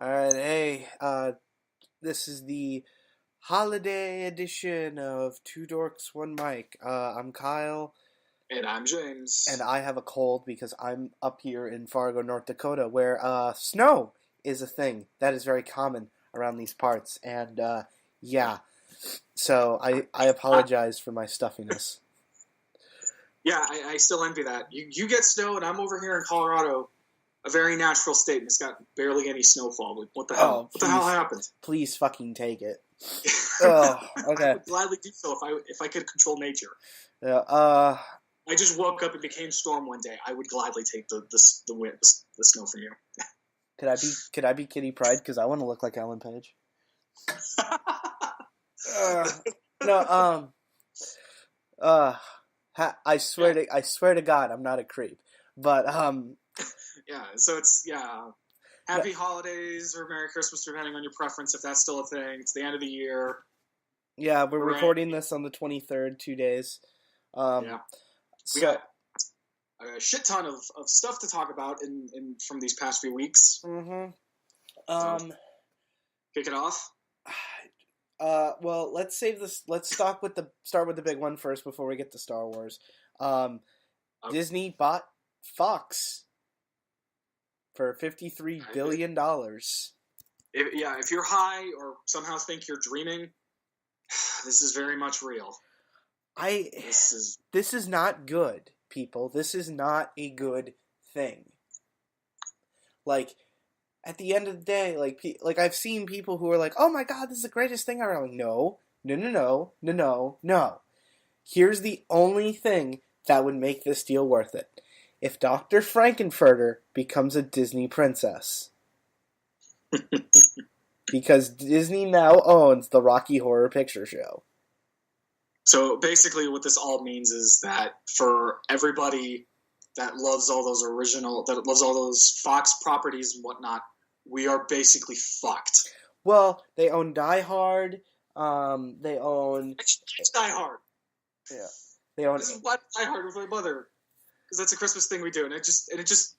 All right, hey, this is the holiday edition of Two Dorks One Mic. I'm Kyle, And I'm and James. I have a cold because I'm up here in Fargo, North Dakota, where snow is a thing that is very common around these parts. And yeah, so I Uh, apologize for my stuffiness. yeah, I still envy that. You get snow, and I'm over here in Colorado, a very natural state, and it's got barely any snowfall. Like, what the hell? Oh, What the hell please, happened? please fucking take it. Oh, I okay. would gladly do so if I could control nature. Yeah, I just woke up and became storm one day. I would gladly take the wind, the snow from you. could I be Kitty Pryde? Because I want to look like Ellen Page. Uh, no, uh, I swear Yeah, to God, I'm not a creep. But yeah. So no, happy holidays or Merry Christmas, depending on your preference. If that's still a thing, it's the end of the year. yeah, we're Hooray! recording this on the 23rd, 2 days. Um, Yeah, we so, got a shit ton of stuff to talk about in from these past few weeks. mm-hmm. So um, kick it off. well, let's save this. Let's start with the big one first before we get to Star Wars. Um, Uh, Disney bought Fox for $53 billion. if you're high or somehow think you're dreaming, this is very much real. I This is This is not good, people. This is not a good thing. Like, at the end of the day, like I've seen people who are like, "Oh my God, this is the greatest thing ever." I'm like, no, no, no, no, no, no, no. Here's the only thing that would make this deal worth it: if Dr. Frankenfurter becomes a Disney princess, because Disney now owns the Rocky Horror Picture Show. so basically what this all means is that for everybody that loves all those Fox properties and whatnot, we are basically fucked. Well, they own Die Hard. They own It's Die Hard. yeah. They own This is what Die Hard with my mother, because that's a Christmas thing we do, and it just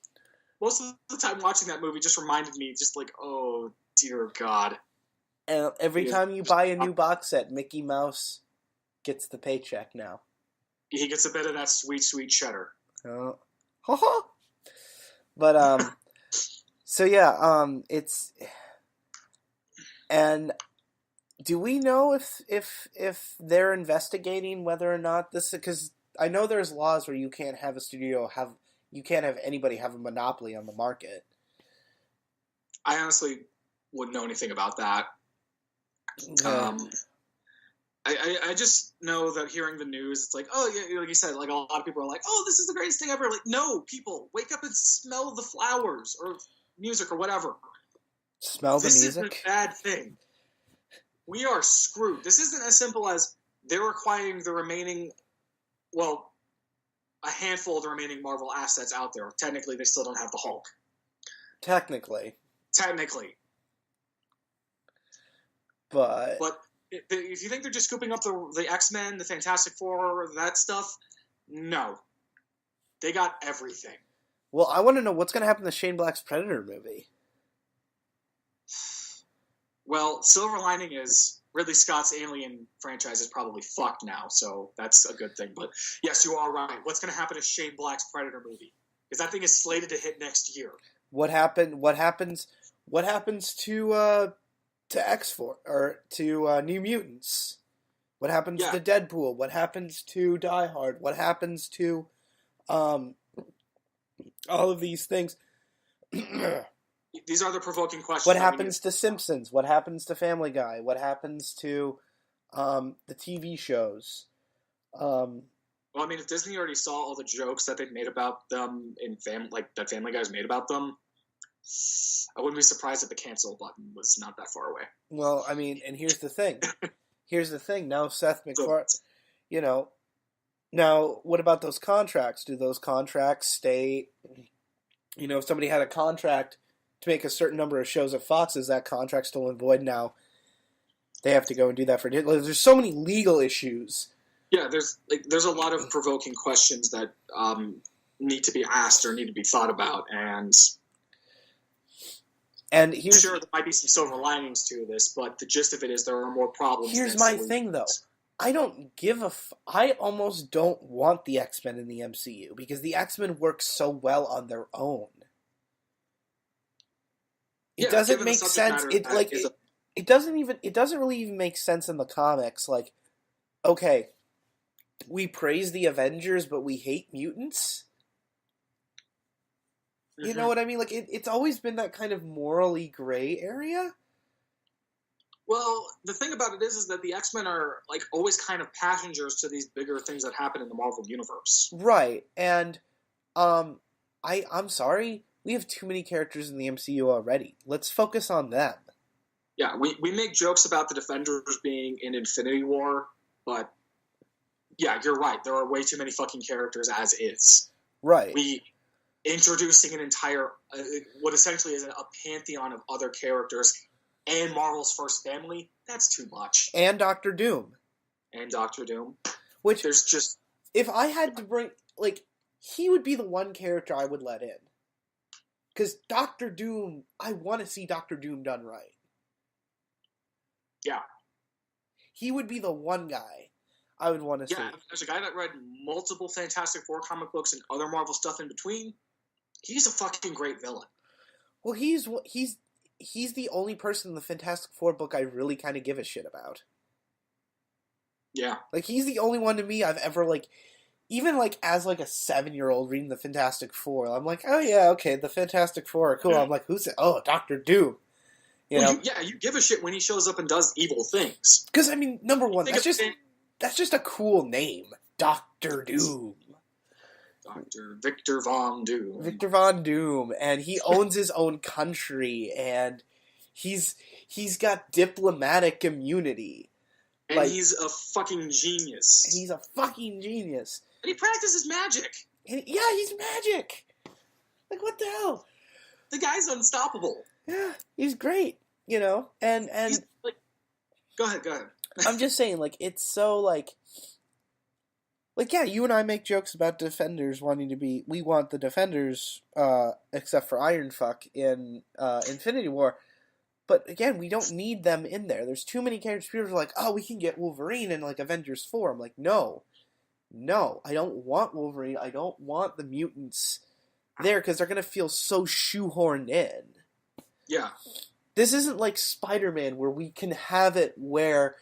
most of the time watching that movie just reminded me, just like, oh dear God. and every He is, time you buy a new box set, Mickey Mouse gets the paycheck now. he gets a bit of that sweet, sweet cheddar. Oh. But so yeah, it's and do we know if they're investigating whether or not this, because I know there's laws where you can't have anybody have a monopoly on the market. I honestly wouldn't know anything about that. Okay. I just know that hearing the news, it's like, oh yeah, like you said, like a lot of people are like, oh, this is the greatest thing ever. Like, no, people, wake up and smell the flowers or music or whatever. Smell the This music. is a bad thing. We are screwed. This isn't as simple as they're acquiring the remaining, well, a handful of the remaining Marvel assets out there. Technically, they still don't have the Hulk. Technically, but But if you think they're just scooping up the X-Men, the Fantastic Four, that stuff, no. They got everything. well, I want to know what's going to happen to Shane Black's Predator movie. Well, silver lining is Ridley Scott's Alien franchise is probably fucked now, so that's a good thing. But yes, you are right. What's going to happen to Shane Black's Predator movie? Because that thing is slated to hit next year. What happens to X-Force or to New Mutants? What happens Yeah, to Deadpool? What happens to Die Hard? What happens to all of these things? these are the provoking questions. What happens to Simpsons? What happens to Family Guy? What happens to the TV shows? Well, I mean, if Disney already saw all the jokes that they've made about them that Family Guy's made about them, I wouldn't be surprised if the cancel button was not that far away. Well, I mean, and here's the thing. Now Seth So, MacFarlane, now what about those contracts? Do those contracts stay? If somebody had a contract to make a certain number of shows at Fox, is that contract still in void now? They have to go and do that for. There's so many legal issues. yeah, there's a lot of provoking questions that need to be asked or need to be thought about, and And here's sure there might be some silver linings to this, but the gist of it is there are more problems. Here's my thing, though. I don't give a I almost don't want the X-Men in the MCU because the X-Men work so well on their own. It doesn't make sense. It doesn't really even make sense in the comics. Like, okay, we praise the Avengers, but we hate mutants. Mm-hmm. You know what I mean? Like, it's always been that kind of morally gray area. Well, the thing about it is that the X-Men are like always kind of passengers to these bigger things that happen in the Marvel universe. Right, and I'm sorry, we have too many characters in the MCU already. Let's focus on them. Yeah, we make jokes about the Defenders being in Infinity War, but yeah, you're right. There are way too many fucking characters as is. Right. Introducing an entire, what essentially is a pantheon of other characters and Marvel's first family, that's too much. And Doctor Doom. Which, there's just... If I had to bring... Like, he would be the one character I would let in. Because Doctor Doom... I want to see Doctor Doom done right. Yeah. He would be the one guy I would want to see. Yeah, as a guy that read multiple Fantastic Four comic books and other Marvel stuff in between, he's a fucking great villain. Well, he's the only person in the Fantastic Four book I really kind of give a shit about. Yeah. Like, he's the only one to me I've ever, like, even, like, as, like, a 7-year-old reading the Fantastic Four, I'm like, oh, yeah, okay, the Fantastic Four are cool. Yeah. I'm like, who's it? Oh, Doctor Doom. You know? You give a shit when he shows up and does evil things. Because, I mean, number one, that's just a cool name. Doctor Doom. Dr. Victor Von Doom. Victor Von Doom, and he owns his own country, and he's got diplomatic immunity. And he's a fucking genius. And he's a fucking genius. And he practices magic. Yeah, he's magic. Like, what the hell? The guy's unstoppable. Yeah, he's great, you know? And he's like, Go ahead. I'm just saying, like, it's so, like, yeah, you and I make jokes about Defenders wanting to be... We want the Defenders, except for Ironfuck, in Infinity War. But, again, we don't need them in there. There's too many characters. People are like, oh, we can get Wolverine in, like, Avengers 4. I'm like, no. I don't want Wolverine. I don't want the mutants there, because they're going to feel so shoehorned in. Yeah. This isn't like Spider-Man, where we can have it where...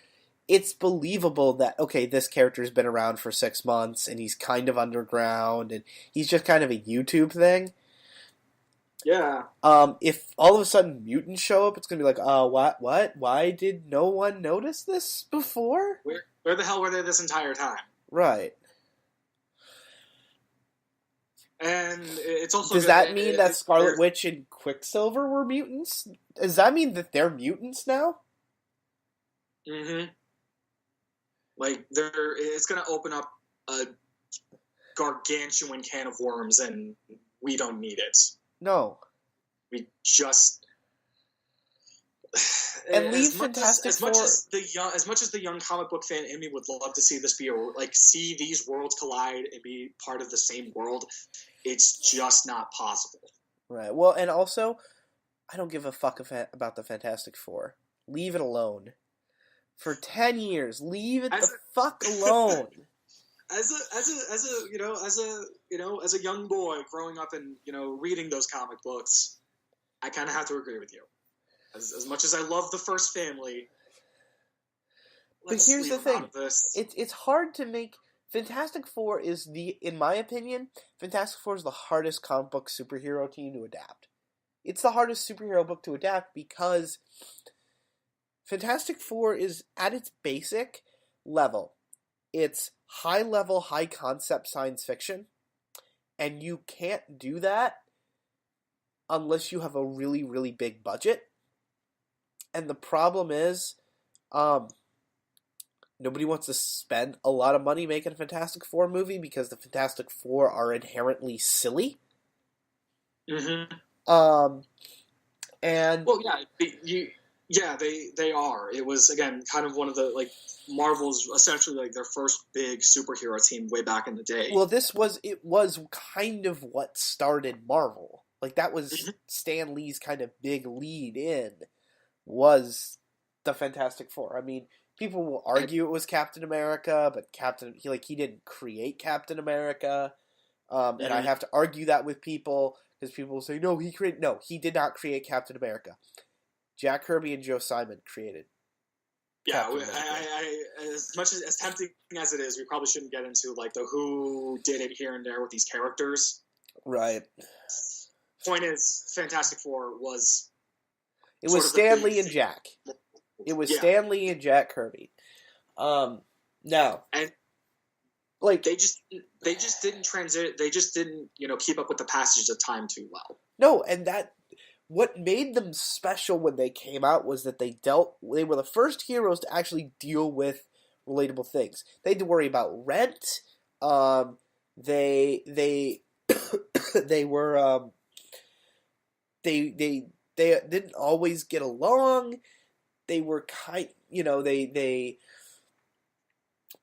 It's believable that, okay, this character's been around for 6 months, and he's kind of underground, and he's just kind of a YouTube thing. Yeah. If all of a sudden mutants show up, it's going to be like, what? Why did no one notice this before? Where the hell were they this entire time? Right. And it's also... Does that mean that Scarlet Witch and Quicksilver were mutants? Does that mean that they're mutants now? Mm-hmm. Like, it's going to open up a gargantuan can of worms, and we don't need it. No. We just... And leave Fantastic Four... As much as the young comic book fan in me would love to see this be see these worlds collide and be part of the same world, it's just not possible. Right. Well, and also, I don't give a fuck about the Fantastic Four. Leave it alone. For 10 years, leave it the fuck alone. As a young boy growing up and reading those comic books, I kind of have to agree with you. As much as I love the first family, but here's the thing: it's hard to make. Fantastic Four is in my opinion, Fantastic Four is the hardest comic book superhero team to adapt. It's the hardest superhero book to adapt because Fantastic Four is, at its basic level, it's high-level, high-concept science fiction, and you can't do that unless you have a really, really big budget. And the problem is, nobody wants to spend a lot of money making a Fantastic Four movie because the Fantastic Four are inherently silly. Mm-hmm. And... Well, yeah, they are. It was, again, kind of one of the, Marvel's essentially, their first big superhero team way back in the day. Well, it was kind of what started Marvel. Like, that was Stan Lee's kind of big lead in, was the Fantastic Four. I mean, people will argue it was Captain America, but he didn't create Captain America. And I have to argue that with people, because people will say, no, he did not create Captain America. Jack Kirby and Joe Simon created. Yeah, as much as tempting as it is, we probably shouldn't get into like the who did it here and there with these characters. Right. Point is, Fantastic Four was. It was Stan Lee and Jack. It was Stan Lee and Jack Kirby. Now, and like they just didn't transit. They just didn't keep up with the passage of time too well. No, and what made them special when they came out was that they were the first heroes to actually deal with relatable things. They had to worry about rent. They were they didn't always get along. They were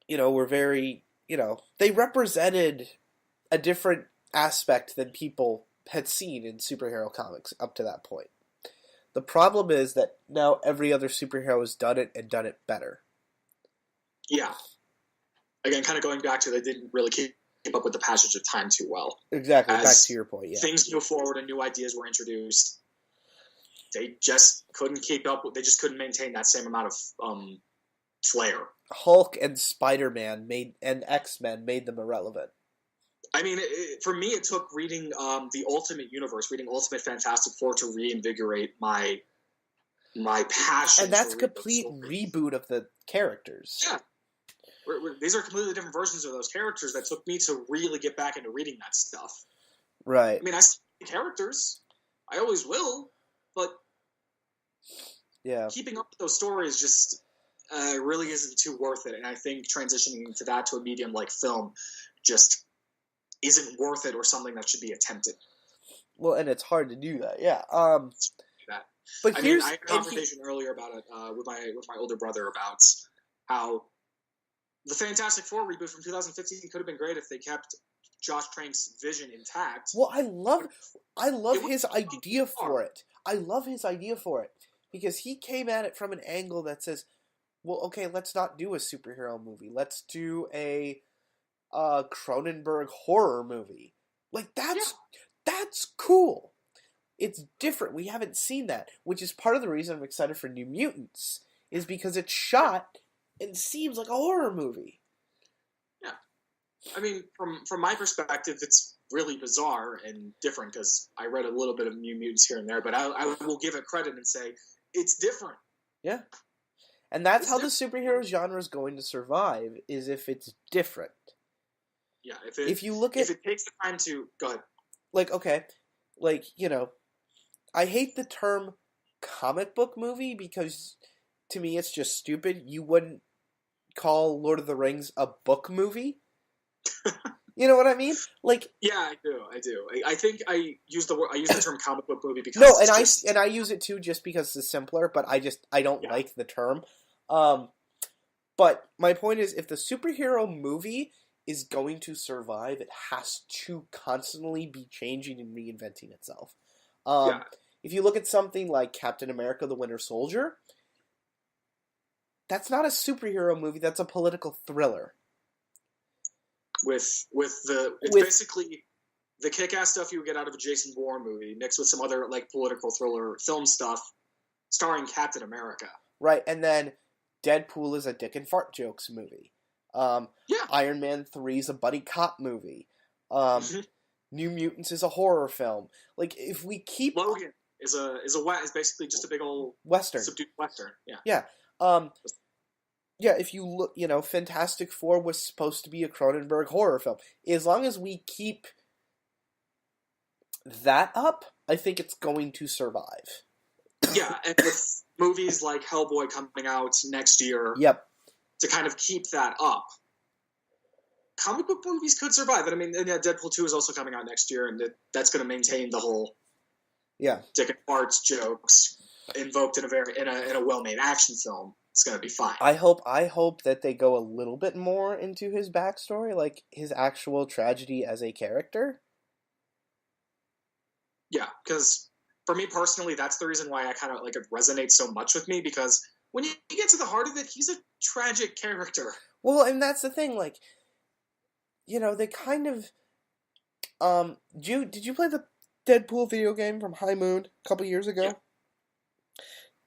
they were very, they represented a different aspect than people had seen in superhero comics up to that point. The problem is that now every other superhero has done it and done it better. Yeah. Again, kind of going back to they didn't really keep up with the passage of time too well. Exactly, back to your point, yeah. Things moved forward and new ideas were introduced. They just couldn't keep up. They just couldn't maintain that same amount of flair. Hulk and Spider-Man and X-Men made them irrelevant. I mean, for me, it took reading the Ultimate Universe, reading Ultimate Fantastic Four to reinvigorate my passion. And that's a complete reboot of the characters. Yeah. These are completely different versions of those characters that took me to really get back into reading that stuff. Right. I mean, I see characters. I always will. But keeping up with those stories just really isn't too worth it. And I think transitioning to that to a medium like film just isn't worth it or something that should be attempted. Well, and it's hard to do that, yeah. But I had a conversation earlier about it with my older brother about how the Fantastic Four reboot from 2015 could have been great if they kept Josh Trank's vision intact. Well, I love his idea for it. I love his idea for it because he came at it from an angle that says, well, okay, let's not do a superhero movie. Let's do a Cronenberg horror movie. Like, that's cool. It's different. We haven't seen that, which is part of the reason I'm excited for New Mutants, is because it's shot and seems like a horror movie. Yeah. I mean, from my perspective, it's really bizarre and different because I read a little bit of New Mutants here and there, but I will give it credit and say it's different. Yeah. And that's how the superhero genre is going to survive, is if it's different. Yeah, if it takes the time to... Go ahead. Like, okay, like, I hate the term comic book movie because, to me, it's just stupid. You wouldn't call Lord of the Rings a book movie. You know what I mean? Like, yeah, I do. I think I use the term comic book movie because I use it too just because it's simpler. But I don't like the term. But my point is, if the superhero movie is going to survive, it has to constantly be changing and reinventing itself. If you look at something like Captain America: The Winter Soldier, that's not a superhero movie. That's a political thriller. Basically the kick-ass stuff you would get out of a Jason Bourne movie mixed with some other like political thriller film stuff starring Captain America. Right, and then Deadpool is a dick and fart jokes movie. Iron Man 3 is a buddy cop movie. New Mutants is a horror film. Like, if we keep... Logan is basically just a big old Western. Subdued Western. Yeah. Yeah. Yeah, if you look, Fantastic Four was supposed to be a Cronenberg horror film. As long as we keep that up, I think it's going to survive. Yeah, and with movies like Hellboy coming out next year, to kind of keep that up, comic book movies could survive. And I mean, Deadpool 2 is also coming out next year, and that's going to maintain the whole dick and farts jokes invoked in a well-made action film. It's going to be fine. I hope that they go a little bit more into his backstory, like his actual tragedy as a character. Yeah, because for me personally, that's the reason why I kind of like it resonates so much with me, because when you get to the heart of it, he's a tragic character. Well, and that's the thing, like, they kind of, did you play the Deadpool video game from High Moon a couple years ago? Yeah.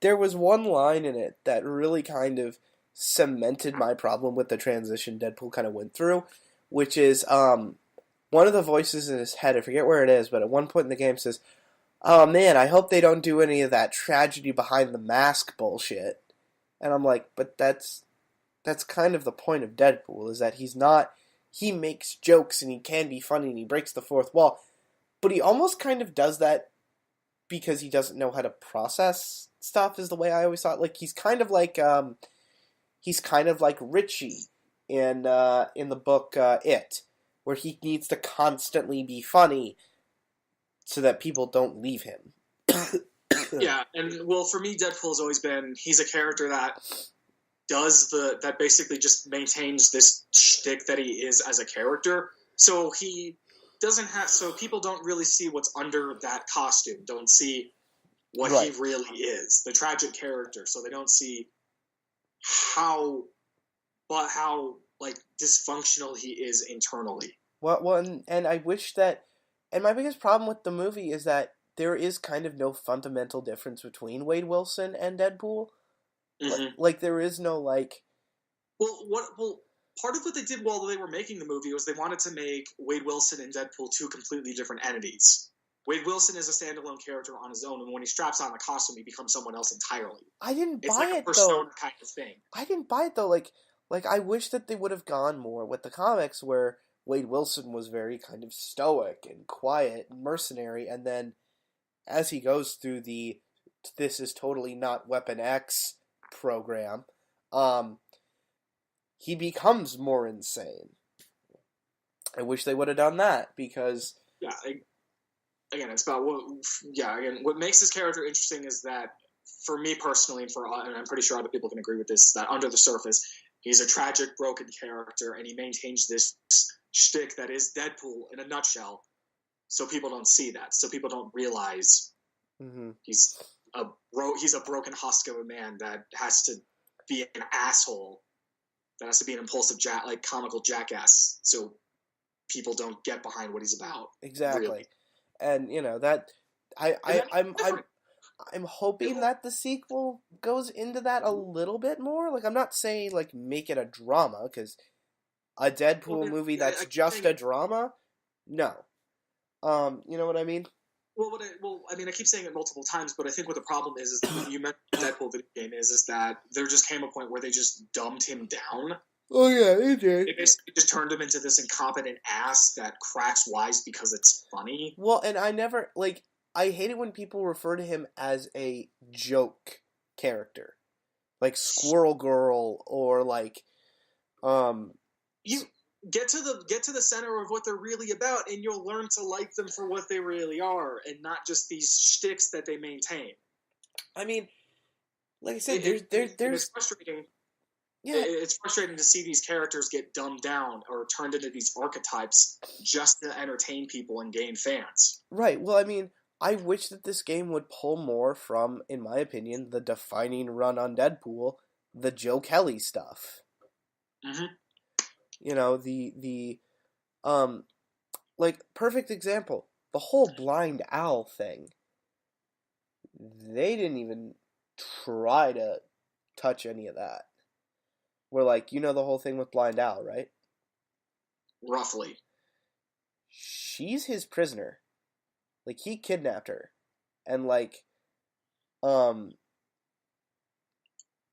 There was one line in it that really kind of cemented my problem with the transition Deadpool kind of went through, which is, one of the voices in his head, I forget where it is, but at one point in the game says, "Oh man, I hope they don't do any of that tragedy behind the mask bullshit." And I'm like, but that's kind of the point of Deadpool, is that he makes jokes and he can be funny and he breaks the fourth wall, but he almost kind of does that because he doesn't know how to process stuff, is the way I always thought. Like, he's kind of like Richie in the book It, where he needs to constantly be funny so that people don't leave him. Yeah, and well, for me, Deadpool has always been, he's a character that that basically just maintains this shtick that he is as a character. So he doesn't have, so people don't really see what's under that costume, don't see what he really is, the tragic character. So they don't see how like dysfunctional he is internally. Well, and I wish that, and my biggest problem with the movie is that there is kind of no fundamental difference between Wade Wilson and Deadpool. Mm-hmm. Like there is no like. Well, part of what they did while they were making the movie was they wanted to make Wade Wilson and Deadpool two completely different entities. Wade Wilson is a standalone character on his own, and when he straps on the costume, he becomes someone else entirely. I didn't it's buy like it a persona though. Kind of thing. I didn't buy it though. Like I wish that they would have gone more with the comics, where Wade Wilson was very kind of stoic and quiet and mercenary, and then as he goes through the "This is totally not Weapon X" program, he becomes more insane. I wish they would have done that, because again, it's about what makes this character interesting is that, for me personally, and I'm pretty sure other people can agree with this, that under the surface, he's a tragic, broken character, and he maintains this shtick that is Deadpool in a nutshell. So people don't see that. So people don't realize he's a broken husk of a man that has to be an asshole, that has to be an impulsive comical jackass. So people don't get behind what he's about. Exactly. Really. And that I'm hoping that the sequel goes into that a little bit more. Like, I'm not saying like make it a drama, because a Deadpool movie that's just a drama, no. You know what I mean? I keep saying it multiple times, but I think what the problem is that you mentioned Deadpool video game is that there just came a point where they just dumbed him down. Oh yeah, they did. They basically just turned him into this incompetent ass that cracks wise because it's funny. Well, and I hate it when people refer to him as a joke character, like Squirrel Girl, or like, you get to the center of what they're really about, and you'll learn to like them for what they really are, and not just these shticks that they maintain. I mean, like I said, there's it's frustrating. Yeah, it's frustrating to see these characters get dumbed down or turned into these archetypes just to entertain people and gain fans. Right. Well, I mean, I wish that this game would pull more from, in my opinion, the defining run on Deadpool, the Joe Kelly stuff. Mm-hmm. Like, perfect example, the whole Blind Owl thing. They didn't even try to touch any of that. Where, like, the whole thing with Blind Owl, right? Roughly. She's his prisoner. Like, he kidnapped her. And, like,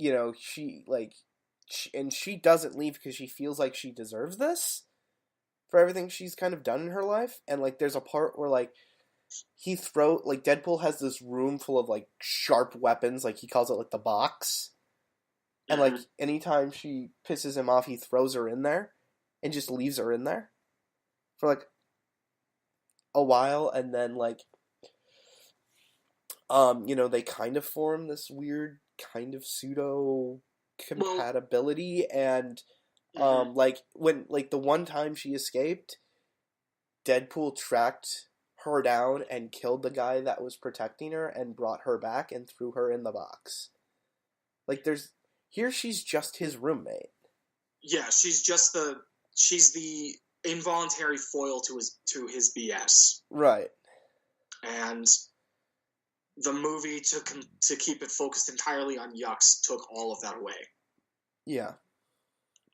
she doesn't leave because she feels like she deserves this for everything she's kind of done in her life. And, like, there's a part where, like, Deadpool has this room full of, like, sharp weapons, like, he calls it, like, the box. And, like, anytime she pisses him off, he throws her in there and just leaves her in there for, like, a while. And then, like, they kind of form this weird kind of pseudo compatibility. And, like, when, like, the one time she escaped, Deadpool tracked her down and killed the guy that was protecting her and brought her back and threw her in the box. Like, she's just his roommate. Yeah, she's the involuntary foil to his BS. Right. And the movie to keep it focused entirely on Yucks took all of that away. Yeah.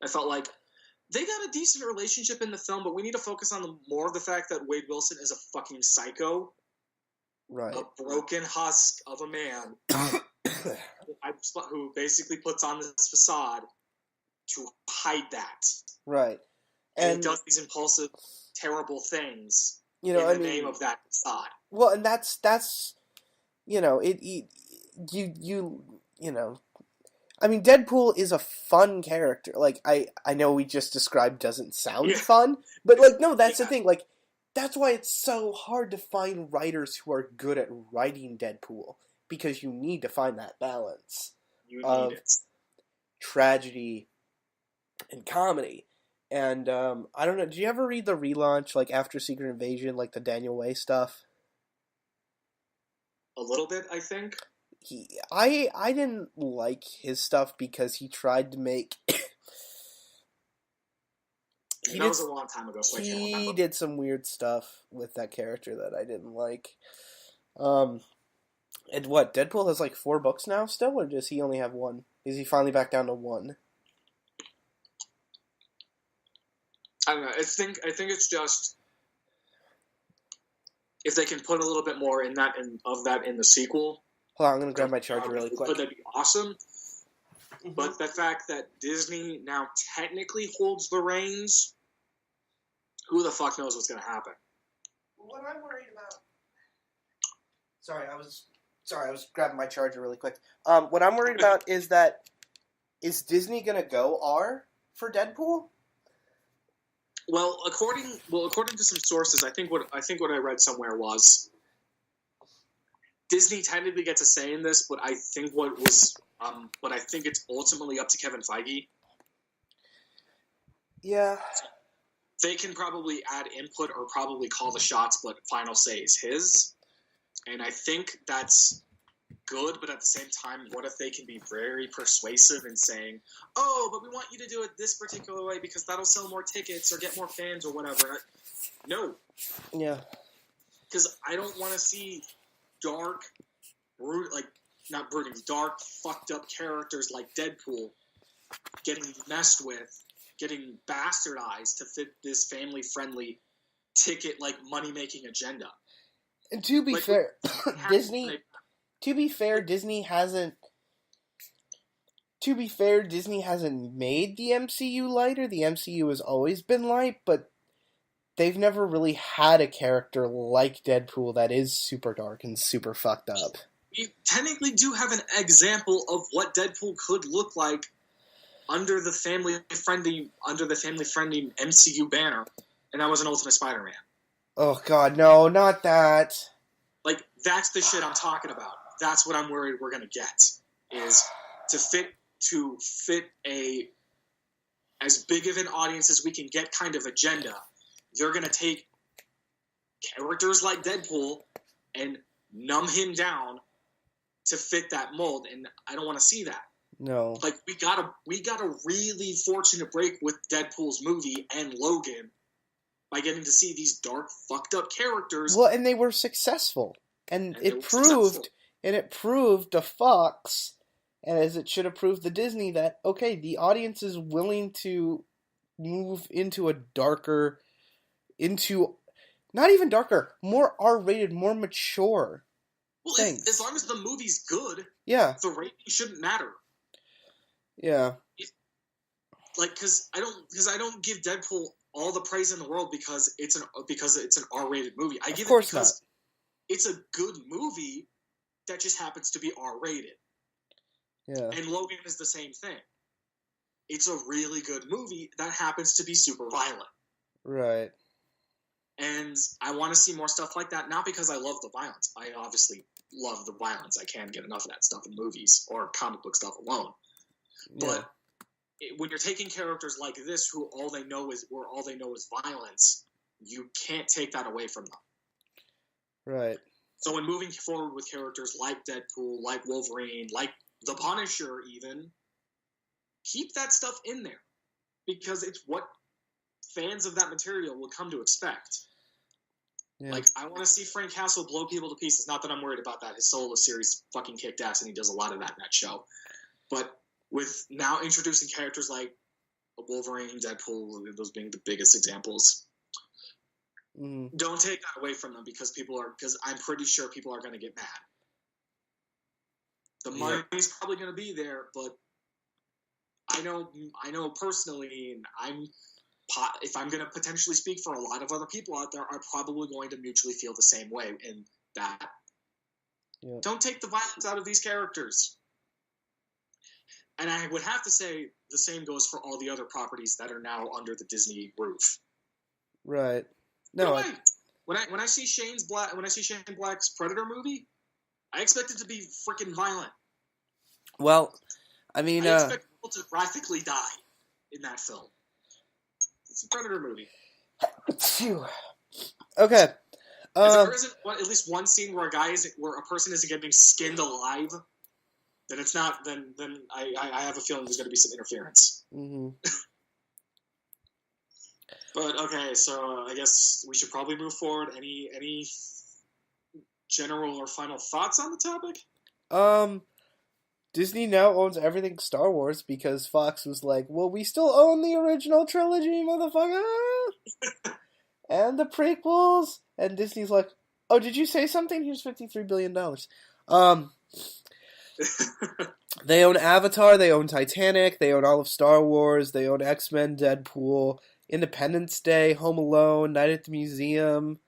I felt like they got a decent relationship in the film, but we need to focus on more of the fact that Wade Wilson is a fucking psycho. Right. A broken husk of a man who basically puts on this facade to hide that. Right. And he does these impulsive, terrible things in the name of that facade. Well, and that's I mean, Deadpool is a fun character. Like, I know we just described doesn't sound fun, but, like, no, that's the thing. Like, that's why it's so hard to find writers who are good at writing Deadpool, because you need to find that balance of tragedy and comedy. And, I don't know, did you ever read the relaunch, like, after Secret Invasion, like, the Daniel Way stuff? A little bit, I think. I didn't like his stuff because he tried to make... that was a long time ago, so I can't remember. He did some weird stuff with that character that I didn't like. And what, Deadpool has like 4 books now still, or does he only have 1? Is he finally back down to 1? I don't know. I think it's just if they can put a little bit more in that of that in the sequel. Hold on, I'm gonna grab my charger really quick. That'd be awesome. Mm-hmm. But the fact that Disney now technically holds the reins, who the fuck knows what's gonna happen? What I'm worried about. Sorry, I was grabbing my charger really quick. What I'm worried about is Disney gonna go R for Deadpool? Well, according to some sources, I think what I read somewhere was Disney technically gets a say in this, but I think it's ultimately up to Kevin Feige. Yeah. They can probably add input or probably call the shots, but final say is his. And I think that's good, but at the same time, what if they can be very persuasive in saying, oh, but we want you to do it this particular way because that'll sell more tickets or get more fans or whatever. No. Yeah. Because I don't want to see dark, dark, fucked up characters like Deadpool getting messed with, getting bastardized to fit this family-friendly ticket, money-making agenda. And to be fair, Disney hasn't made the MCU lighter. The MCU has always been light, but they've never really had a character like Deadpool that is super dark and super fucked up. You technically do have an example of what Deadpool could look like under the family-friendly MCU banner, and that was an Ultimate Spider-Man. Oh god, no, not that. That's the shit I'm talking about. That's what I'm worried we're gonna get, is to fit a as big of an audience as we can get kind of agenda. They're gonna take characters like Deadpool and numb him down to fit that mold, and I don't want to see that. No. We got a really fortunate break with Deadpool's movie and Logan by getting to see these dark, fucked up characters. Well, and they were successful. And it proved to Fox, and as it should have proved to Disney, that, okay, the audience is willing to move into a darker, not even darker, more R-rated, more mature things. As long as the movie's good, yeah, the rating shouldn't matter. Yeah. Because I don't give Deadpool all the praise in the world because it's an R-rated movie. I give it because it's a good movie that just happens to be R-rated. Yeah. And Logan is the same thing. It's a really good movie that happens to be super violent. Right. And I want to see more stuff like that, not because I love the violence. I obviously love the violence. I can't get enough of that stuff in movies or comic book stuff alone. Yeah. But when you're taking characters like this where all they know is violence, you can't take that away from them. Right. So in moving forward with characters like Deadpool, like Wolverine, like the Punisher even, keep that stuff in there. Because it's what fans of that material will come to expect. Yeah. Like, I want to see Frank Castle blow people to pieces. Not that I'm worried about that. His solo series fucking kicked ass, and he does a lot of that in that show. But with now introducing characters like Wolverine, Deadpool, those being the biggest examples, don't take that away from them because I'm pretty sure people are going to get mad. The money's probably going to be there, but I know personally, and if I'm going to potentially speak for a lot of other people out there, are probably going to mutually feel the same way in that. Yep. Don't take the violence out of these characters. And I would have to say the same goes for all the other properties that are now under the Disney roof. Right. No. When I see Shane Black's Predator movie, I expect it to be freaking violent. Well, I mean, I expect people to graphically die in that film. It's a Predator movie. Phew. Okay. If there isn't at least one scene where a person is getting skinned alive, then it's not. Then I have a feeling there's going to be some interference. Mm-hmm. But okay, so I guess we should probably move forward. Any general or final thoughts on the topic? Disney now owns everything Star Wars because Fox was like, well, we still own the original trilogy, motherfucker! And the prequels! And Disney's like, oh, did you say something? Here's $53 billion. They own Avatar, they own Titanic, they own all of Star Wars, they own X-Men, Deadpool, Independence Day, Home Alone, Night at the Museum,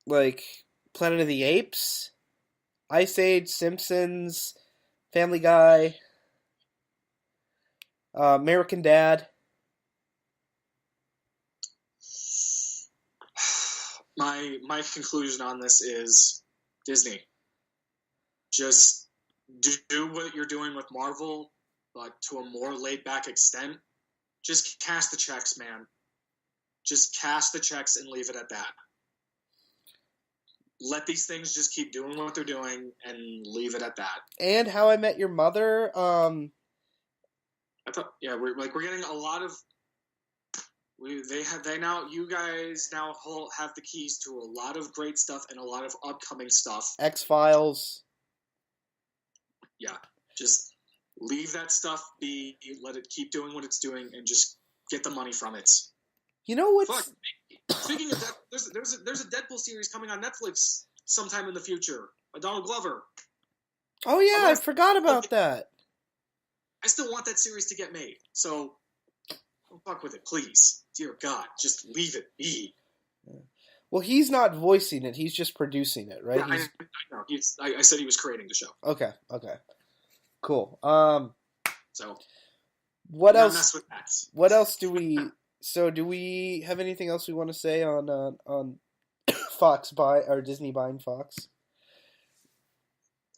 like Planet of the Apes, Ice Age, Simpsons, Family Guy, American Dad. My conclusion on this is Disney. Just do what you're doing with Marvel, but to a more laid-back extent. Just cash the checks, man. Just cash the checks and leave it at that. Let these things just keep doing what they're doing and leave it at that. And How I Met Your Mother. We're getting a lot of. You guys now have the keys to a lot of great stuff and a lot of upcoming stuff. X-Files. Yeah, just leave that stuff be. Let it keep doing what it's doing, and just get the money from it. You know what? Speaking of that, there's a Deadpool series coming on Netflix sometime in the future. By Donald Glover. Oh yeah, I forgot about that. I still want that series to get made, so don't fuck with it, please. Dear God, just leave it be. Well, he's not voicing it; he's just producing it, right? Yeah, I know. I said he was creating the show. Okay, cool. So what else? Mess with that. What else do we? So, do we have anything else we want to say on Fox or Disney buying Fox?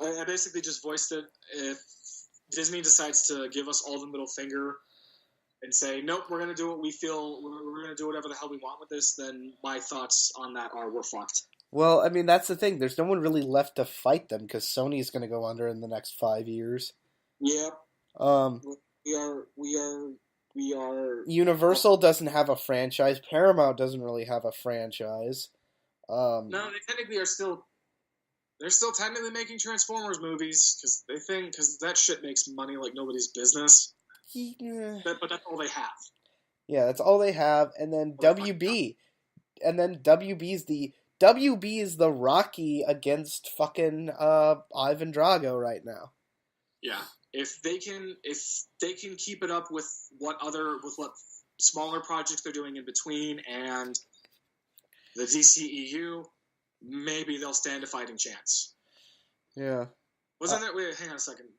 I basically just voiced it. If Disney decides to give us all the middle finger and say, nope, we're going to do what we feel, we're going to do whatever the hell we want with this, then my thoughts on that are we're fucked. Well, I mean, that's the thing. There's no one really left to fight them because Sony's going to go under in the next 5 years. Yeah. We are. Universal doesn't have a franchise. Paramount doesn't really have a franchise. No, they technically are still. They're still technically making Transformers movies because that shit makes money like nobody's business. Yeah. But that's all they have. Yeah, that's all they have, and then WB, and then WB is the Rocky against fucking Ivan Drago right now. Yeah. If they can keep it up with what smaller projects they're doing in between and the DCEU, maybe they'll stand a fighting chance. Yeah. Wasn't there? Wait, hang on a second.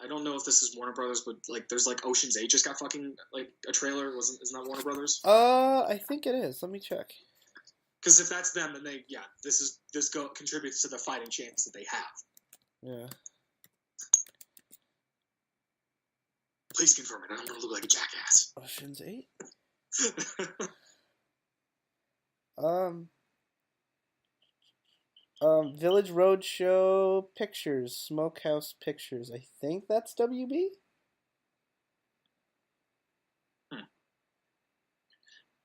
I don't know if this is Warner Brothers, but there's Ocean's 8 just got fucking a trailer. Isn't that Warner Brothers? I think it is. Let me check. Because if that's them, then this contributes to the fighting chance that they have. Yeah. Please confirm it. I don't want to look like a jackass. Ocean's 8? Um, Village Roadshow Pictures, Smokehouse Pictures. I think that's WB. Hmm.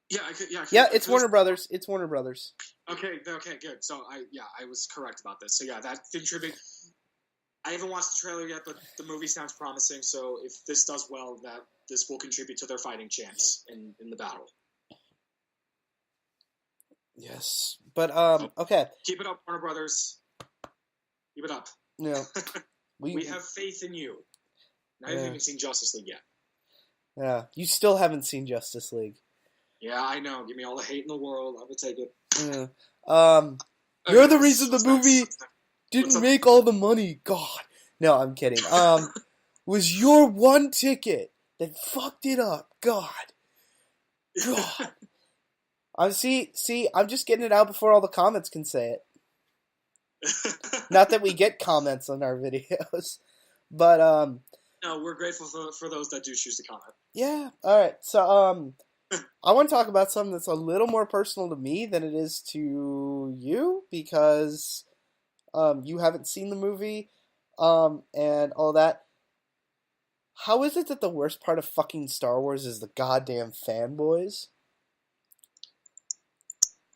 Yeah, I could. Yeah, Yeah, it's Warner Brothers. It's Warner Brothers. Okay, good. So I was correct about this. So yeah, that contribute. I haven't watched the trailer yet, but the movie sounds promising. So if this does well, that this will contribute to their fighting chance in the battle. Yes, but okay. Keep it up, Warner Brothers. Keep it up. No, we have faith in you. Now you haven't seen Justice League yet. Yeah, you still haven't seen Justice League. Yeah, I know. Give me all the hate in the world. I would take it. You're the reason the movie didn't make all the money. God. No, I'm kidding. Was your one ticket that fucked it up. God. I'm just getting it out before all the comments can say it. Not that we get comments on our videos, but no, we're grateful for those that do choose to comment. Yeah. All right. So I want to talk about something that's a little more personal to me than it is to you because you haven't seen the movie and all that. How is it that the worst part of fucking Star Wars is the goddamn fanboys?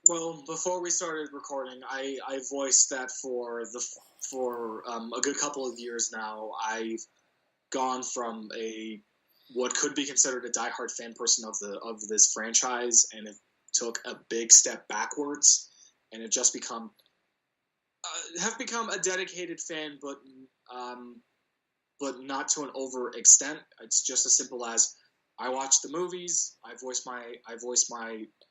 Well, before we started recording, I voiced that for a good couple of years now, I've gone from what could be considered a diehard fan person of this franchise, and it took a big step backwards, and it just have become a dedicated fan, but not to an over extent. It's just as simple as I watch the movies. I voice my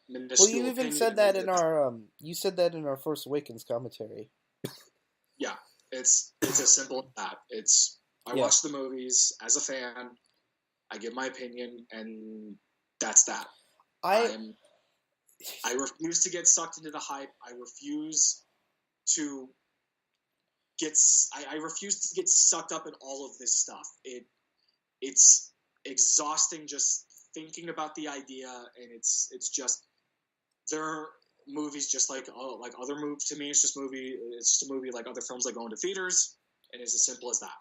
minuscule. Well, you even said that in our Force Awakens commentary. Yeah, it's as simple as that. I watch the movies as a fan. I give my opinion, and that's that. I refuse to get sucked into the hype. I refuse to get sucked up in all of this stuff. It's exhausting just thinking about the idea, and it's just there are movies just like other movies. To me, it's just a movie like other films that go into theaters, and it's as simple as that.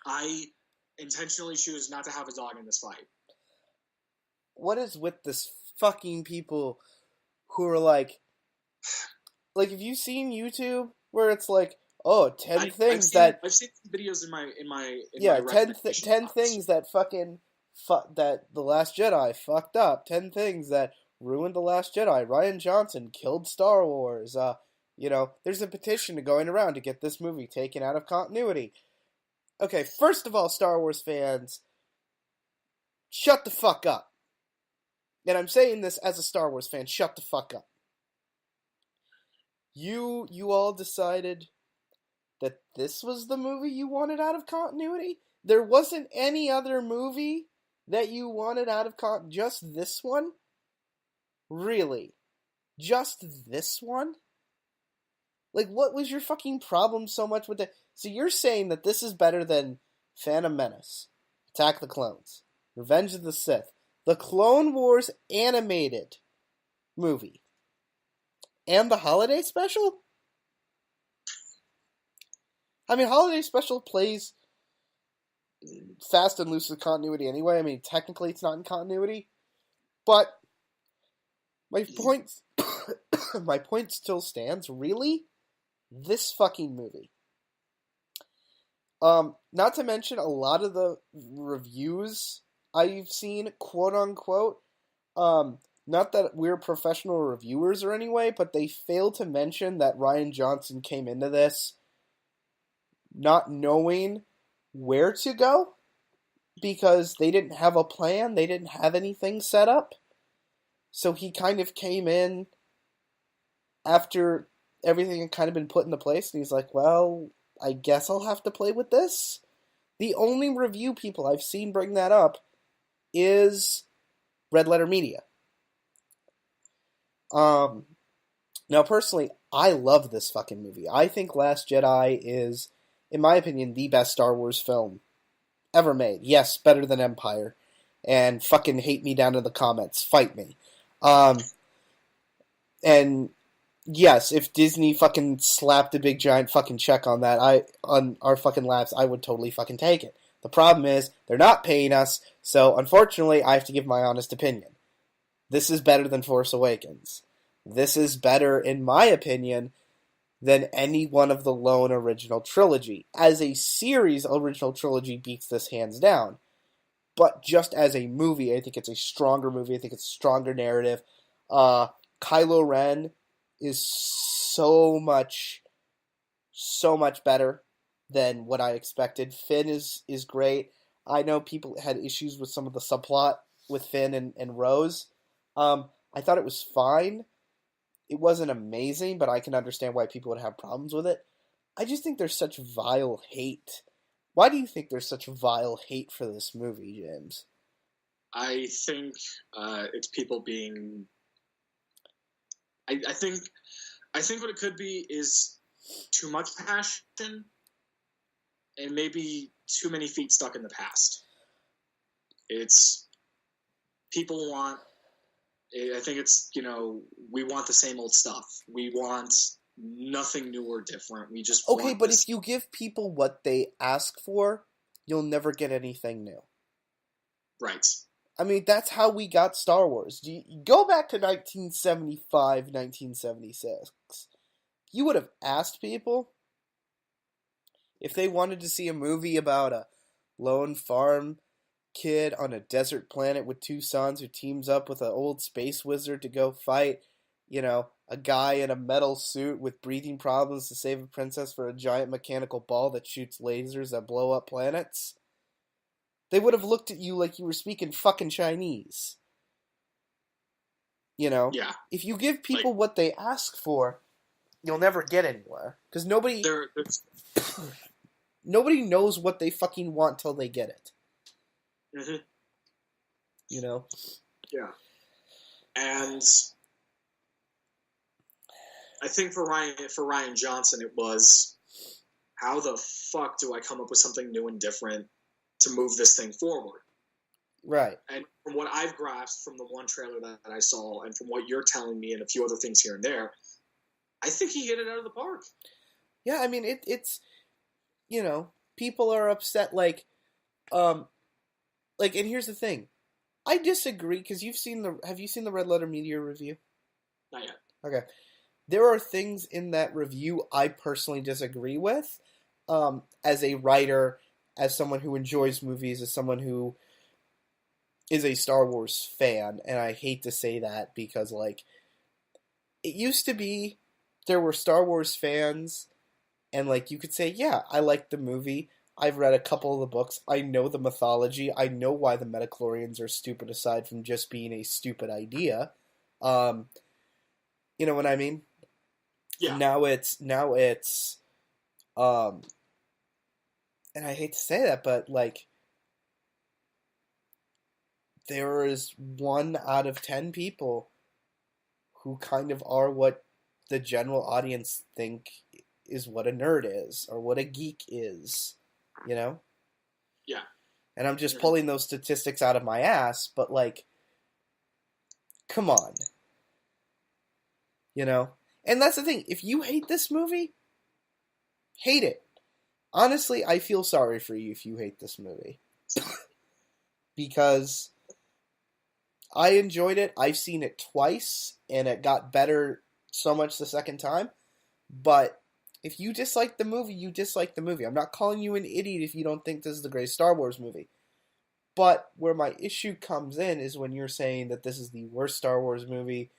I intentionally choose not to have a dog in this fight. What is with this fucking people who are like have you seen YouTube where it's like, 10 things that I've seen videos in my 10 things that fucking that The Last Jedi fucked up, 10 things that ruined The Last Jedi, Rian Johnson killed Star Wars, there's a petition going around to get this movie taken out of continuity. Okay, first of all, Star Wars fans, shut the fuck up. And I'm saying this as a Star Wars fan, shut the fuck up. You all decided that this was the movie you wanted out of continuity? There wasn't any other movie that you wanted out of continuity? Just this one? Really? Just this one? Like, what was your fucking problem so much with it? So you're saying that this is better than Phantom Menace, Attack the Clones, Revenge of the Sith, the Clone Wars animated movie, and the Holiday Special? I mean, Holiday Special plays fast and loose with continuity anyway. I mean, technically it's not in continuity. But my point still stands. Really? This fucking movie. Not to mention a lot of the reviews I've seen, quote unquote, not that we're professional reviewers or anyway, but they fail to mention that Rian Johnson came into this not knowing where to go because they didn't have a plan, they didn't have anything set up. So he kind of came in after everything had kind of been put into place, and he's like, well, I guess I'll have to play with this. The only review people I've seen bring that up is Red Letter Media. Now, personally, I love this fucking movie. I think Last Jedi is, in my opinion, the best Star Wars film ever made. Yes, better than Empire. And fucking hate me down in the comments. Fight me. And yes, if Disney fucking slapped a big giant fucking check on that, on our fucking laps, I would totally fucking take it. The problem is they're not paying us, so unfortunately, I have to give my honest opinion. This is better than Force Awakens. This is better, in my opinion, than any one of the lone original trilogy. As a series, original trilogy beats this hands down. But just as a movie, I think it's a stronger movie. I think it's a stronger narrative. Kylo Ren is so much better than what I expected. Finn is great. I know people had issues with some of the subplot with Finn and Rose. I thought it was fine. It wasn't amazing, but I can understand why people would have problems with it. I just think there's such vile hate. Why do you think there's such vile hate for this movie, James? I think it's people being. I think what it could be is too much passion and maybe too many feet stuck in the past. It's people want. I think it's, we want the same old stuff. We want nothing new or different. We just okay, want but if you give people what they ask for, you'll never get anything new. Right. I mean, that's how we got Star Wars. You go back to 1975, 1976. You would have asked people if they wanted to see a movie about a lone farm kid on a desert planet with two sons who teams up with an old space wizard to go fight, a guy in a metal suit with breathing problems to save a princess for a giant mechanical ball that shoots lasers that blow up planets. They would have looked at you like you were speaking fucking Chinese. Yeah. If you give people what they ask for, you'll never get anywhere. Because nobody knows what they fucking want till they get it. Mm-hmm. Yeah. And I think for Ryan Johnson, it was, how the fuck do I come up with something new and different to move this thing forward? Right. And from what I've grasped from the one trailer that I saw, and from what you're telling me, and a few other things here and there, I think he hit it out of the park. Yeah, I mean, it's people are upset, and here's the thing. I disagree, because have you seen the Red Letter Media review? Not yet. Okay. There are things in that review I personally disagree with, as a writer, as someone who enjoys movies, as someone who is a Star Wars fan, and I hate to say that because, it used to be there were Star Wars fans, and, you could say, yeah, I like the movie, I've read a couple of the books, I know the mythology, I know why the midichlorians are stupid aside from just being a stupid idea. You know what I mean? Yeah. Now it's, and I hate to say that, but, there is 1 out of 10 people who kind of are what the general audience think is what a nerd is, or what a geek is, Yeah. And I'm just pulling those statistics out of my ass, but, come on. And that's the thing, if you hate this movie, hate it. Honestly, I feel sorry for you if you hate this movie. Because I enjoyed it. I've seen it twice, and it got better so much the second time. But if you dislike the movie, you dislike the movie. I'm not calling you an idiot if you don't think this is the greatest Star Wars movie. But where my issue comes in is when you're saying that this is the worst Star Wars movie.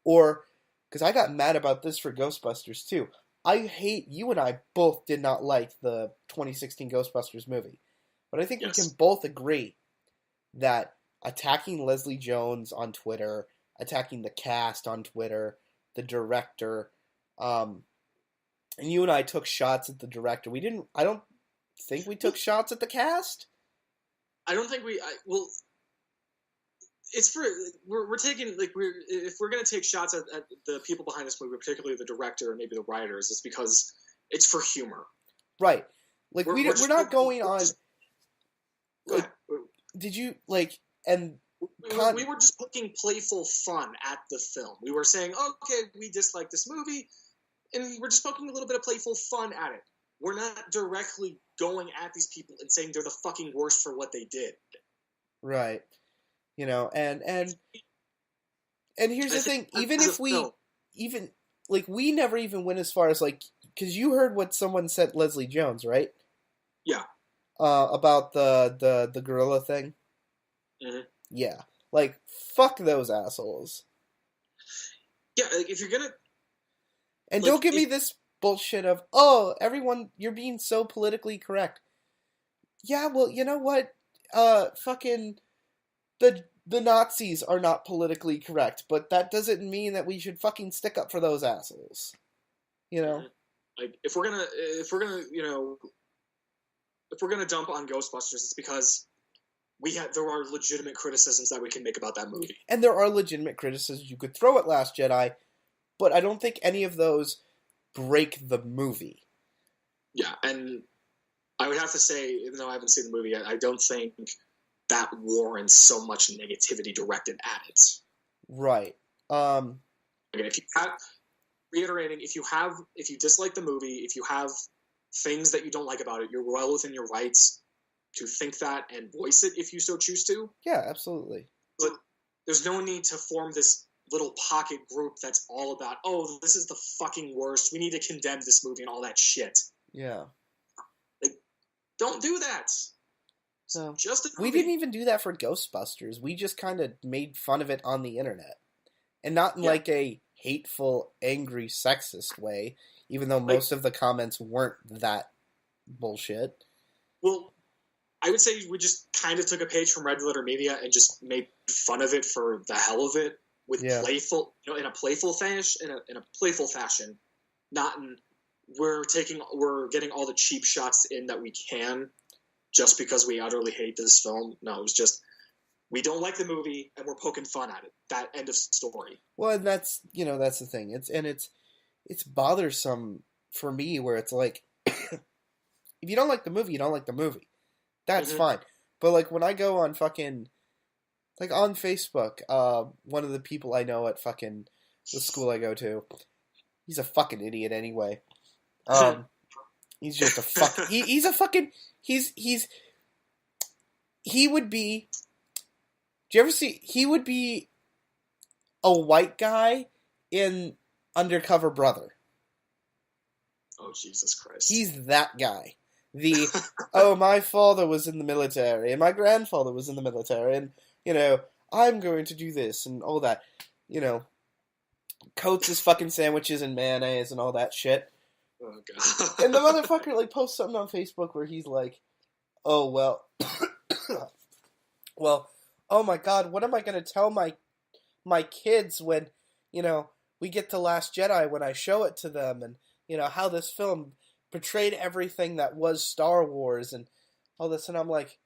Or, because I got mad about this for Ghostbusters too. You and I both did not like the 2016 Ghostbusters movie. But I think we can both agree that attacking Leslie Jones on Twitter, attacking the cast on Twitter, the director, and you and I took shots at the director. I don't think we took shots at the cast. I don't think it's for, we're taking, if we're going to take shots at the people behind this movie, particularly the director and maybe the writers, it's because it's for humor. Right. We're not going on... did you, and We were just poking playful fun at the film. We were saying, okay, we dislike this movie, and we're just poking a little bit of playful fun at it. We're not directly going at these people and saying they're the fucking worst for what they did. Right. You know, and here's the thing, even if we, even, like, we never even went as far as, like, because you heard what someone said, Leslie Jones, right? Yeah. About the gorilla thing? Mm-hmm. Yeah. Like, fuck those assholes. Yeah, like, if you're gonna... And like, don't give me this bullshit of, oh, everyone, you're being so politically correct. Yeah, well, you know what? Fucking... The Nazis are not politically correct, but that doesn't mean that we should fucking stick up for those assholes. You know? Like, if we're gonna, you know, if we're gonna dump on Ghostbusters, it's because there are legitimate criticisms that we can make about that movie. And there are legitimate criticisms you could throw at Last Jedi, but I don't think any of those break the movie. Yeah, and I would have to say, even though I haven't seen the movie yet, I don't think that warrants so much negativity directed at it. Right. Again, if you have, reiterating, if you dislike the movie, if you have things that you don't like about it, you're well within your rights to think that and voice it if you so choose to. Yeah, absolutely. But there's no need to form this little pocket group that's all about, oh, this is the fucking worst, we need to condemn this movie and all that shit. Yeah. Like, don't do that. So, just we didn't even do that for Ghostbusters. We just kind of made fun of it on the internet. And not in like a hateful, angry, sexist way, even though most of the comments weren't that bullshit. Well, I would say we just kind of took a page from Red Letter Media and just made fun of it for the hell of it, with playful, you know, in a playful fashion, not in we're getting all the cheap shots in that we can, just because we utterly hate this film. No, it was just we don't like the movie and we're poking fun at it. That end of story. Well, and that's the thing. It's bothersome for me where it's like, if you don't like the movie, you don't like the movie. That's fine. But like when I go on fucking, like on Facebook, one of the people I know at fucking the school I go to, he's a fucking idiot anyway. He's just a fuck. He's a fucking. He would be. Do you ever see? He would be a white guy in Undercover Brother. Oh, Jesus Christ. He's that guy. Oh, my father was in the military, and my grandfather was in the military, and, you know, I'm going to do this, and all that. You know, coats his fucking sandwiches and mayonnaise and all that shit. Oh, God. And the motherfucker, like, posts something on Facebook where he's like, oh, well, oh my God, what am I going to tell my kids when, you know, we get to Last Jedi, when I show it to them, and, you know, how this film portrayed everything that was Star Wars and all this, and I'm like,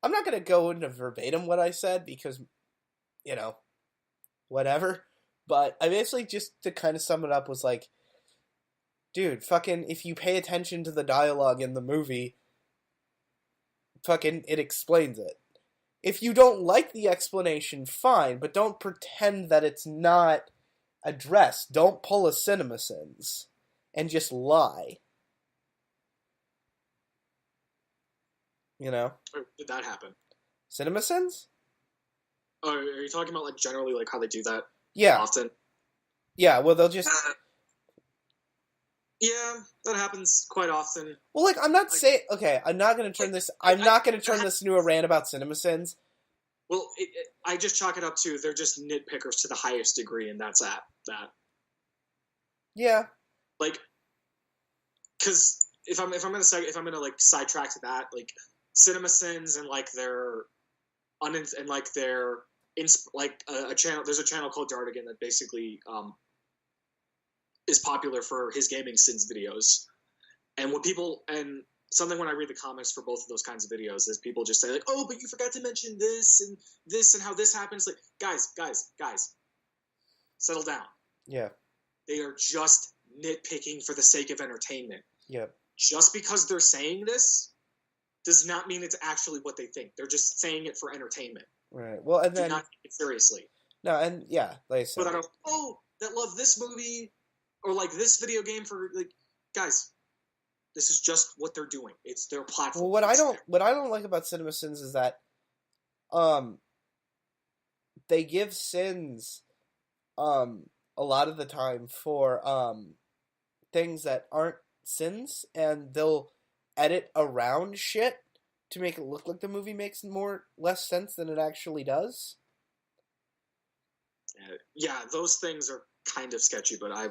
I'm not going to go into verbatim what I said because, you know, whatever, but I basically, just to kind of sum it up, was like, dude, fucking, if you pay attention to the dialogue in the movie, fucking, it explains it. If you don't like the explanation, fine, but don't pretend that it's not addressed. Don't pull a CinemaSins and just lie. You know? Or did that happen? CinemaSins? Oh, are you talking about, like, generally, like, how they do that? Yeah. Often? Yeah, well, they'll just... Yeah, that happens quite often. Well, like, I'm not saying... Okay, I'm not going to turn this... I'm not going to turn this into a rant about CinemaSins. Well, I just chalk it up to they're just nitpickers to the highest degree, and that's that. Yeah. Like, because if I'm gonna like sidetrack to that, like CinemaSins and like their a channel. There's a channel called Dardigan that basically is popular for his gaming sins videos, and when I read the comments for both of those kinds of videos is people just say like, oh, but you forgot to mention this and how this happens. Like, guys, settle down. Yeah. They are just nitpicking for the sake of entertainment. Yeah. Just because they're saying this does not mean it's actually what they think. They're just saying it for entertainment. Right. Well, and then do not take it seriously. No, and yeah, like I said, But that love this movie or like this video game for like guys. This is just what they're doing. It's their platform. Well, what I don't like about CinemaSins is that, they give sins, a lot of the time for things that aren't sins, and they'll edit around shit to make it look like the movie makes less sense than it actually does. Yeah, those things are kind of sketchy, but I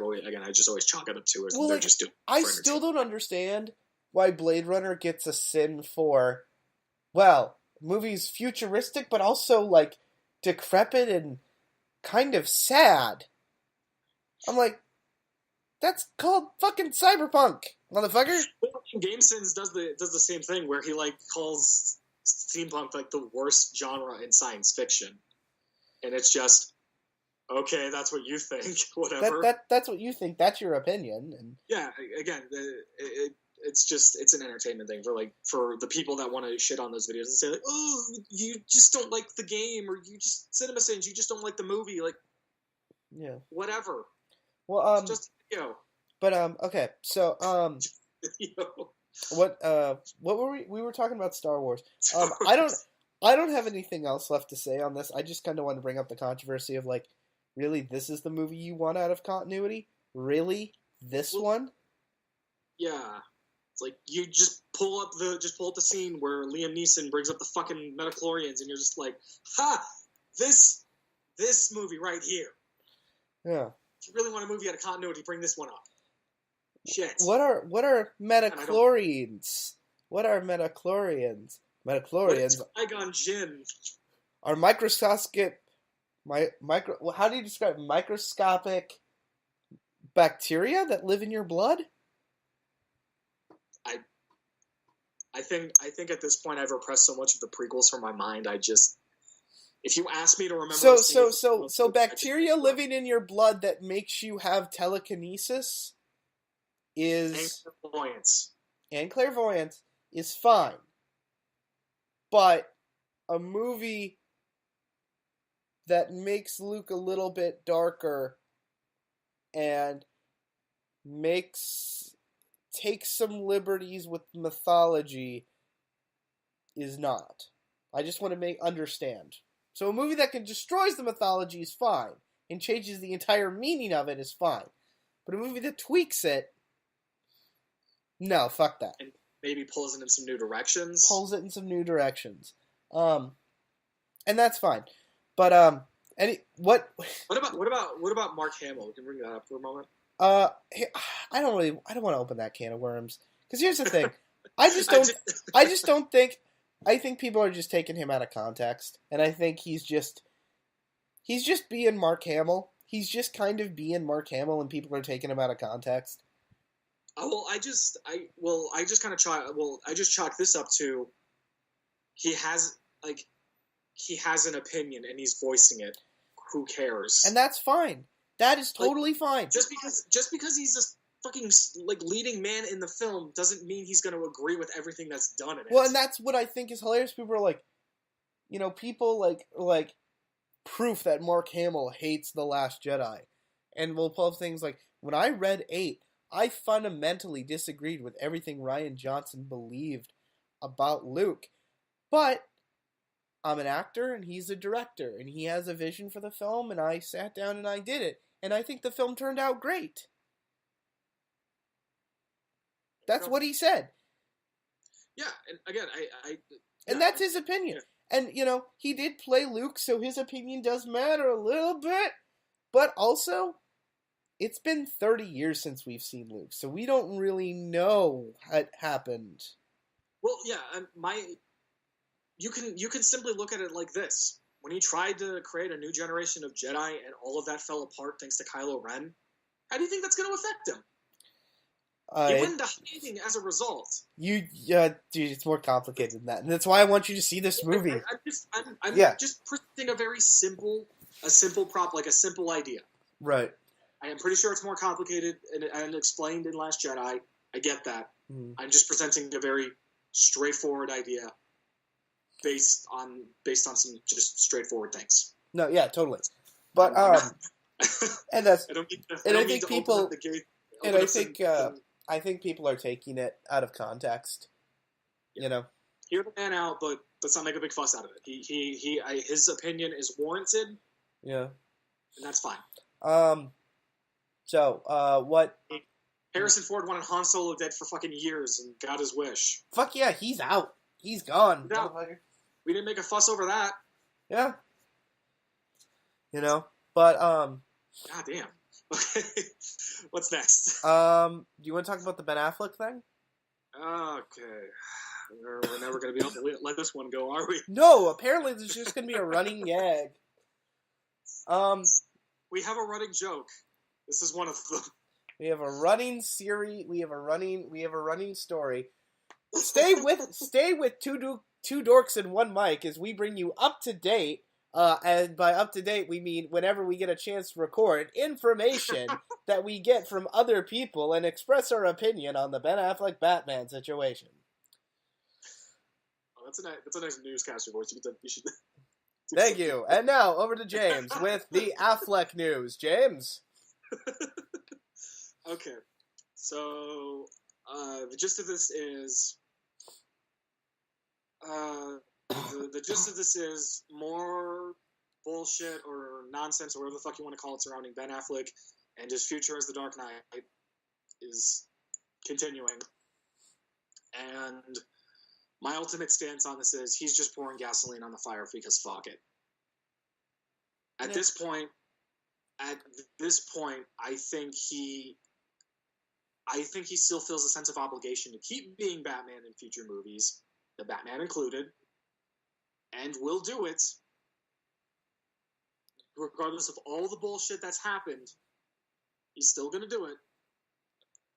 just always chalk it up to it. Well, just doing. I still don't understand why Blade Runner gets a sin for, well, movie's futuristic, but also like decrepit and kind of sad. I'm like, that's called fucking cyberpunk, motherfucker. Game Sins does the same thing where he like calls steampunk like the worst genre in science fiction, and it's just. Okay, that's what you think. Whatever. That's what you think. That's your opinion. And yeah, again, it's an entertainment thing for the people that want to shit on those videos and say like, oh, you just don't like the game, or you just CinemaSins, you just don't like the movie, like, yeah, whatever. Well, it's just But okay, so what were we were talking about Star Wars. I don't have anything else left to say on this. I just kind of want to bring up the controversy of like. Really, this is the movie you want out of continuity? Really? This one? Yeah. It's like you just pull up the scene where Liam Neeson brings up the fucking metachlorians and you're just like, ha! This movie right here. Yeah. If you really want a movie out of continuity, bring this one up. Shit. What are metachlorians? What are metachlorians? Metachlorians. Qui-Gon Jinn. Are microscopic. How do you describe microscopic bacteria that live in your blood? I think at this point I've repressed so much of the prequels from my mind. If you ask me to remember, so bacteria living in your blood that makes you have telekinesis is and clairvoyance is fine, but a movie that makes Luke a little bit darker and takes some liberties with mythology is not. I just want to understand. So a movie that destroys the mythology is fine and changes the entire meaning of it is fine. But a movie that tweaks it, no, fuck that. And maybe pulls it in some new directions. And that's fine. But what about Mark Hamill? We can bring that up for a moment. I don't want to open that can of worms because here's the thing, I think people are just taking him out of context, and I think he's just being Mark Hamill. He's just kind of being Mark Hamill, and people are taking him out of context. I just chalk this up to he has an opinion and he's voicing it. Who cares? And that's fine. That is totally fine. Just because he's a fucking leading man in the film doesn't mean he's going to agree with everything that's done in it. Well, and that's what I think is hilarious. People are like, people like proof that Mark Hamill hates The Last Jedi, and we'll pull up things like when I read 8, I fundamentally disagreed with everything Rian Johnson believed about Luke, but I'm an actor and he's a director and he has a vision for the film, and I sat down and I did it, and I think the film turned out great. That's what he said. Yeah, and again, and that's his opinion. Yeah. And he did play Luke, so his opinion does matter a little bit, but also it's been 30 years since we've seen Luke, so we don't really know what happened. Well, yeah, you can simply look at it like this. When he tried to create a new generation of Jedi and all of that fell apart thanks to Kylo Ren, how do you think that's going to affect him? He went into hiding as a result. Dude, it's more complicated than that. And that's why I want you to see this movie. I'm just presenting a very simple prop, like a simple idea. Right. I am pretty sure it's more complicated and explained in Last Jedi. I get that. Mm. I'm just presenting a very straightforward idea based on some just straightforward things. No, yeah, totally. But and that's I don't mean to, and I I don't mean think to people open up the gate. and I think people are taking it out of context. You know, hear the man out, but let's not make a big fuss out of it. His opinion is warranted. Yeah, and that's fine. So, what? Harrison Ford wanted Han Solo dead for fucking years and got his wish. Fuck yeah, he's out. He's gone. No, we didn't make a fuss over that. Yeah. You know, but God damn. Okay, what's next? Do you want to talk about the Ben Affleck thing? Okay. We're never going to be able to let this one go, are we? No, apparently there's just going to be a running gag. We have a running joke. This is one of them. We have a running series. We have a running story. Stay with two dorks and one mic as we bring you up to date. And by up to date, we mean whenever we get a chance to record information that we get from other people and express our opinion on the Ben Affleck Batman situation. Oh, that's a nice newscaster voice. You should. Thank you. And now over to James with the Affleck news. James. Okay, so the gist of this is the gist of this is more bullshit or nonsense or whatever the fuck you want to call it surrounding Ben Affleck and his future as the Dark Knight is continuing. And my ultimate stance on this is he's just pouring gasoline on the fire because fuck it. At this point, I think he still feels a sense of obligation to keep being Batman in future movies, the Batman included, and will do it regardless of all the bullshit that's happened. He's still going to do it.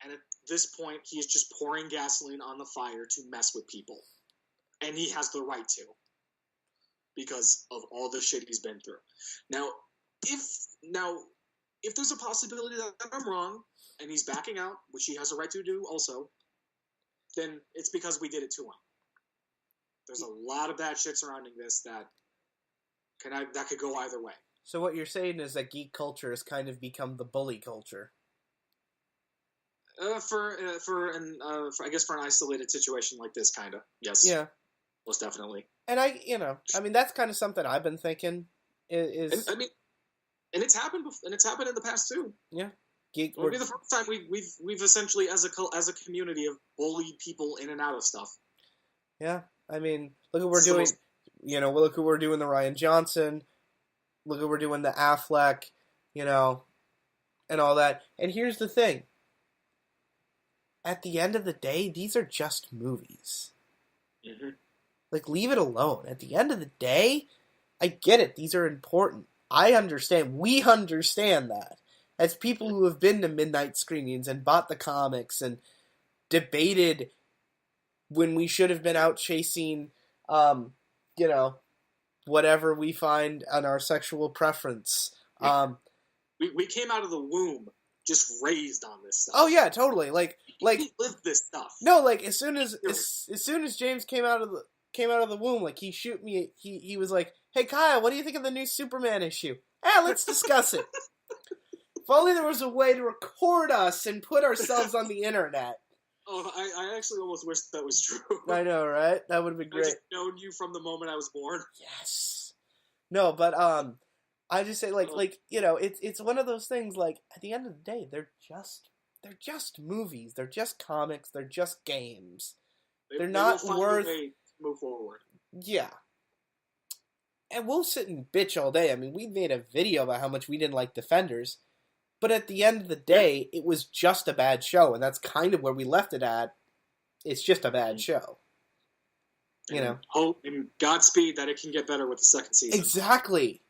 And at this point, he is just pouring gasoline on the fire to mess with people. And he has the right to. Because of all the shit he's been through. Now, if there's a possibility that I'm wrong, and he's backing out, which he has a right to do also, then it's because we did it to him. There's a lot of bad shit surrounding this that could go either way. So what you're saying is that geek culture has kind of become the bully culture. For I guess for an isolated situation like this, kind of. Yes. Yeah. Most definitely. And that's kind of something I've been thinking is. And it's happened. And it's happened in the past too. Yeah. It would be the first time we've essentially as a community have bullied people in and out of stuff. Yeah, I mean, look what we're doing. Look what we're doing. The Ryan Johnson. Look what we're doing. The Affleck. And all that. And here's the thing. At the end of the day, these are just movies. Mm-hmm. Like, leave it alone. At the end of the day, I get it. These are important. I understand. We understand that. As people who have been to midnight screenings and bought the comics and debated when we should have been out chasing, whatever we find on our sexual preference. We came out of the womb just raised on this stuff. Oh yeah, totally. Like we lived this stuff. No, like as soon as James came out of the womb, like he shoot me. He was like, "Hey Kyle, what do you think of the new Superman issue? Let's discuss it." If only there was a way to record us and put ourselves on the internet. Oh, I actually almost wish that was true. I know, right? That would have been great. I just known you from the moment I was born. Yes. No, but I just say it's one of those things. Like at the end of the day, they're just movies. They're just comics. They're just games. They're not worth. To move forward. Yeah. And we'll sit and bitch all day. I mean, we made a video about how much we didn't like Defenders. But at the end of the day, it was just a bad show, and that's kind of where we left it at. It's just a bad show. Hope and Godspeed that it can get better with the second season. Exactly.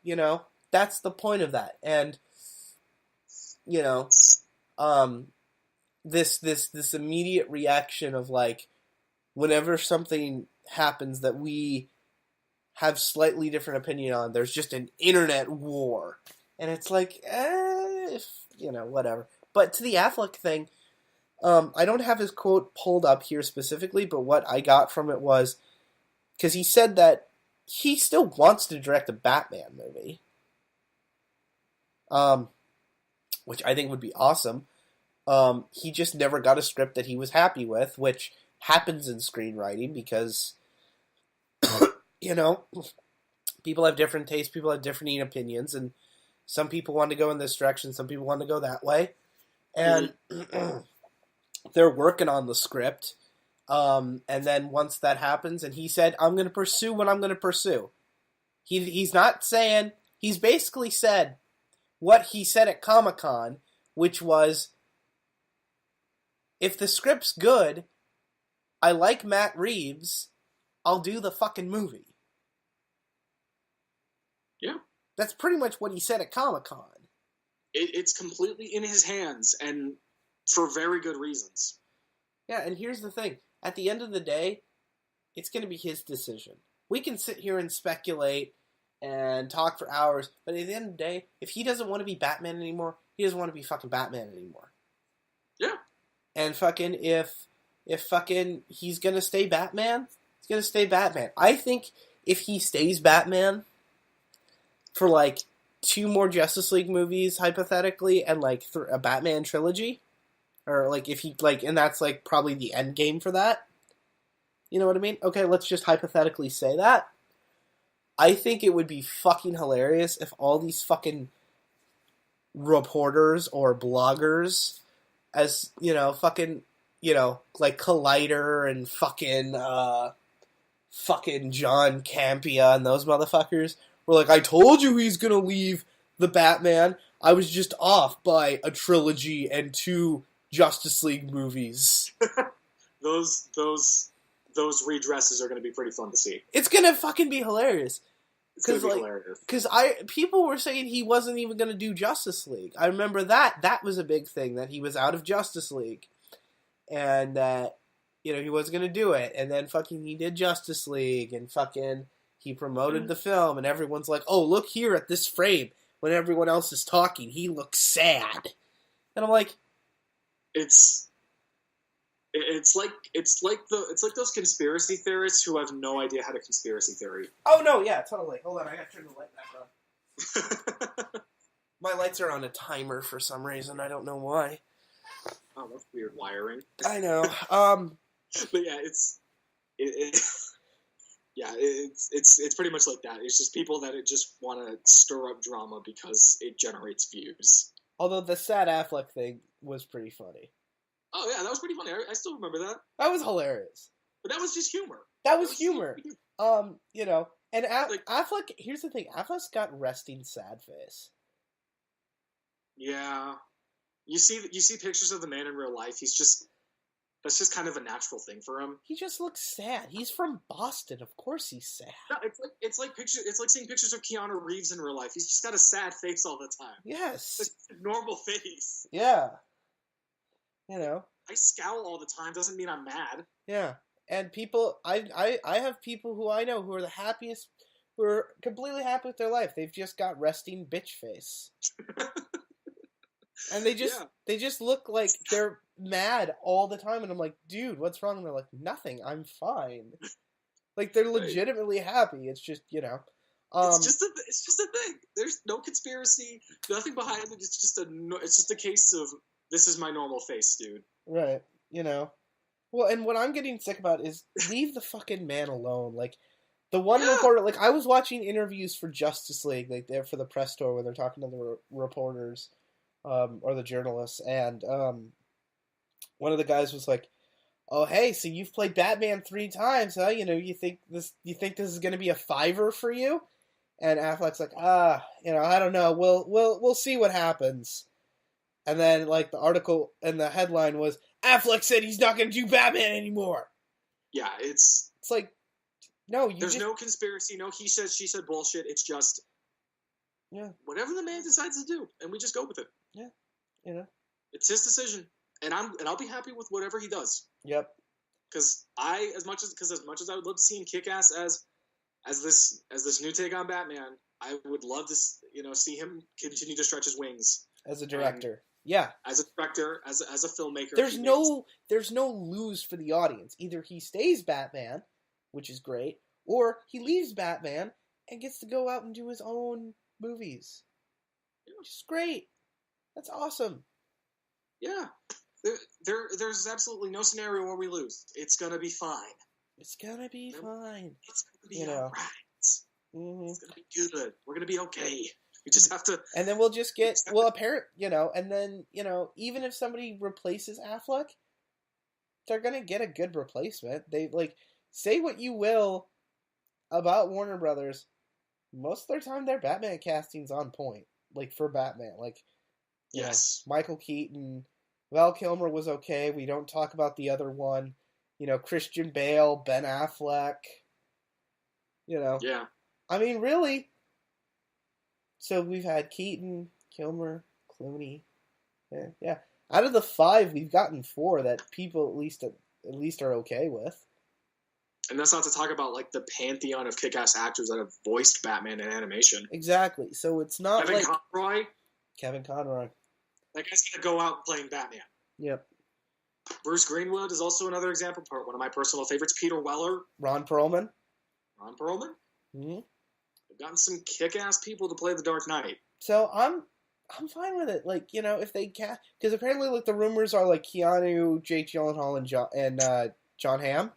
That's the point of that. And, this immediate reaction of, like, whenever something happens that we have slightly different opinion on, there's just an internet war. And it's like, whatever. But to the Affleck thing, I don't have his quote pulled up here specifically, but what I got from it was because he said that he still wants to direct a Batman movie, which I think would be awesome. He just never got a script that he was happy with, which happens in screenwriting because, you know, people have different tastes, people have different opinions, and some people want to go in this direction, some people want to go that way, and they're working on the script. And then once that happens, and he said, I'm going to pursue what I'm going to pursue. He's not saying, he's basically said what he said at Comic-Con, which was, if the script's good, I like Matt Reeves, I'll do the fucking movie. Yeah. That's pretty much what he said at Comic-Con. It's completely in his hands, and for very good reasons. Yeah, and here's the thing. At the end of the day, it's going to be his decision. We can sit here and speculate and talk for hours, but at the end of the day, if he doesn't want to be Batman anymore, he doesn't want to be fucking Batman anymore. Yeah. And fucking if fucking he's going to stay Batman, he's going to stay Batman. I think if he stays Batman for like 2 more Justice League movies, hypothetically, and like a Batman trilogy, or like if he like, and that's like probably the end game for that. You know what I mean? Okay, let's just hypothetically say that. I think it would be fucking hilarious if all these fucking reporters or bloggers, as, you know, fucking, you know, like Collider and fucking John Campea and those motherfuckers were like, I told you he's gonna leave the Batman. I was just off by a trilogy and 2 Justice League movies. Those redresses are going to be pretty fun to see. It's going to fucking be hilarious. It's going to be hilarious. Because people were saying he wasn't even going to do Justice League. I remember that. That was a big thing, that he was out of Justice League. And that, you know, he wasn't going to do it. And then fucking he did Justice League, and fucking he promoted the film, and everyone's like, oh, look here at this frame. When everyone else is talking, he looks sad. And I'm like, It's like those conspiracy theorists who have no idea how to conspiracy theory. Oh no, yeah, totally. Hold on, I gotta turn the light back on. My lights are on a timer for some reason. I don't know why. Oh, that's weird wiring. I know. But yeah, it's pretty much like that. It's just people that just want to stir up drama because it generates views. Although the sad Affleck thing was pretty funny. Oh yeah, that was pretty funny. I still remember that. That was hilarious. But that was just humor. That was humor. You know, and Affleck. Here's the thing: Affleck's got resting sad face. Yeah, you see pictures of the man in real life. That's just kind of a natural thing for him. He just looks sad. He's from Boston. Of course he's sad. No, it's like seeing pictures of Keanu Reeves in real life. He's just got a sad face all the time. Yes. It's a normal face. Yeah. You know. I scowl all the time. Doesn't mean I'm mad. Yeah. And people, I have people who I know who are the happiest, who are completely happy with their life. They've just got resting bitch face. And they just look like they're mad all the time, and I'm like, dude, what's wrong? And they're like, nothing, I'm fine. Like, they're legitimately happy. It's just, you know, it's just a thing. There's no conspiracy, nothing behind it. It's just a case of, this is my normal face, dude. Right. You know. Well, and what I'm getting sick about is leave the fucking man alone. Like, the one reporter, like, I was watching interviews for Justice League, like, there for the press tour where they're talking to the reporters. Or the journalists, and one of the guys was like, "Oh, hey, so you've played Batman 3 times, huh? You know, you think this is going to be a 5-er for you?" And Affleck's like, you know, I don't know. We'll see what happens. And then, like, the article and the headline was, Affleck said he's not going to do Batman anymore. Yeah, it's like, no, there's no conspiracy, no he said she said bullshit. It's just, yeah, whatever the man decides to do, and we just go with it. Yeah, you know, it's his decision, and I'll be happy with whatever he does. Yep. as a director. Yeah. As a director, as a filmmaker. There's no lose for the audience. Either he stays Batman, which is great, or he leaves Batman and gets to go out and do his own movies. Which is great. That's awesome. Yeah. There's absolutely no scenario where we lose. It's gonna be fine. It's gonna be fine. It's gonna be alright. Mm-hmm. It's gonna be good. We're gonna be okay. We just have to. And then we'll just get and then even if somebody replaces Affleck, they're gonna get a good replacement. They say what you will about Warner Brothers, most of their time their Batman casting's on point. For Batman, yes, Michael Keaton, Val Kilmer was okay. We don't talk about the other one. Christian Bale, Ben Affleck. Yeah. I mean, really. So we've had Keaton, Kilmer, Clooney. Yeah. Out of the 5, we've gotten 4 that people at least are okay with. And that's not to talk about the pantheon of kick-ass actors that have voiced Batman in animation. Exactly. So it's not Kevin Conroy. Conroy. That guy's gonna go out playing Batman. Yep. Bruce Greenwood is also another example. One of my personal favorites. Peter Weller. Ron Perlman. Mm-hmm. They've gotten some kick-ass people to play the Dark Knight. So I'm fine with it. If they cast, because apparently the rumors are Keanu, Jake Gyllenhaal, and John Hamm.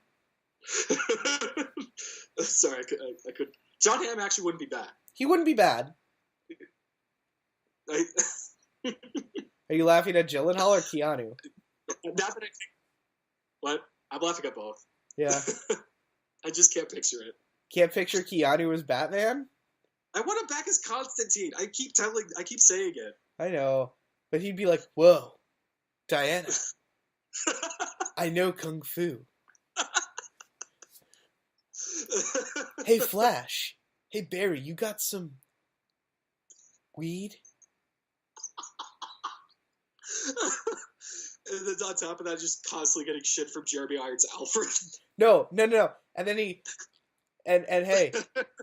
Sorry, I could. John Hamm actually wouldn't be bad. He wouldn't be bad. Are you laughing at Gyllenhaal or Keanu? Not that I think. What? I'm laughing at both. Yeah. I just can't picture it. Can't picture Keanu as Batman? I want him back as Constantine. I keep saying it. I know. But he'd be like, whoa, Diana. I know Kung Fu. Hey, Flash. Hey, Barry, you got some weed? And then on top of that, just constantly getting shit from Jeremy Irons' Alfred. No. And then he... And hey,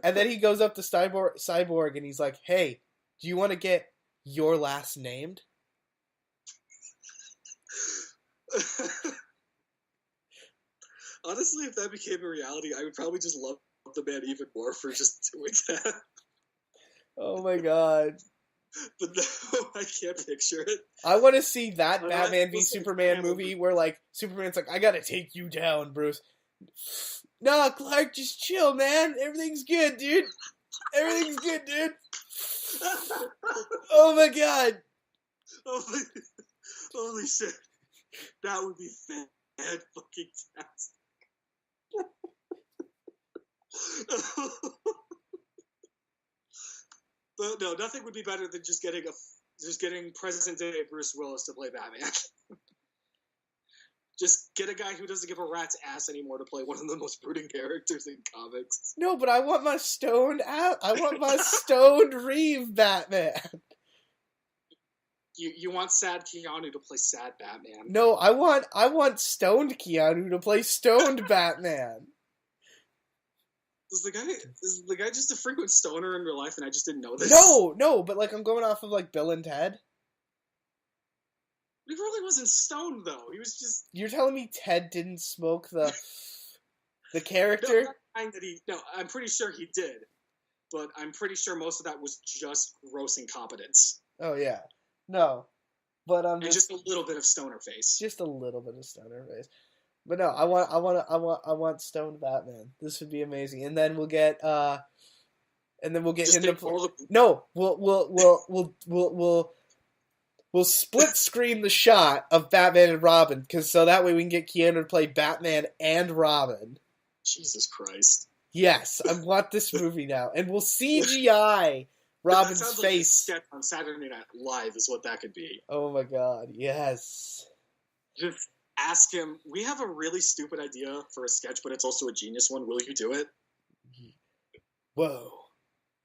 and then he goes up to Cyborg and he's like, hey, do you want to get your last named? Honestly, if that became a reality, I would probably just love the man even more for just doing that. Oh my god. But no, I can't picture it. I want to see that Batman v Superman movie where Superman's like, I gotta take you down, Bruce. Nah, Clark, just chill, man. Everything's good, dude. Everything's good, dude. Oh my god. Holy shit. That would be fan-fucking-tastic. But no, nothing would be better than just getting present-day Bruce Willis to play Batman. Just get a guy who doesn't give a rat's ass anymore to play one of the most brooding characters in comics. No, but I want my stoned Reeve Batman. You want sad Keanu to play sad Batman? No, I want stoned Keanu to play stoned Batman. Is the guy just a frequent stoner in real life, and I just didn't know this? No, but I'm going off of Bill and Ted. He really wasn't stoned, though. He was just... You're telling me Ted didn't smoke the character? No, I'm pretty sure he did. But I'm pretty sure most of that was just gross incompetence. Oh, yeah. No. But and just a little bit of stoner face. Just a little bit of stoner face. But no, I want stoned Batman. This would be amazing. And then we'll get We'll split screen the shot of Batman and Robin, because so that way we can get Keanu to play Batman and Robin. Jesus Christ. Yes, I want this movie now. And we'll CGI Robin's face. Like a sketch on Saturday Night Live is what that could be. Oh my god, yes. Just ask him, we have a really stupid idea for a sketch, but it's also a genius one. Will you do it? Whoa.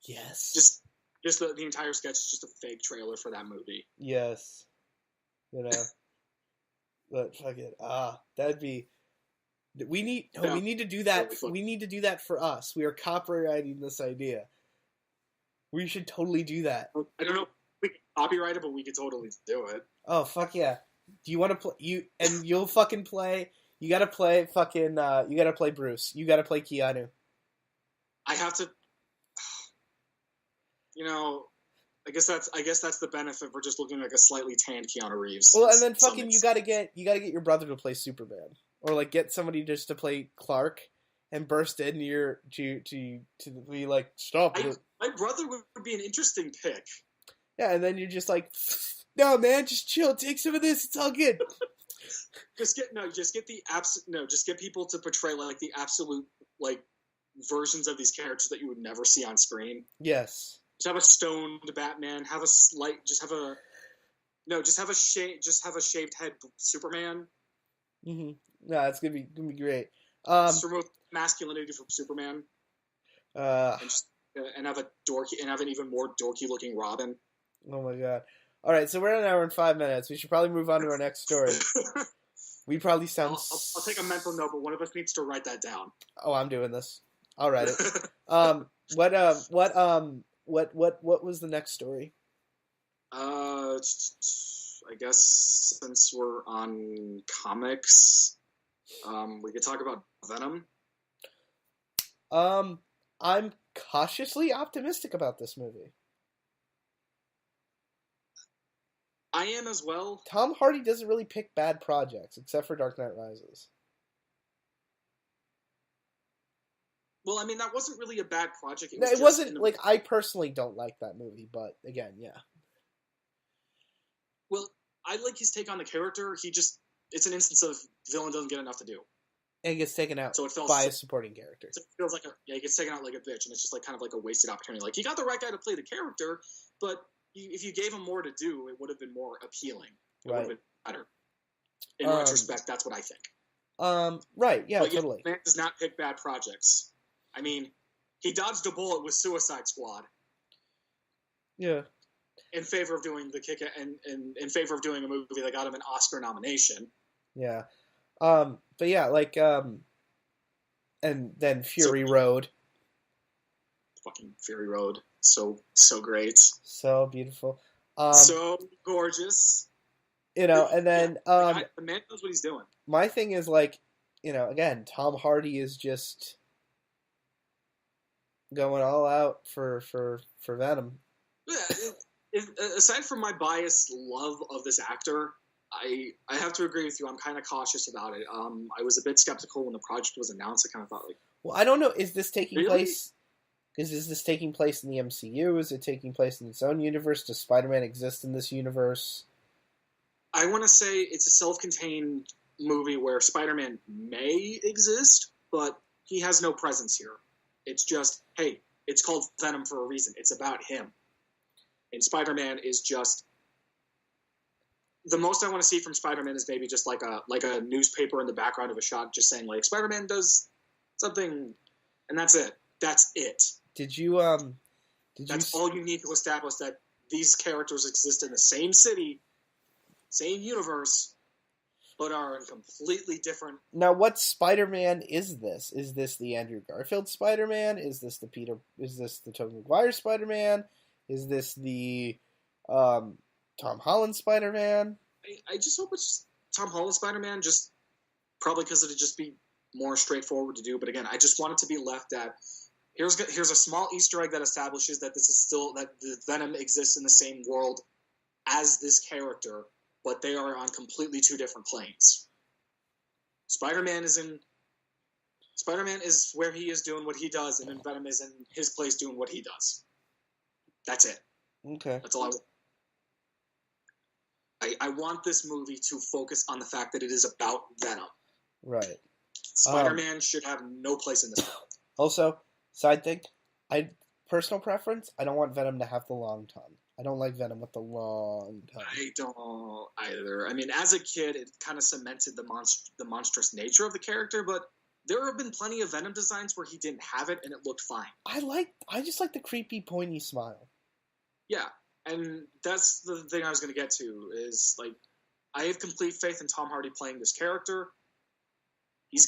Yes. Just the entire sketch is just a fake trailer for that movie. Yes. But fuck it. That'd be... We need to do that. We need to do that for us. We are copywriting this idea. We should totally do that. I don't know. copyrighted, but we could totally do it. Oh fuck yeah! Do you want to play you'll fucking play? You gotta play fucking. You gotta play Bruce. You gotta play Keanu. I have to. You know, I guess that's the benefit for just looking like a slightly tanned Keanu Reeves. Well, and then fucking you gotta get your brother to play Superman, or like get somebody just to play Clark and burst in to be like stop it. My brother would be an interesting pick. Yeah, and then you're just like, no man, just chill, take some of this, it's all good. just get people to portray like the absolute like versions of these characters that you would never see on screen. Yes. Just have a stoned Batman. Have a shaved head Superman. Mm-hmm. No, it's gonna be great. Just remove masculinity from Superman. And have an even more dorky looking Robin. Oh my god! All right, so we're at an hour and 5 minutes. We should probably move on to our next story. We probably sound. I'll take a mental note, but one of us needs to write that down. Oh, I'm doing this. I'll write it. What was the next story? I guess since we're on comics, we could talk about Venom. I'm cautiously optimistic about this movie. I am as well. Tom Hardy doesn't really pick bad projects, except for Dark Knight Rises. Well, I mean, that wasn't really a bad project. It wasn't, like, I personally don't like that movie, but, again, yeah. Well, I like his take on the character. It's an instance of villain doesn't get enough to do. And he gets taken out by a supporting character. So it feels like he gets taken out like a bitch, and it's just like kind of like a wasted opportunity. Like, you got the right guy to play the character, but if you gave him more to do, it would have been more appealing. It would have been better. In retrospect, that's what I think. Right, yeah, but totally. Man does not pick bad projects. I mean, he dodged a bullet with Suicide Squad. Yeah. In favor of doing in favor of doing a movie that got him an Oscar nomination. Yeah. But yeah, like, and then Fury Road. Fucking Fury Road. So great. So beautiful. So gorgeous. You know, and then, the man knows what he's doing. My thing is, like, you know, again, Tom Hardy is just going all out for Venom. Yeah, aside from my biased love of this actor, I have to agree with you. I'm kind of cautious about it. I was a bit skeptical when the project was announced. I kind of thought, like, well, I don't know. Is this taking place? Is this taking place in the MCU? Is it taking place in its own universe? Does Spider-Man exist in this universe? I want to say it's a self-contained movie where Spider-Man may exist, but he has no presence here. It's just, hey, it's called Venom for a reason. It's about him. And Spider-Man is just... The most I want to see from Spider-Man is maybe just like a newspaper in the background of a shot just saying, like, Spider-Man does something, and that's it. That's it. That's all you need to establish that these characters exist in the same city, same universe, but are in completely different... Now, what Spider-Man is this? Is this the Andrew Garfield Spider-Man? Is this the Tobey Maguire Spider-Man? Is this the Tom Holland Spider-Man? I just hope it's Tom Holland Spider-Man, just probably because it'd just be more straightforward to do. But again, I just want it to be left at... Here's a small Easter egg that establishes that that the Venom exists in the same world as this character, but they are on completely two different planes. Spider-Man is where he is doing what he does, and then Venom is in his place doing what he does. That's it. Okay. That's all I want this movie to focus on the fact that it is about Venom. Right. Spider-Man should have no place in this world. Also, side thing, personal preference, I don't want Venom to have the long tongue. I don't like Venom with the long tongue. I don't either. I mean, as a kid, it kind of cemented the monstrous nature of the character, but there have been plenty of Venom designs where he didn't have it and it looked fine. I just like the creepy, pointy smile. Yeah, and that's the thing I was going to get to, is, like, I have complete faith in Tom Hardy playing this character. He's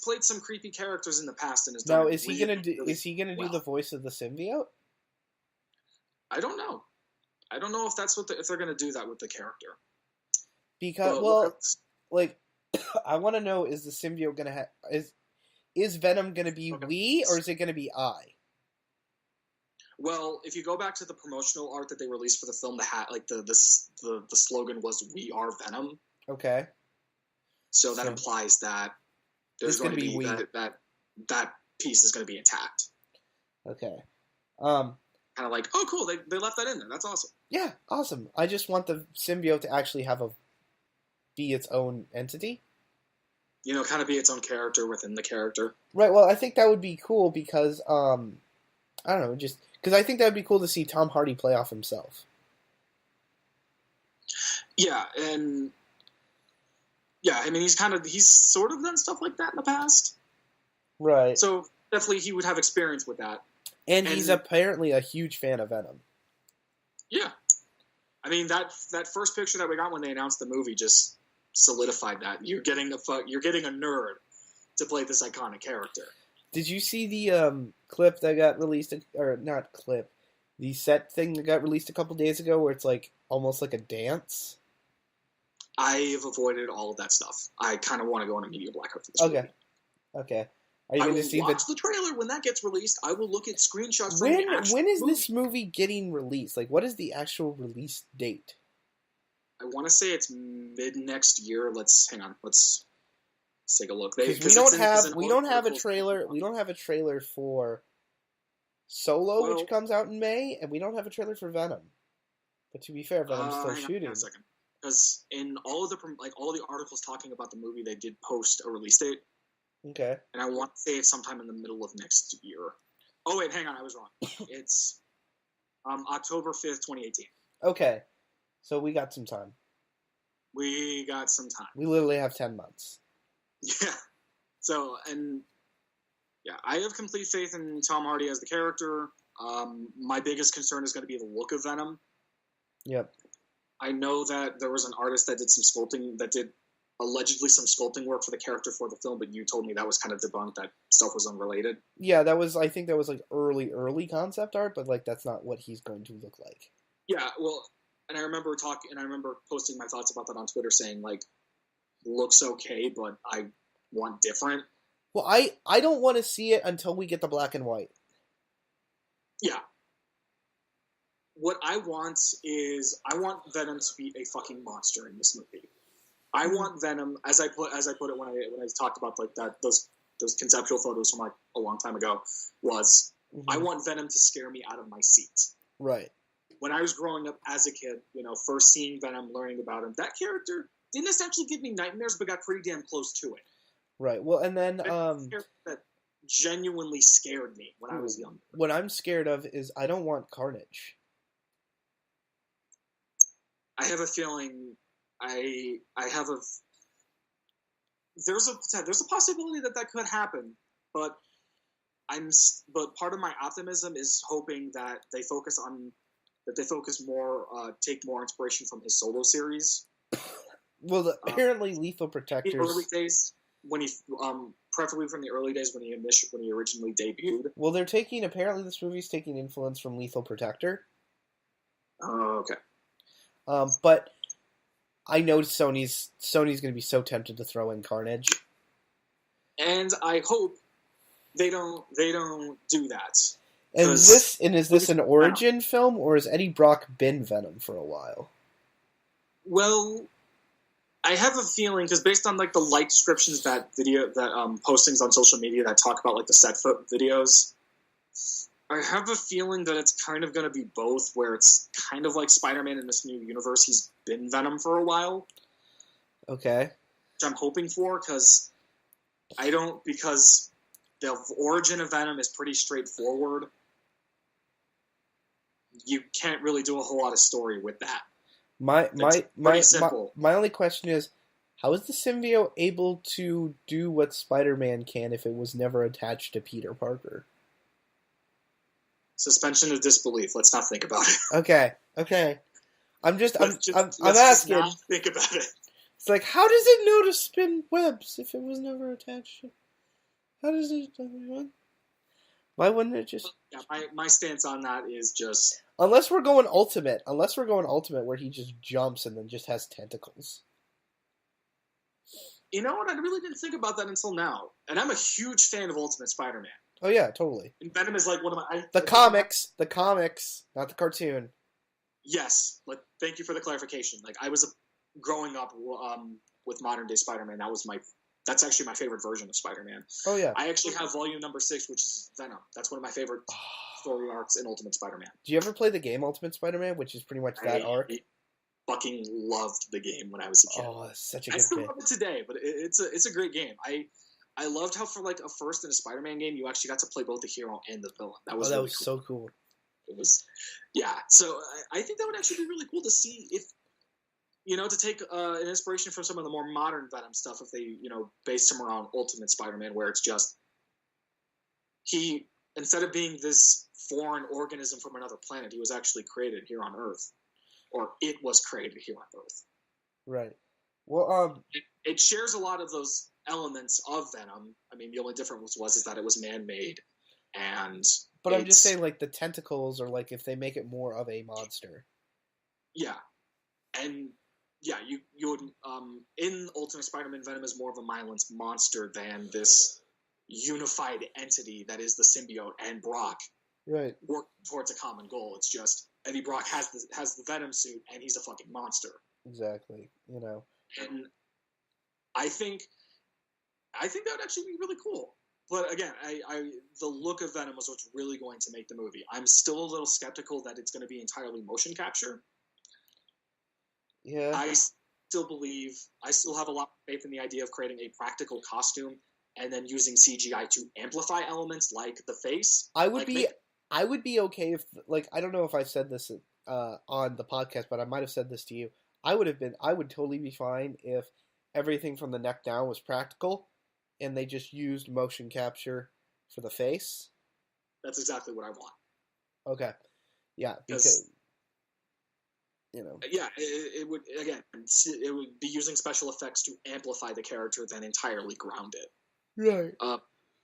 played some creepy characters in the past and has done. Now, is he gonna do the voice of the symbiote? I don't know. I don't know if that's if they're going to do that with the character. Because, I want to know, is the symbiote going to have... Is Venom going to be we, or is it going to be I? Well, if you go back to the promotional art that they released for the film, the slogan was "We are Venom." Okay. So that implies that there's going to be that piece is going to be intact. Okay. Kind of like, oh, cool, they left that in there. That's awesome. Yeah, awesome. I just want the symbiote to actually be its own entity. Kind of be its own character within the character. Right. Well, I think that would be cool because I don't know, just because I think that would be cool to see Tom Hardy play off himself. Yeah, and I mean, he's sort of done stuff like that in the past. Right. So definitely he would have experience with that. And he's apparently a huge fan of Venom. Yeah. I mean, that first picture that we got when they announced the movie just solidified that. You're getting a nerd to play this iconic character. Did you see the clip that got released, or not clip, the set thing that got released a couple days ago where it's like almost like a dance? I've avoided all of that stuff. I kind of want to go on a media blackout for this movie. Okay. Are you going to see the trailer when that gets released? I will look at screenshots from when is this movie getting released? Like, what is the actual release date? I want to say it's mid next year. Let's take a look. We don't have a trailer. We don't have a trailer for Solo, which comes out in May, and we don't have a trailer for Venom. But to be fair, Venom's still shooting. Hang on a second. Because in all of the articles talking about the movie, they did post a release date. Okay. And I want to say it's sometime in the middle of next year. Oh wait, hang on, I was wrong. It's October 5th, 2018. Okay. So we got some time. We got some time. We literally have 10 months. Yeah. So, I have complete faith in Tom Hardy as the character. My biggest concern is going to be the look of Venom. Yep. I know that there was an artist that did some sculpting, that did allegedly some sculpting work for the character for the film, but you told me that was kind of debunked, that stuff was unrelated. Yeah, I think that was like early concept art, but like that's not what he's going to look like. Yeah, well, and I remember posting my thoughts about that on Twitter, saying like, looks okay, but I want different. Well, I don't want to see it until we get the black and white. Yeah. What I want Venom to be a fucking monster in this movie. I want Venom, as I put it when I talked about like that those conceptual photos from like a long time ago, was I want Venom to scare me out of my seat. Right. When I was growing up as a kid, first seeing Venom, learning about him, that character didn't essentially give me nightmares, but got pretty damn close to it. Right. Well, and then that genuinely scared me when I was younger. What I'm scared of is I don't want Carnage. I have a feeling. There's a possibility that could happen, but part of my optimism is hoping that they focus more, take more inspiration from his Solo series. Well, apparently Lethal Protectors. The early days when he, preferably from the early days when he originally debuted. Well, apparently this movie's taking influence from Lethal Protector. Oh, okay. But I know Sony's going to be so tempted to throw in Carnage, and I hope they don't do that. And is this an origin film, or has Eddie Brock been Venom for a while? Well, I have a feeling, because based on like the light descriptions postings on social media that talk about like the set foot videos, I have a feeling that it's kind of going to be both, where it's kind of like Spider-Man in this new universe. He's been Venom for a while. Okay. Which I'm hoping for, because the origin of Venom is pretty straightforward. You can't really do a whole lot of story with that. My only question is, how is the symbiote able to do what Spider-Man can if it was never attached to Peter Parker? Suspension of disbelief. Let's not think about it. Okay. I'm asking. Just not think about it. It's like, how does it know to spin webs if it was never attached? How does it? Why wouldn't it just... Yeah, my stance on that is just... Unless we're going ultimate, where he just jumps and then just has tentacles. You know what? I really didn't think about that until now. And I'm a huge fan of Ultimate Spider-Man. Oh yeah, totally. And Venom is like one of my... The comics, not the cartoon. Yes. Like, thank you for the clarification. Like, I was growing up with modern-day Spider-Man. That's actually my favorite version of Spider-Man. Oh yeah. I actually have volume number 6, which is Venom. That's one of my favorite story arcs in Ultimate Spider-Man. Do you ever play the game Ultimate Spider-Man, which is pretty much that arc? I fucking loved the game when I was a kid. Oh, it's such a good I still game. love it today, but it's a great game. I loved how for like a first in a Spider-Man game, you actually got to play both the hero and the villain. That was really cool. So cool. It was, yeah. So I think that would actually be really cool to see if, to take an inspiration from some of the more modern Venom stuff, if they, based him around Ultimate Spider-Man, where it's just he, instead of being this foreign organism from another planet, he was actually created here on Earth, or it was created here on Earth. Right. Well, it shares a lot of those elements of Venom. I mean, the only difference was that it was man-made, and. But I'm just saying, like, the tentacles, or like if they make it more of a monster. Yeah, and yeah, you would in Ultimate Spider-Man, Venom is more of a mindless monster than this unified entity that is the symbiote and Brock. Right. Work towards a common goal. It's just Eddie Brock has the Venom suit, and he's a fucking monster. Exactly. And I think that would actually be really cool. But again, the look of Venom was what's really going to make the movie. I'm still a little skeptical that it's going to be entirely motion capture. Yeah. I still have a lot of faith in the idea of creating a practical costume and then using CGI to amplify elements like the face. I would be okay if, like, I don't know if I said this on the podcast, but I might have said this to you. I would totally be fine if everything from the neck down was practical and they just used motion capture for the face. That's exactly what I want. Okay. Yeah, because yeah, it would be using special effects to amplify the character than entirely ground it. Right.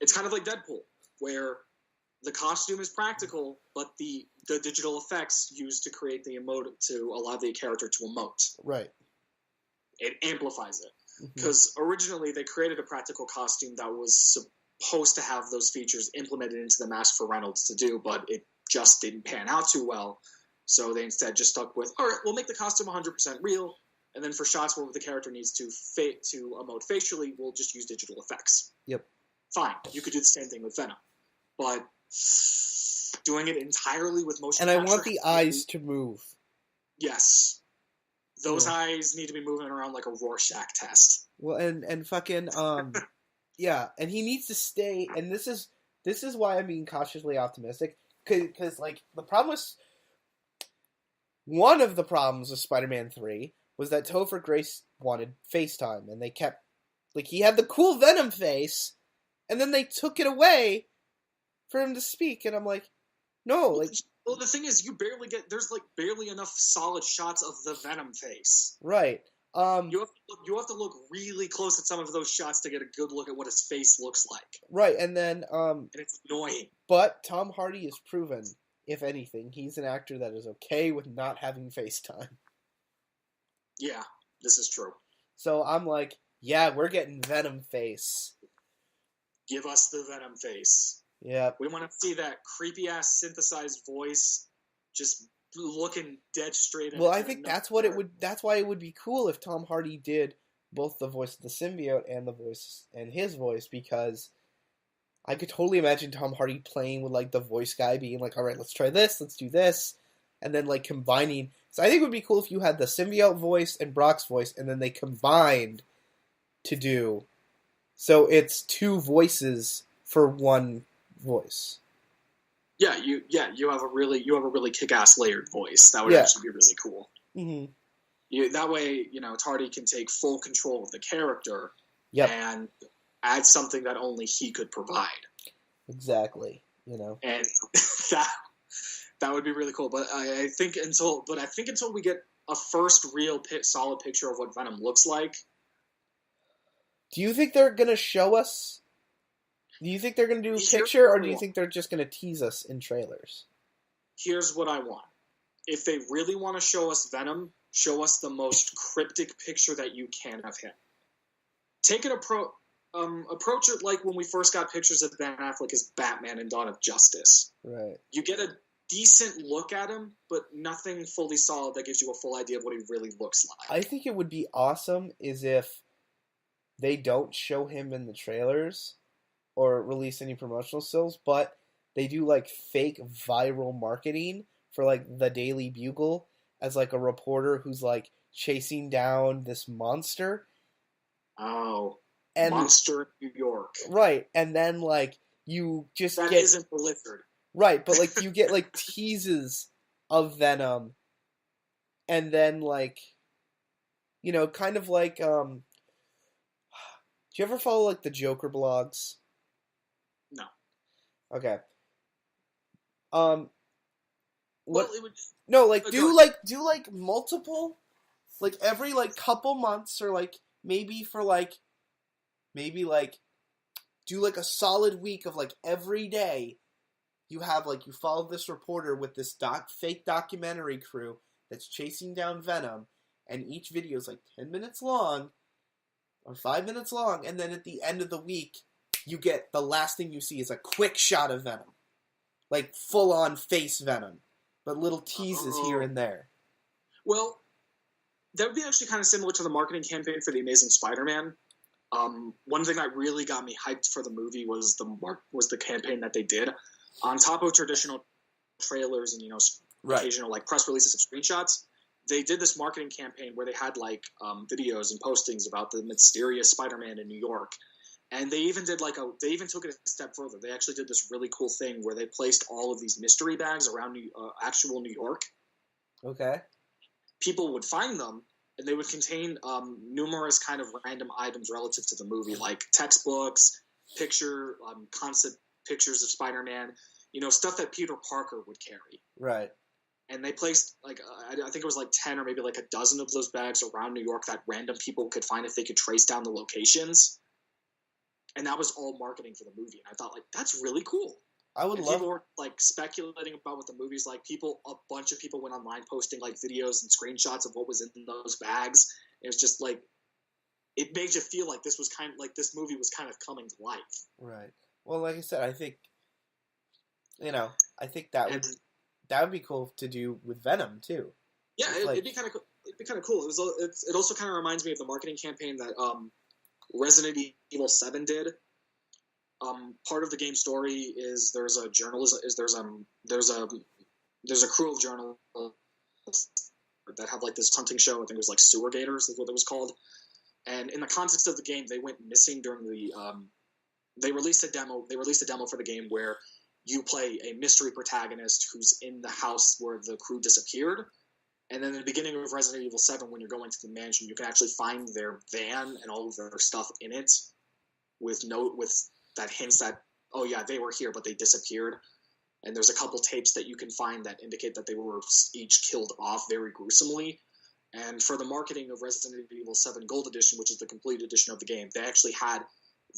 It's kind of like Deadpool, where the costume is practical, but the digital effects used to create the emote to allow the character to emote. Right. It amplifies it. Because originally they created a practical costume that was supposed to have those features implemented into the mask for Reynolds to do, but it just didn't pan out too well. So they instead just stuck with, all right, we'll make the costume 100% real, and then for shots where the character needs to emote facially, we'll just use digital effects. Yep. Fine, you could do the same thing with Venom, but doing it entirely with motion capture... And I want the eyes to move. Yes. Those eyes need to be moving around like a Rorschach test. Well, and fucking, yeah, and he needs to stay, and this is why I'm being cautiously optimistic, because, like, one of the problems with Spider-Man 3 was that Topher Grace wanted FaceTime, and they kept, like, he had the cool Venom face, and then they took it away for him to speak, and I'm like, no, like... Well, the thing is, there's, like, barely enough solid shots of the Venom face. Right. You have to look really close at some of those shots to get a good look at what his face looks like. Right, and then... and it's annoying. But Tom Hardy has proven, if anything, he's an actor that is okay with not having FaceTime. Yeah, this is true. So I'm like, yeah, we're getting Venom face. Give us the Venom face. Yeah. We want to see that creepy-ass synthesized voice just looking dead straight at Well, I think that's why it would be cool if Tom Hardy did both the voice of the symbiote and his voice, because I could totally imagine Tom Hardy playing with, like, the voice guy being like, all right, let's try this, let's do this, and then, like, combining. So I think it would be cool if you had the symbiote voice and Brock's voice, and then they combined to do. So it's two voices for one voice. Yeah, you have a really kick-ass layered voice. That would actually be really cool. Mm-hmm. That way, Hardy can take full control of the character and add something that only he could provide. Exactly. And that would be really cool. But I think until we get a first real solid picture of what Venom looks like. Do you think they're gonna show us Do you think they're going to do a Here's picture, what or I do you want. think they're just going to tease us in trailers? Here's what I want. If they really want to show us Venom, show us the most cryptic picture that you can of him. Take an approach it like when we first got pictures of Ben Affleck as Batman in Dawn of Justice. Right. You get a decent look at him, but nothing fully solid that gives you a full idea of what he really looks like. I think it would be awesome is if they don't show him in the trailers or release any promotional stills, but they do like fake viral marketing for like the Daily Bugle as like a reporter who's like chasing down this monster. Oh, And Monster New York. right, and then like you just That get isn't the lizard. right, but like you get like teases of Venom, and then like kind of like do you ever follow like the Joker blogs? No. Okay. What? Well, it would. No, like Go do like multiple, like every like couple months, or like maybe for like maybe like do like a solid week of like every day. You have like you follow this reporter with this fake documentary crew that's chasing down Venom, and each video is like 10 minutes long or 5 minutes long, and then at the end of the week, you get the last thing you see is a quick shot of Venom, like full on face Venom, but little teases here and there. Well, that would be actually kind of similar to the marketing campaign for the Amazing Spider-Man. One thing that really got me hyped for the movie was the campaign that they did. On top of traditional trailers and occasional like press releases of screenshots, they did this marketing campaign where they had like videos and postings about the mysterious Spider-Man in New York, and they even did they even took it a step further. They actually did this really cool thing where they placed all of these mystery bags around actual New York. Okay. People would find them, and they would contain numerous kind of random items relative to the movie, like textbooks, concept pictures of Spider-Man, stuff that Peter Parker would carry. Right. And they placed I think it was like 10 or maybe like a dozen of those bags around New York that random people could find if they could trace down the locations. And that was all marketing for the movie. And I thought, like, that's really cool. I would and love. People were like speculating about what the movie's like. A bunch of people went online posting like videos and screenshots of what was in those bags. It was just like, it made you feel like this movie was kind of coming to life. Right. Well, like I said, I think, I think that would be cool to do with Venom too. Yeah, it'd be kind of cool. It'd be kind of cool. It also kind of reminds me of the marketing campaign that Resident Evil 7 did. Part of the game story is there's a crew of journalists that have like this hunting show. I think it was like Sewer Gators is what it was called. And in the context of the game, they went missing during the. They released a demo for the game where you play a mystery protagonist who's in the house where the crew disappeared. And then in the beginning of Resident Evil 7, when you're going to the mansion, you can actually find their van and all of their stuff in it with that hints that, oh yeah, they were here, but they disappeared. And there's a couple tapes that you can find that indicate that they were each killed off very gruesomely. And for the marketing of Resident Evil 7 Gold Edition, which is the complete edition of the game, they actually had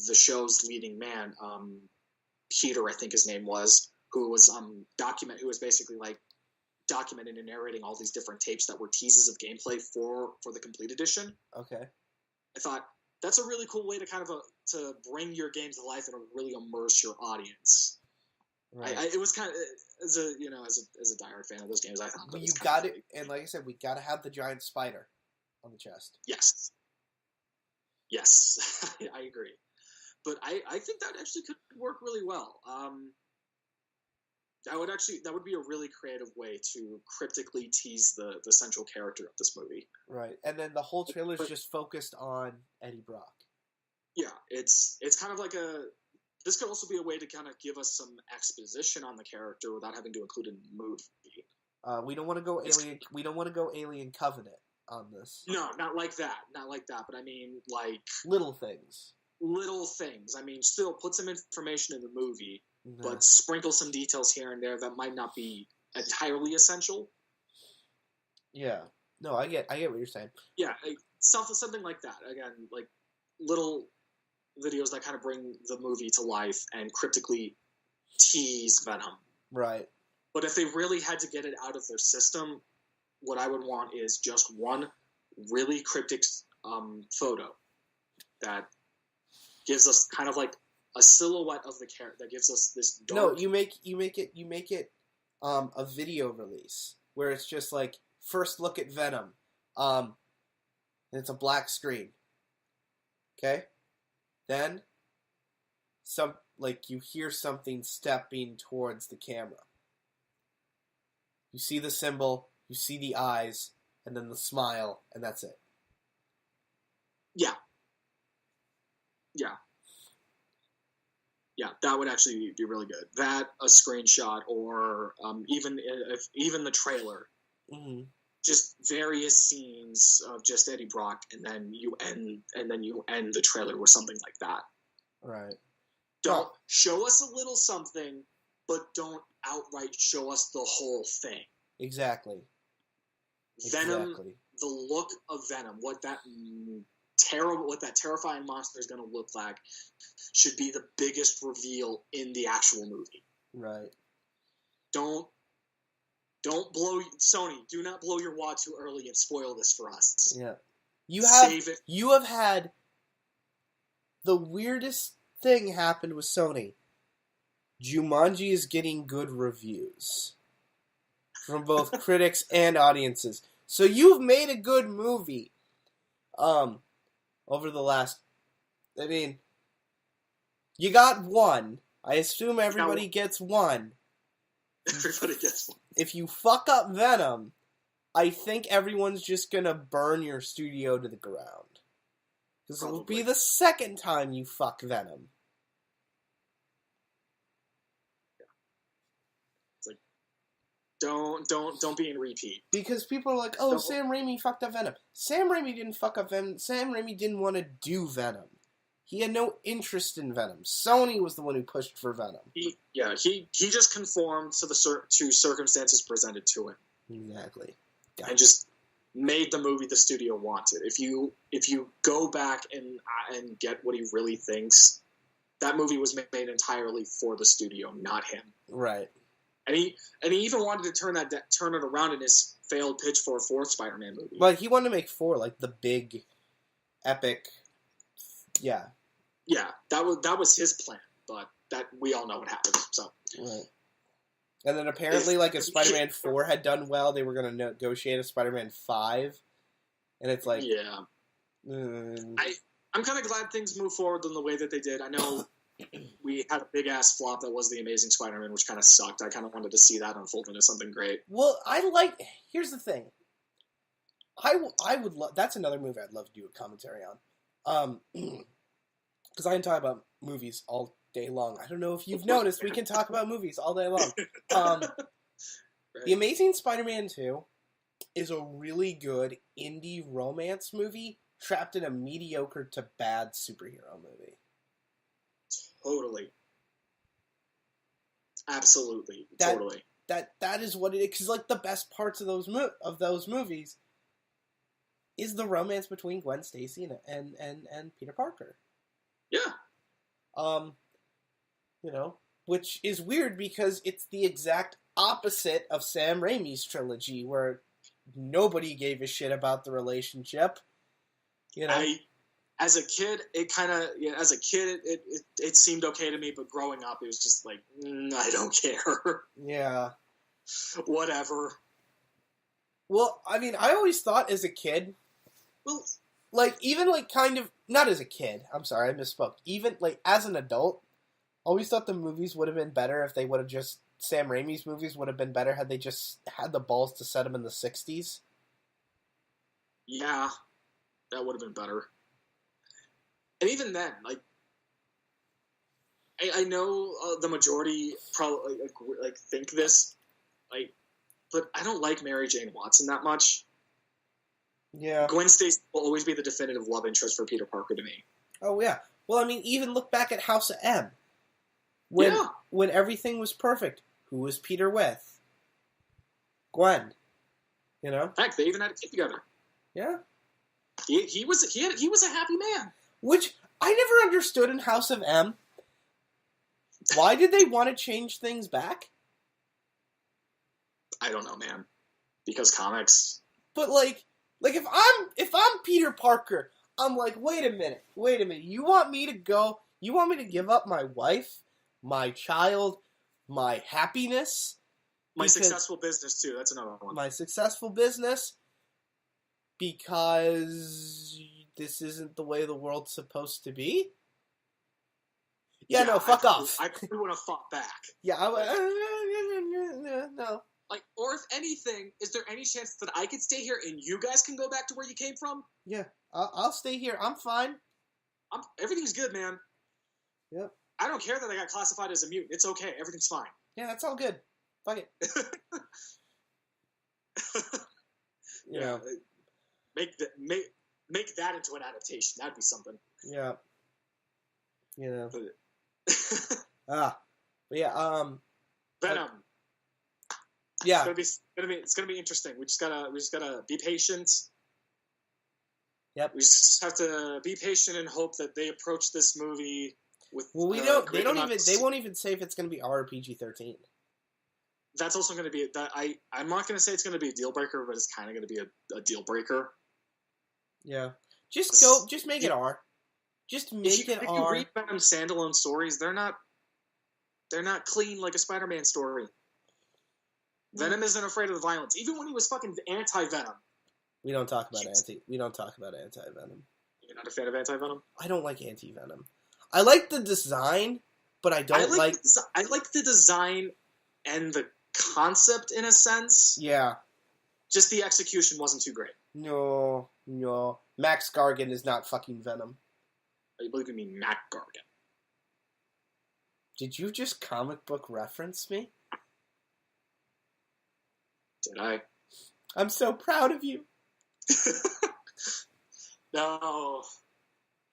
the show's leading man, Peter, I think his name was, who was basically like documenting and narrating all these different tapes that were teases of gameplay for the complete edition. Okay. I thought that's a really cool way to kind of to bring your game to life and really immerse your audience. Right. It was kind of as a diehard fan of those games. I thought you got it, and like I said, we got to have the giant spider on the chest. Yes, I agree. But I think that actually could work really well. That would be a really creative way to cryptically tease the central character of this movie. Right, and then the whole trailer is just focused on Eddie Brock. Yeah, it's kind of like this could also be a way to kind of give us some exposition on the character without having to include it in the movie. We don't want to go Alien. We don't want to go Alien Covenant on this. No, not like that. But I mean, like little things. I mean, still put some information in the movie, but sprinkle some details here and there that might not be entirely essential. Yeah. No, I get what you're saying. Yeah, something like that. Again, like little videos that kind of bring the movie to life and cryptically tease Venom. Right. But if they really had to get it out of their system, what I would want is just one really cryptic photo that gives us kind of like a silhouette of the character, that gives us this dark... No, you make it a video release where it's just like, first look at Venom. And it's a black screen. Okay? Then you hear something stepping towards the camera. You see the symbol, you see the eyes, and then the smile, and that's it. Yeah. Yeah, that would actually be really good. That, a screenshot, or even the trailer. Mm-hmm. Just various scenes of just Eddie Brock, and then you end the trailer with something like that. Right. Don't show us a little something, but don't outright show us the whole thing. Exactly. Venom, the look of Venom, what that terrifying monster is going to look like, should be the biggest reveal in the actual movie. Right. Don't blow, Sony, do not blow your wad too early and spoil this for us. Yeah. Save it. You have had the weirdest thing happen with Sony. Jumanji is getting good reviews from both critics and audiences. So you've made a good movie over the last... I mean, you got one. I assume everybody gets one. Everybody gets one. If you fuck up Venom, I think everyone's just gonna burn your studio to the ground. This will be the second time you fuck Venom. Yeah. It's like, don't be in repeat. Because people are like, oh, Sam Raimi fucked up Venom. Sam Raimi didn't fuck up Venom. Sam Raimi didn't want to do Venom. He had no interest in Venom. Sony was the one who pushed for Venom. He just conformed to to circumstances presented to him. Exactly. And just made the movie the studio wanted. If you go back and get what he really thinks, that movie was made entirely for the studio, not him. Right. And he even wanted to turn it around in his failed pitch for a fourth Spider-Man movie. But he wanted to make 4, like the big, epic. Yeah. Yeah, that was his plan, but that we all know what happened. So. Right. And then apparently, if Spider-Man 4 had done well, they were going to negotiate a Spider-Man 5, and it's like, yeah. I'm kind of glad things moved forward in the way that they did. I know we had a big ass flop that was The Amazing Spider-Man, which kind of sucked. I kind of wanted to see that unfold into something great. Well, here's the thing. I would love. That's another movie I'd love to do a commentary on. Because I can talk about movies all day long. I don't know if you've noticed, we can talk about movies all day long. Right. The Amazing Spider-Man 2 is a really good indie romance movie trapped in a mediocre to bad superhero movie. Totally. Absolutely. Totally. That is what it is. Because the best parts of those movies is the romance between Gwen Stacy and Peter Parker. Yeah. Which is weird because it's the exact opposite of Sam Raimi's trilogy, where nobody gave a shit about the relationship. As a kid, it seemed okay to me, but growing up, it was just like, I don't care. Yeah. Whatever. Well, I mean, I always thought as a kid, not as a kid, I'm sorry, I misspoke. Even, as an adult, always thought the movies would have been better if they would have Sam Raimi's movies would have been better had they just had the balls to set them in the 60s. Yeah, that would have been better. And even then, I know the majority probably think this, but I don't like Mary Jane Watson that much. Yeah. Gwen Stacy will always be the definitive love interest for Peter Parker to me. Oh, yeah. Well, I mean, even look back at House of M. When everything was perfect, who was Peter with? Gwen. Heck, they even had a kid together. Yeah. He was a happy man. Which I never understood in House of M, why did they want to change things back? I don't know, man. Because comics. But like if I'm Peter Parker, I'm like, wait a minute. You want me to give up my wife, my child, my happiness? My successful business, too. That's another one. My successful business, because this isn't the way the world's supposed to be? Yeah, no, fuck off. I probably would have fought back. Yeah, no. Like, or if anything, is there any chance that I could stay here and you guys can go back to where you came from? Yeah, I'll stay here. I'm fine. Everything's good, man. Yep. I don't care that I got classified as a mutant. It's okay. Everything's fine. Yeah, that's all good. Fuck it. Yeah. Make that into an adaptation. That'd be something. Yeah. Yeah. But yeah. Venom. Yeah. It's gonna be interesting. We just gotta be patient. Yep. We just have to be patient and hope that they approach this movie with. Well, they won't even say if it's gonna be R or PG-13. That's also going to be that. I'm not going to say it's going to be a deal breaker, but it's kind of going to be a deal breaker. Yeah, just make it R. Just make it R. If you read Venom standalone stories, they're not clean like a Spider-Man story. Venom isn't afraid of the violence, even when he was fucking anti-Venom. We don't talk about anti-Venom. You're not a fan of anti-Venom? I don't like anti-Venom. I like the design, but I like the design and the concept in a sense. Yeah. Just the execution wasn't too great. No. Max Gargan is not fucking Venom. I believe you mean Mac Gargan. Did you just comic book reference me? Did I? I'm so proud of you. No.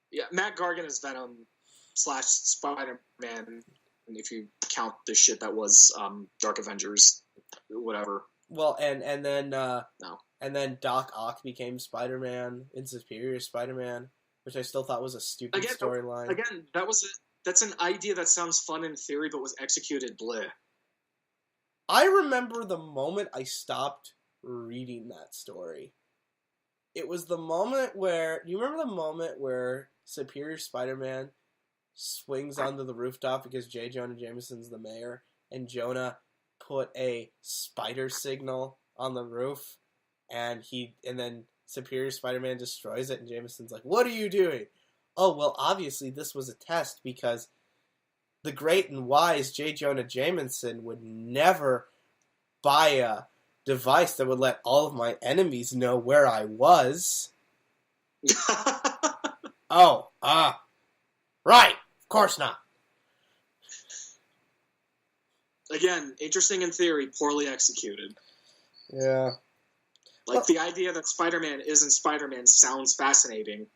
Yeah, Mac Gargan is Venom / Spider-Man. If you count the shit that was Dark Avengers, whatever. Well, and then no. And then Doc Ock became Spider-Man in Superior Spider-Man, which I still thought was a stupid storyline. Again, that's an idea that sounds fun in theory, but was executed bleh. I remember the moment I stopped reading that story. It was the moment where... You remember the moment where Superior Spider-Man swings onto the rooftop because J. Jonah Jameson's the mayor, and Jonah put a spider signal on the roof, and then Superior Spider-Man destroys it, and Jameson's like, "What are you doing?" Oh, well, obviously this was a test, because the great and wise J. Jonah Jameson would never buy a device that would let all of my enemies know where I was. Right. Of course not. Again, interesting in theory, poorly executed. Yeah. The idea that Spider-Man isn't Spider-Man sounds fascinating,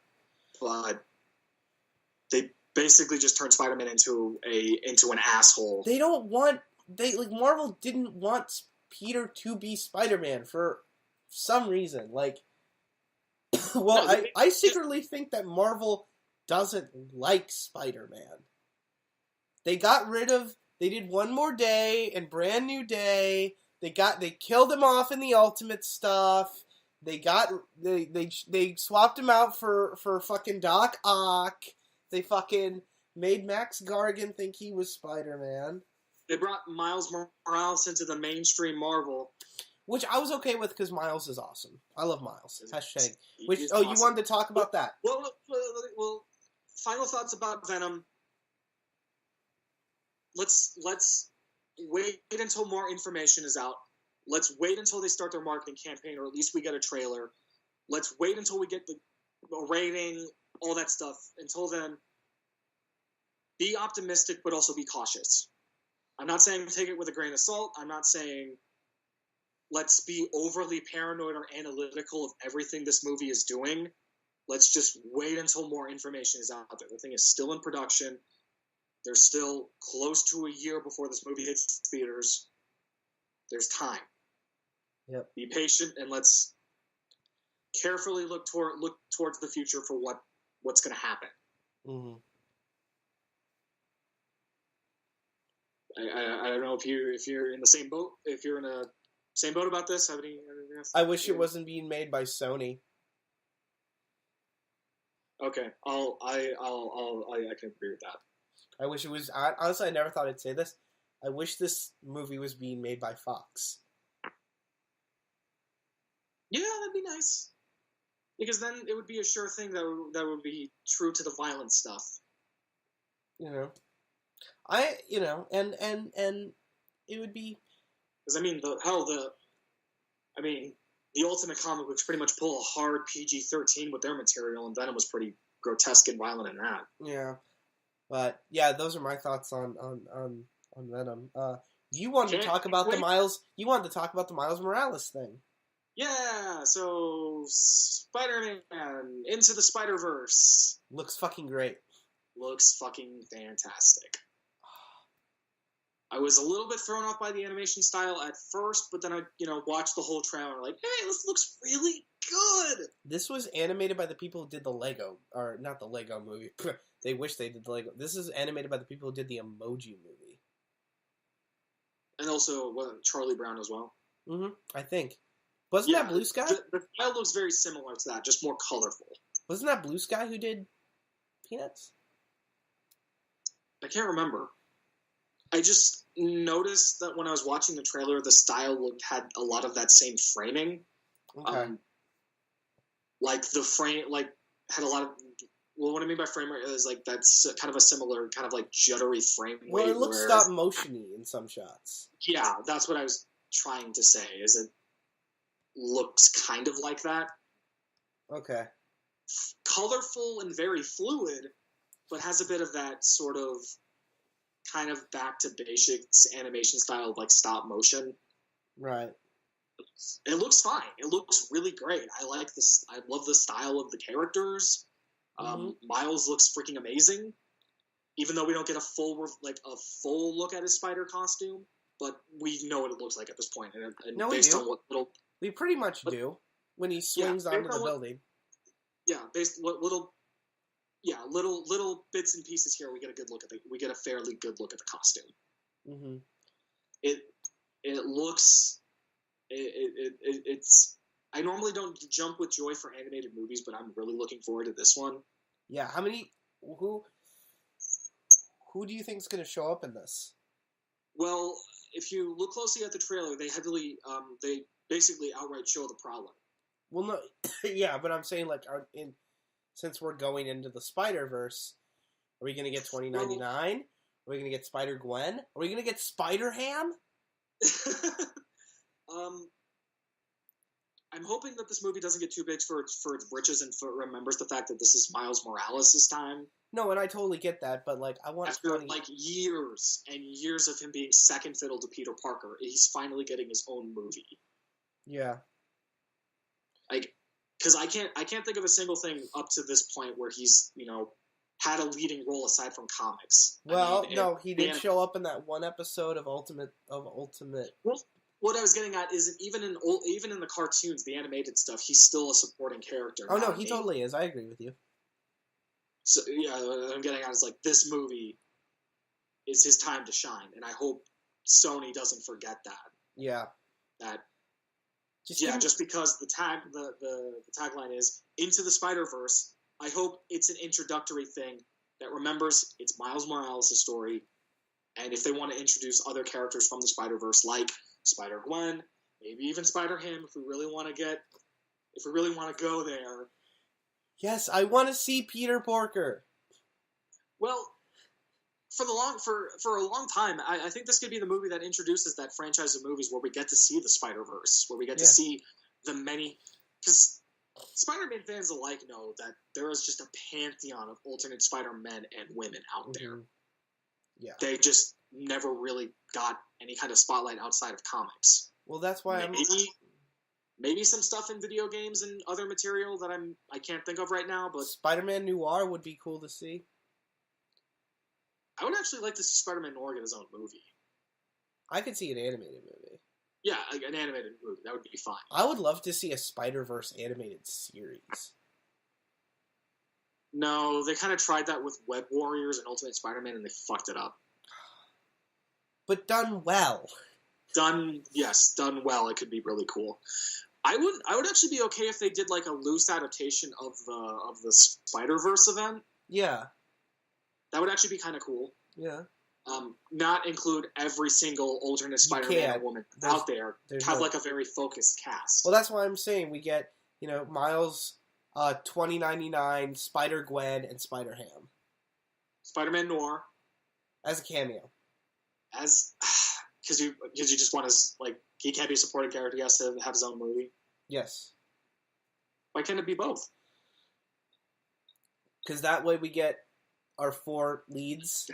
but they basically just turned Spider-Man into an asshole. Marvel didn't want Peter to be Spider-Man for some reason. I secretly think that Marvel doesn't like Spider-Man. They did One More Day and Brand New Day. They killed him off in the Ultimate stuff. They swapped him out for fucking Doc Ock. They fucking made Max Gargan think he was Spider-Man. They brought Miles Morales into the mainstream Marvel. Which I was okay with, because Miles is awesome. I love Miles. Hashtag. Awesome. You wanted to talk about that? Well, final thoughts about Venom. Let's wait until more information is out. Let's wait until they start their marketing campaign, or at least we get a trailer. Let's wait until we get the rating, all that stuff. Until then, be optimistic, but also be cautious. I'm not saying take it with a grain of salt. I'm not saying let's be overly paranoid or analytical of everything this movie is doing. Let's just wait until more information is out there. The thing is still in production. There's still close to a year before this movie hits theaters. There's time. Yep. Be patient, and let's carefully look towards the future for what's going to happen. Mm-hmm. I don't know if you're in the same boat. If you're in a same boat about this, have any? I wish it wasn't being made by Sony. Okay, I can agree with that. I wish it was. Honestly, I never thought I'd say this. I wish this movie was being made by Fox. Yeah, that'd be nice. Because then it would be a sure thing that would be true to the violent stuff. You know, and it would be. Because the Ultimate Comic Books pretty much pull a hard PG-13 with their material, and Venom was pretty grotesque and violent in that. Yeah, but yeah, those are my thoughts on Venom. You wanted to talk about the Miles. You wanted to talk about the Miles Morales thing. Yeah, so Spider-Man Into the Spider-Verse looks fucking great. Looks fucking fantastic. I was a little bit thrown off by the animation style at first, but then I, watched the whole trailer like, hey, this looks really good. This was animated by the people who did the Lego, or not the Lego movie. They wish they did the Lego. This is animated by the people who did the Emoji movie. And also, Charlie Brown as well? Mm-hmm, I think. Wasn't that Blue Sky? The style looks very similar to that, just more colorful. Wasn't that Blue Sky who did Peanuts? I can't remember. I just noticed that when I was watching the trailer, the style had a lot of that same framing. Okay. Like the frame, had a lot of. Well, what I mean by frame is that's kind of a similar kind of juddery frame. Well, it looks stop motion-y in some shots. Yeah, that's what I was trying to say. Is it looks kind of like that. Okay. Colorful and very fluid, but has a bit of that sort of kind of back to basics animation style of stop motion. Right. It looks fine. It looks really great. I like this. I love the style of the characters. Miles looks freaking amazing, even though we don't get a full look at his spider costume. But we know what it looks like at this point, and no, based we do. on what little we pretty much do when he swings onto the building. Yeah, based what little bits and pieces here, we get a good look at we get a fairly good look at the costume. Mm-hmm. It looks it's. I normally don't jump with joy for animated movies, but I'm really looking forward to this one. Yeah, who do you think is going to show up in this? Well, if you look closely at the trailer, they basically outright show the Prowler. Well, no, yeah, but I'm saying since we're going into the Spider-Verse, are we going to get 2099? Are we going to get Spider-Gwen? Are we going to get Spider-Ham? I'm hoping that this movie doesn't get too big for its britches and remembers the fact that this is Miles Morales' time. No, and I totally get that, but I want after years and years of him being second fiddle to Peter Parker, he's finally getting his own movie. Yeah. Because I can't think of a single thing up to this point where he's had a leading role aside from comics. Well, he did show up in that one episode of Ultimate. Well, what I was getting at is even in the cartoons, the animated stuff, he's still a supporting character. Oh no, he totally is. I agree with you. So yeah, what I'm getting at is this movie is his time to shine, and I hope Sony doesn't forget that. Yeah. Just because the tagline is Into the Spider-Verse, I hope it's an introductory thing that remembers it's Miles Morales' story, and if they want to introduce other characters from the Spider-Verse, like Spider-Gwen, maybe even Spider-Ham, if we really want to go there. Yes, I want to see Peter Parker. Well, for a long time, I think this could be the movie that introduces that franchise of movies where we get to see the Spider-Verse, where we get to see the many. Because Spider-Man fans alike know that there is just a pantheon of alternate Spider-Men and women out there. Yeah. They just never really got any kind of spotlight outside of comics. Well, that's why maybe some stuff in video games and other material that I can't think of right now, but Spider-Man Noir would be cool to see. I would actually like to see Spider-Man Noir get his own movie. I could see an animated movie. Yeah, an animated movie. That would be fine. I would love to see a Spider-Verse animated series. No, they kind of tried that with Web Warriors and Ultimate Spider-Man, and they fucked it up. But done well. Done well, it could be really cool. I would actually be okay if they did like a loose adaptation of the Spider-Verse event. Yeah. That would actually be kind of cool. Yeah. Not include every single alternate Spider-Man or woman out there. Have like a very focused cast. Well, that's why I'm saying we get, Miles, 2099, Spider-Gwen, and Spider-Ham. Spider-Man Noir. As a cameo. Because you just want his, like, he can't be a supporting character. He has to have his own movie. Yes. Why can't it be both? Because that way we get our 4 leads.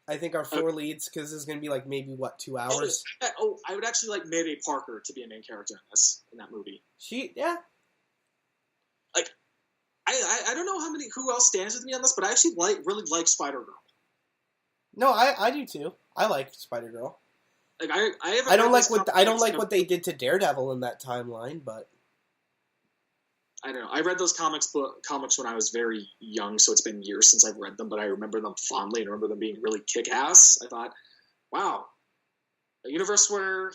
I think our 4 leads, because it's going to be like maybe, 2 hours? I would actually like Mayday Parker to be a main character in that movie. Yeah. Like, I don't know who else stands with me on this, but I actually really like Spider-Girl. No, I do too. I like Spider-Girl. Like I don't like what they did to Daredevil in that timeline, but I don't know. I read those comics when I was very young, so it's been years since I've read them, but I remember them fondly and remember them being really kick-ass. I thought, wow, a universe where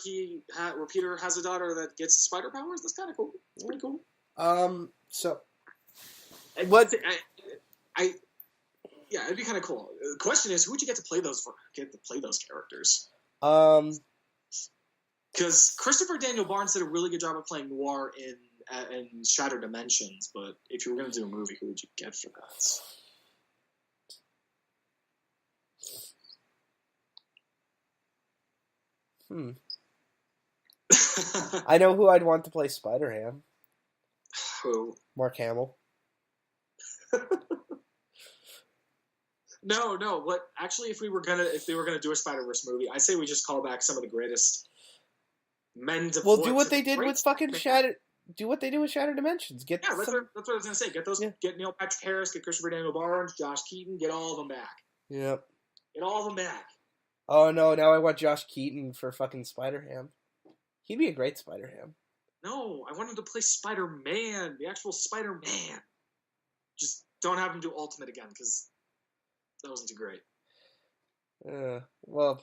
Peter has a daughter that gets spider powers. That's kind of cool. It's pretty cool. So what? Yeah, it'd be kind of cool. The question is, who would you get to play those characters? Because Christopher Daniel Barnes did a really good job of playing Noir in Shattered Dimensions, but if you were going to do a movie, who would you get for that? I know who I'd want to play Spider-Ham. Who? Mark Hamill. No. What? Actually, if they were gonna do a Spider-Verse movie, I say we just call back some of the greatest men to. Well, do what they did with fucking Shattered. Do what they do with Shattered Dimensions. That's what I was gonna say. Get Neil Patrick Harris, get Christopher Daniel Barnes, Josh Keaton, get all of them back. Yep. Get all of them back. Oh no! Now I want Josh Keaton for fucking Spider-Ham. He'd be a great Spider-Ham. No, I want him to play Spider-Man, the actual Spider-Man. Just don't have him do Ultimate again, because that wasn't too great. Well,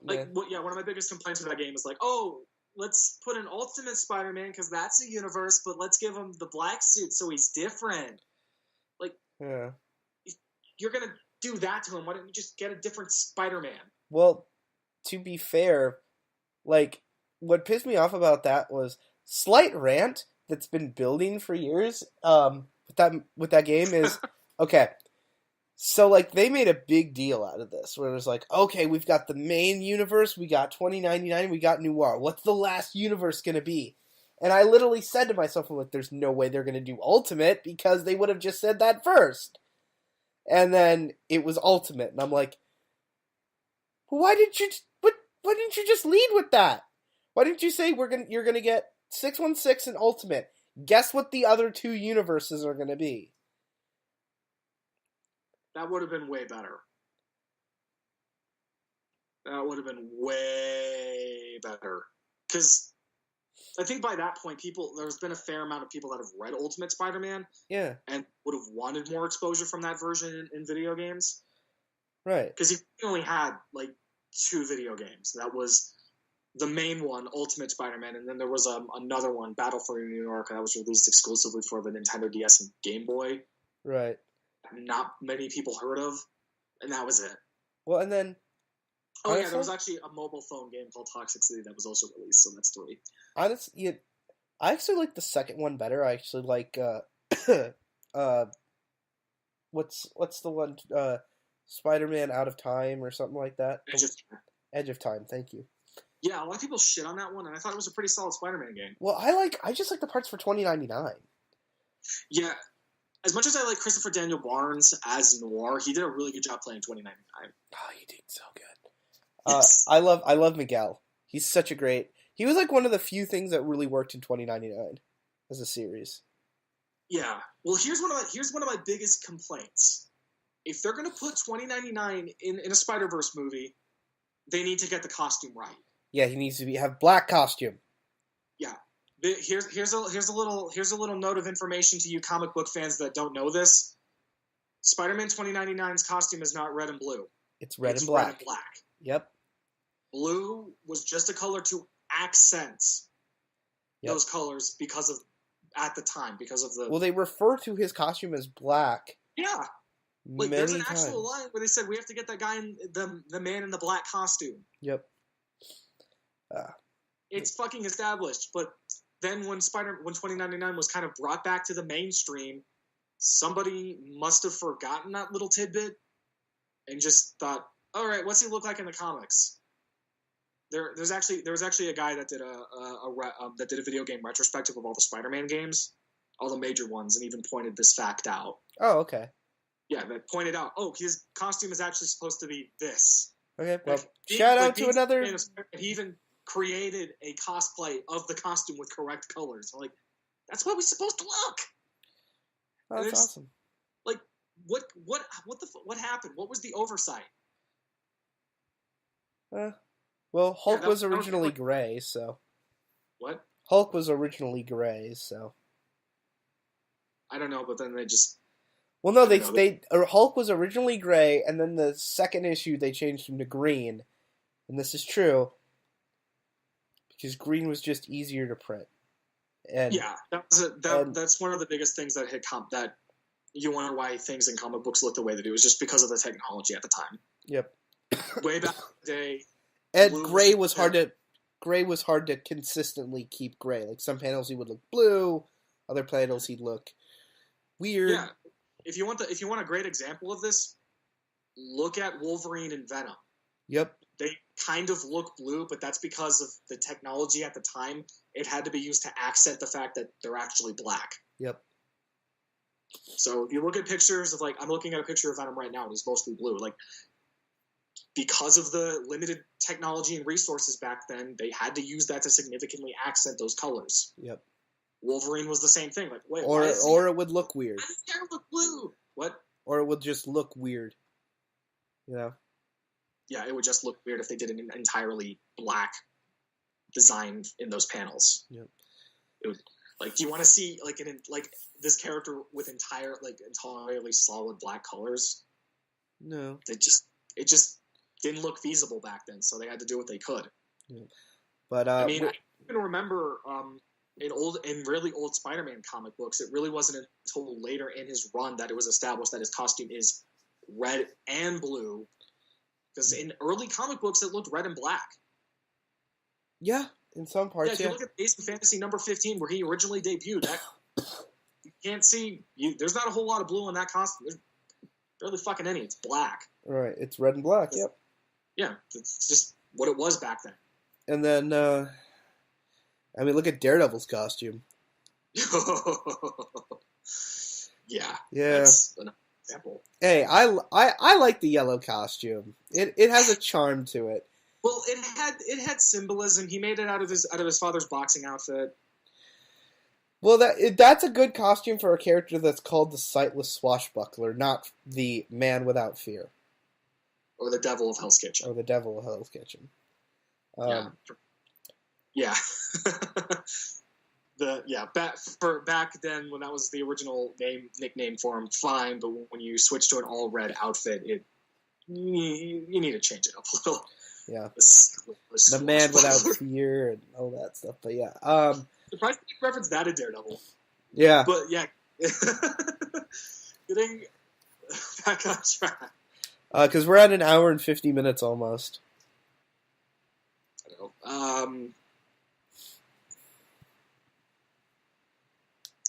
one of my biggest complaints with that game is like, oh, let's put an Ultimate Spider-Man because that's a universe, but let's give him the black suit so he's different. Like, you're gonna do that to him. Why don't you just get a different Spider-Man? Well, to be fair, like, what pissed me off about that was slight rant that's been building for years. With that game is okay. So, like, they made a big deal out of this, where it was like, okay, we've got the main universe, we got 2099, we got Noir. What's the last universe going to be? And I literally said to myself, I'm like, there's no way they're going to do Ultimate, because they would have just said that first. And then it was Ultimate, and I'm like, why didn't you just lead with that? Why didn't you say you're going to get 616 and Ultimate? Guess what the other 2 universes are going to be? That would have been way better. That would have been way better. Because I think by that point, there's been a fair amount of people that have read Ultimate Spider-Man. Yeah. And would have wanted more exposure from that version in video games. Right. Because he only had, like, 2 video games. That was the main one, Ultimate Spider-Man, and then there was another one, Battle for New York, that was released exclusively for the Nintendo DS and Game Boy. Right. Not many people heard of, and that was it. Well, and then... honestly, there was actually a mobile phone game called Toxic City that was also released, so that's 3. Honestly, I actually like the second one better. I actually like, what's the one, Spider-Man Out of Time or something like that? Edge of Time, thank you. Yeah, a lot of people shit on that one, and I thought it was a pretty solid Spider-Man game. Well, I just like the parts for 2099. Yeah. As much as I like Christopher Daniel Barnes as Noir, he did a really good job playing 2099. Oh, he did so good. Yes. I love Miguel. He's such a great... He was like one of the few things that really worked in 2099 as a series. Yeah. Well, here's one of my biggest complaints. If they're going to put 2099 in a Spider-Verse movie, they need to get the costume right. Yeah, he needs to have black costume. Yeah. Here's a little note of information to you comic book fans that don't know this. Spider-Man 2099's costume is not red and blue. It's red It's and black. red and black. Yep. Blue was just a color to accent those colors at the time, because of the... Well, they refer to his costume as black. Yeah. Like, many there's an times. actual line where they said, we have to get that guy in the man in the black costume. Yep. It's fucking established. But then when 2099 was kind of brought back to the mainstream, somebody must have forgotten that little tidbit and just thought, all right, what's he look like in the comics? There was actually a guy that did a video game retrospective of all the Spider-Man games, all the major ones, and even pointed this fact out. Oh, okay. Yeah, that pointed out, his costume is actually supposed to be this. Okay, well, shout out to another... He even created a cosplay of the costume with correct colors. I'm like, that's what we're supposed to look. Oh, that's awesome. Like, what happened? What was the oversight? Well, Hulk was originally gray, so... What? Hulk was originally gray, so... I don't know, but then they just... Well, no, Hulk was originally gray, and then the second issue they changed him to green. And this is true, because green was just easier to print. And yeah, that's one of the biggest things that that you wonder why things in comic books look the way they do. It was just because of the technology at the time. Yep. Way back in the day. And gray was hard to consistently keep gray. Like, some panels he would look blue, other panels he'd look weird. Yeah. If you want a great example of this, look at Wolverine and Venom. Yep. They kind of look blue, but that's because of the technology at the time. It had to be used to accent the fact that they're actually black. Yep. So if you look at pictures of, like, I'm looking at a picture of Venom right now, and he's mostly blue. Like, because of the limited technology and resources back then, they had to use that to significantly accent those colors. Yep. Wolverine was the same thing. Like, wait, or it would look weird. Why does his hair look blue? What? Or it would just look weird. You know? Yeah, it would just look weird if they did an entirely black design in those panels. Yep. It would, like, do you want to see like this character with entirely solid black colors? No. It just didn't look feasible back then, so they had to do what they could. Yeah. But I mean, I even remember in really old Spider-Man comic books, it really wasn't until later in his run that it was established that his costume is red and blue. Because in early comic books, it looked red and black. Yeah, in some parts, if you look at Ace of Fantasy number 15, where he originally debuted, you can't see... there's not a whole lot of blue in that costume. There's barely fucking any. It's black. Right, it's red and black, yep. Yeah, it's just what it was back then. And then, I mean, look at Daredevil's costume. Yeah. That's an example. Hey, I like the yellow costume. It has a charm to it. Well, it had symbolism. He made it out of his father's boxing outfit. Well, that's a good costume for a character that's called the Sightless Swashbuckler, not the Man Without Fear. Or the Devil of Hell's Kitchen. Or the Devil of Hell's Kitchen. Yeah. Back then, when that was the original nickname for him, fine. But when you switch to an all red outfit, you need to change it up a little. Yeah. The Man Without Fear and all that stuff. But yeah. Surprised you referenced that in Daredevil. Yeah. But yeah. Getting back on track. Because we're at an hour and 50 minutes almost. I know. I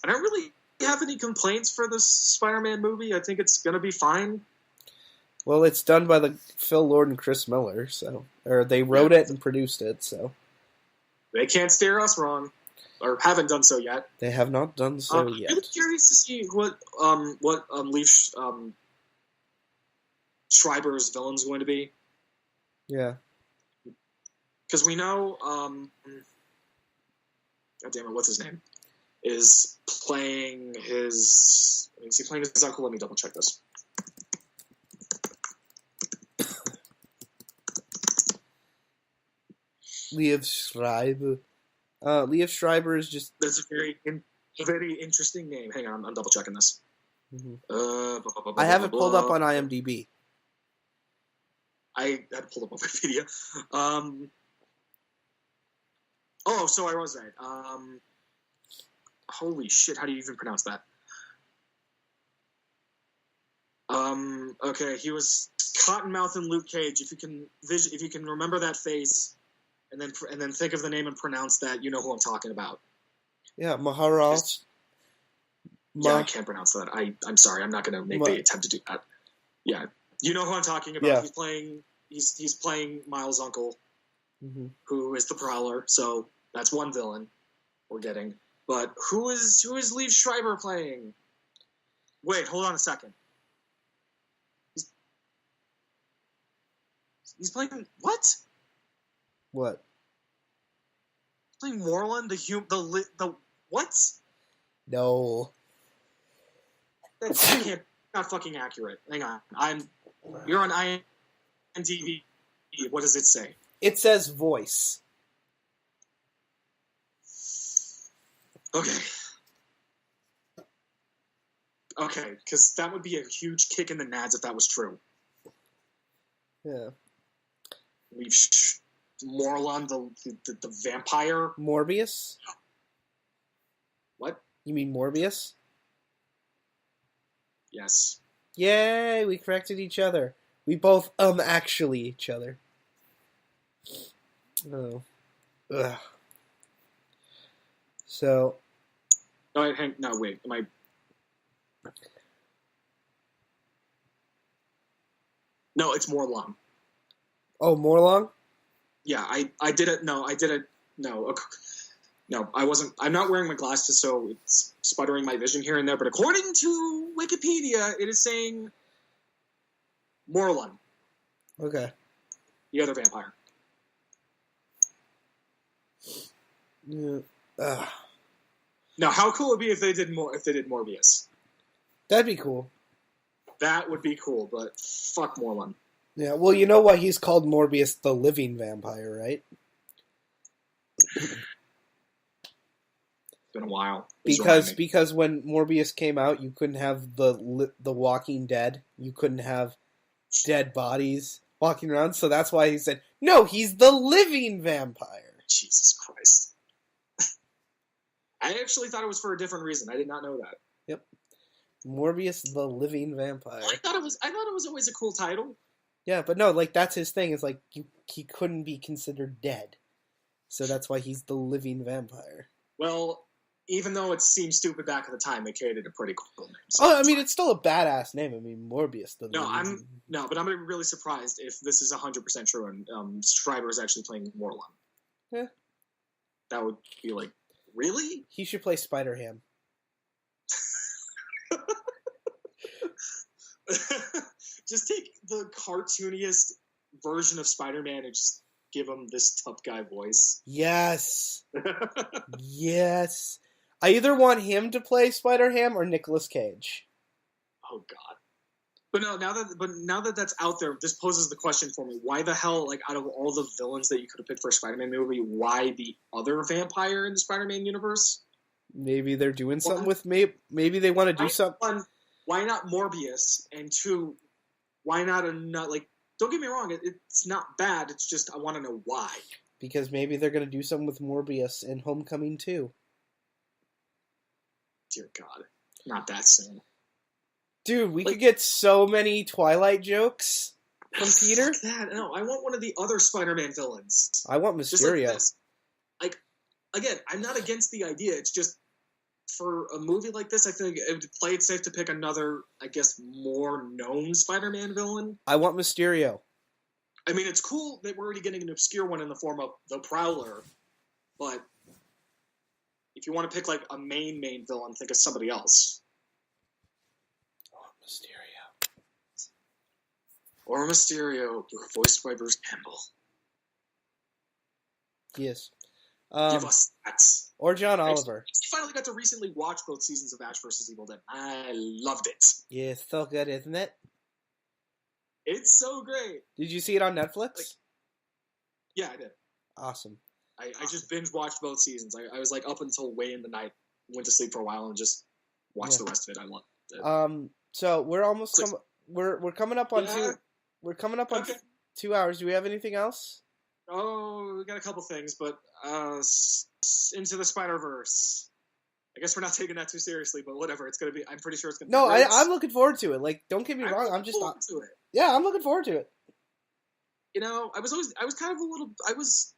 don't really have any complaints for this Spider-Man movie. I think it's going to be fine. Well, it's done by the Phil Lord and Chris Miller, or they wrote it and produced it, so they can't steer us wrong, or haven't done so yet. They have not done so yet. I'm really curious to see what Liev Schreiber's villain's going to be. Yeah, because we know, God damn it, what's his name? Is playing his. Is he playing his uncle? Let me double check this. Liev Schreiber. Liev Schreiber is just... That's a very interesting name. Hang on, I'm double checking this. Mm-hmm. I have it pulled up on IMDb. I had pulled up on Wikipedia. So I was right. Holy shit! How do you even pronounce that? Okay, he was Cottonmouth in Luke Cage. If you can remember that face, and then think of the name and pronounce that, you know who I'm talking about. Yeah, Maharal. I can't pronounce that. I'm sorry. I'm not going to make the attempt to do that. Yeah, you know who I'm talking about. Yeah. He's playing Miles' uncle, mm-hmm. who is the Prowler. So that's one villain we're getting. But who is Liev Schreiber playing? Wait, hold on a second. He's playing what? What? He's playing Moreland, the what? No. That's not fucking accurate. Hang on. You're on IMDb. What does it say? It says voice. Okay. Okay, because that would be a huge kick in the nads if that was true. Yeah. Morlun, the vampire. Morbius? What? You mean Morbius? Yes. Yay, we corrected each other. We both actually each other. Oh. Ugh. So. No, wait. Am I? No, it's Morlun. Oh, Morlun? Yeah, I did it. No, I did it. No, okay. No, I wasn't. I'm not wearing my glasses, so it's sputtering my vision here and there. But according to Wikipedia, it is saying Morlun. Okay. The other vampire. Yeah. Now, how cool would it be if they did Morbius? That'd be cool. That would be cool, but fuck Morlun. Yeah, well, you know why he's called Morbius the living vampire, right? It's been a while. Because when Morbius came out, you couldn't have the Walking Dead. You couldn't have dead bodies walking around, so that's why he said, no, he's the living vampire. Jesus Christ. I actually thought it was for a different reason. I did not know that. Yep. Morbius the living vampire. I thought it was always a cool title. Yeah, but no, like, that's his thing. It's like, he couldn't be considered dead. So that's why he's the living vampire. Well, even though it seemed stupid back at the time, they created a pretty cool name. So it's still a badass name. I mean, Morbius. But I'm going to be really surprised if this is 100% true and Schreiber is actually playing Morlun. Yeah. That would be like, really? He should play Spider-Ham. Just take the cartooniest version of Spider-Man and just give him this tough guy voice. Yes. Yes. I either want him to play Spider-Ham or Nicolas Cage. Oh God. But now that that's out there, this poses the question for me: why the hell, like, out of all the villains that you could have picked for a Spider-Man movie, why the other vampire in the Spider-Man universe? Maybe they're doing something with maybe they want to do something. One, why not Morbius? And two, why not like? Don't get me wrong, it's not bad. It's just I want to know why. Because maybe they're going to do something with Morbius in Homecoming 2. Dear God, not that soon. Dude, we could get so many Twilight jokes from Peter. Fuck that. No, I want one of the other Spider-Man villains. I want Mysterio. Like, again, I'm not against the idea. It's just, for a movie like this, I think it would play it safe to pick another, I guess, more known Spider-Man villain. I want Mysterio. I mean, it's cool that we're already getting an obscure one in the form of the Prowler, but if you want to pick, like, a main villain, think of somebody else. Mysterio. Or Mysterio, voiced by Bruce Campbell. Yes. Give us that. Or John Oliver. I finally got to recently watch both seasons of Ash vs. Evil Dead. I loved it. Yeah, it's so good, isn't it? It's so great. Did you see it on Netflix? Yeah, I did. Awesome. I just binge watched both seasons. I was like up until way in the night, went to sleep for a while, and just watched the rest of it. I So we're almost we're coming up on we're coming up on 2 hours. Do we have anything else? Oh, we got a couple things, but Into the Spider-Verse. I guess we're not taking that too seriously, but whatever. It's gonna be. I'm pretty sure it's gonna. No, be I'm looking forward to it. Like, don't get me wrong. I'm just to it. Yeah, I'm looking forward to it. You know, I was kind of a little. I was,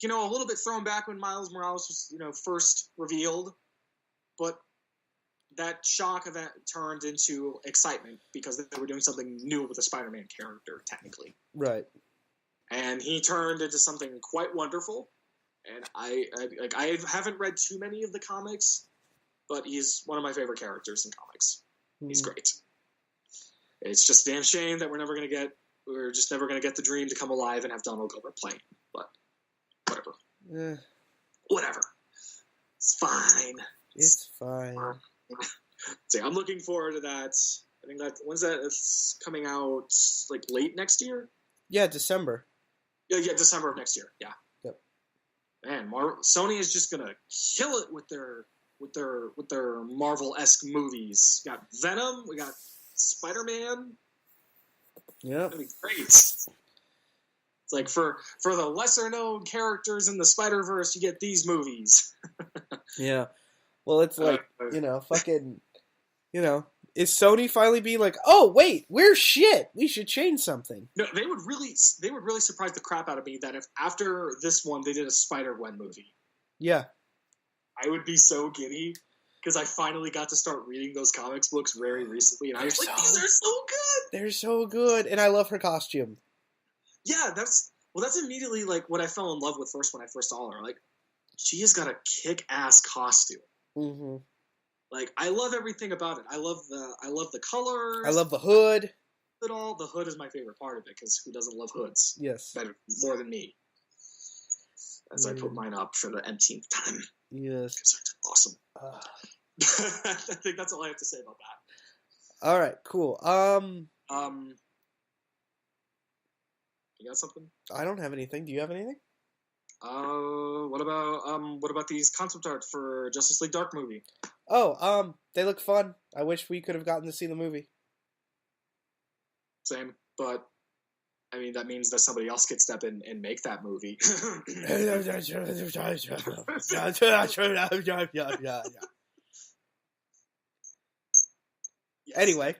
a little bit thrown back when Miles Morales was, first revealed, but that shock event turned into excitement because they were doing something new with the Spider-Man character, technically. Right. And he turned into something quite wonderful. And I haven't read too many of the comics, but he's one of my favorite characters in comics. He's great. It's just a damn shame that we're just never gonna get the dream to come alive and have Donald Glover play him. But whatever. Whatever. It's fine. It's fine. So I'm looking forward to that. I think when's that? It's coming out like late next year. Yeah, December. Yeah, December of next year. Yeah. Yep. Man, Sony is just gonna kill it with their Marvel-esque movies. We got Venom. We got Spider-Man. Yeah. That'd be great. It's like for the lesser-known characters in the Spider-Verse, you get these movies. Yeah. Well, it's like, fucking, is Sony finally being like, oh, wait, we're shit. We should change something. No, they would really surprise the crap out of me that if after this one they did a Spider-Gwen movie. Yeah. I would be so giddy because I finally got to start reading those comics books very recently, and I was like, these are so good. They're so good, and I love her costume. Yeah, that's immediately like what I fell in love with first when I first saw her. Like, she has got a kick-ass costume. Mm-hmm. Like, I love everything about it. I love the colors. I love the hood. The hood is my favorite part of it because who doesn't love hoods? Yes, more than me. As I put mine up for the th time. Yes, it's awesome. I think that's all I have to say about that. All right, cool. You got something? I don't have anything. Do you have anything? What about these concept art for Justice League Dark movie? Oh, they look fun. I wish we could have gotten to see the movie. Same, but I mean that means that somebody else could step in and make that movie. Yes. Anyway,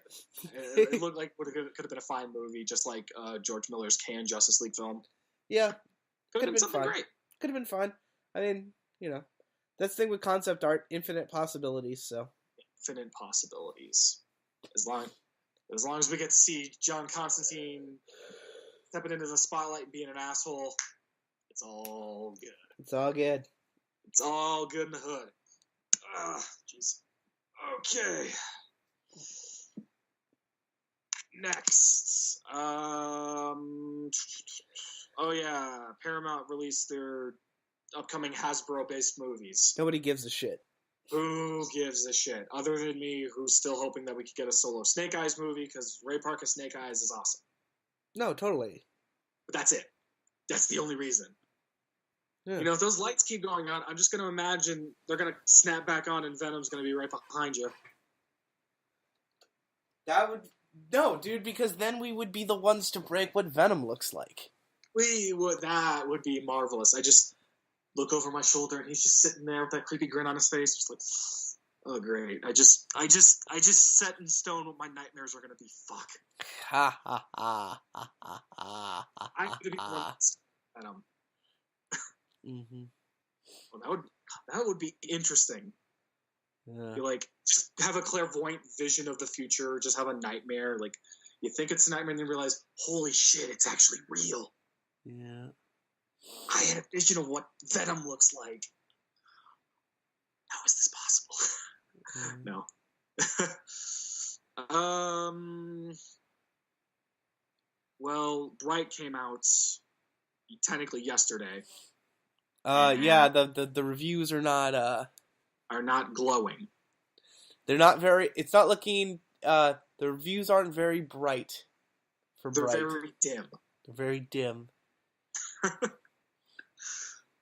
it looked like could have been a fine movie, just like George Miller's Can Justice League film. Yeah, could have been something fun. Great. Could have been fun. I mean, that's the thing with concept art: infinite possibilities. So infinite possibilities. As long as we get to see John Constantine stepping into the spotlight and being an asshole, it's all good. It's all good. It's all good in the hood. Jeez. Okay. Next. Oh yeah, Paramount released their upcoming Hasbro-based movies. Nobody gives a shit. Who gives a shit? Other than me, who's still hoping that we could get a solo Snake Eyes movie, because Ray Parker's Snake Eyes is awesome. No, totally. But that's it. That's the only reason. Yeah. If those lights keep going on, I'm just going to imagine they're going to snap back on and Venom's going to be right behind you. No, dude, because then we would be the ones to break what Venom looks like. That would be marvelous. I just look over my shoulder and he's just sitting there with that creepy grin on his face, just like, oh great. I just set in stone what my nightmares are gonna be. Fuck. Ha ha ha ha ha ha. I'm gonna be Venom. Mm-hmm. Well, that would be interesting. Yeah. You just have a clairvoyant vision of the future, just have a nightmare, you think it's a nightmare and then realize, holy shit, it's actually real. Yeah. I had a vision of what Venom looks like. How is this possible? No. Well, Bright came out technically yesterday. Yeah, the reviews are not glowing. They're not very. It's not looking. The reviews aren't very bright. They're very dim. They're very dim.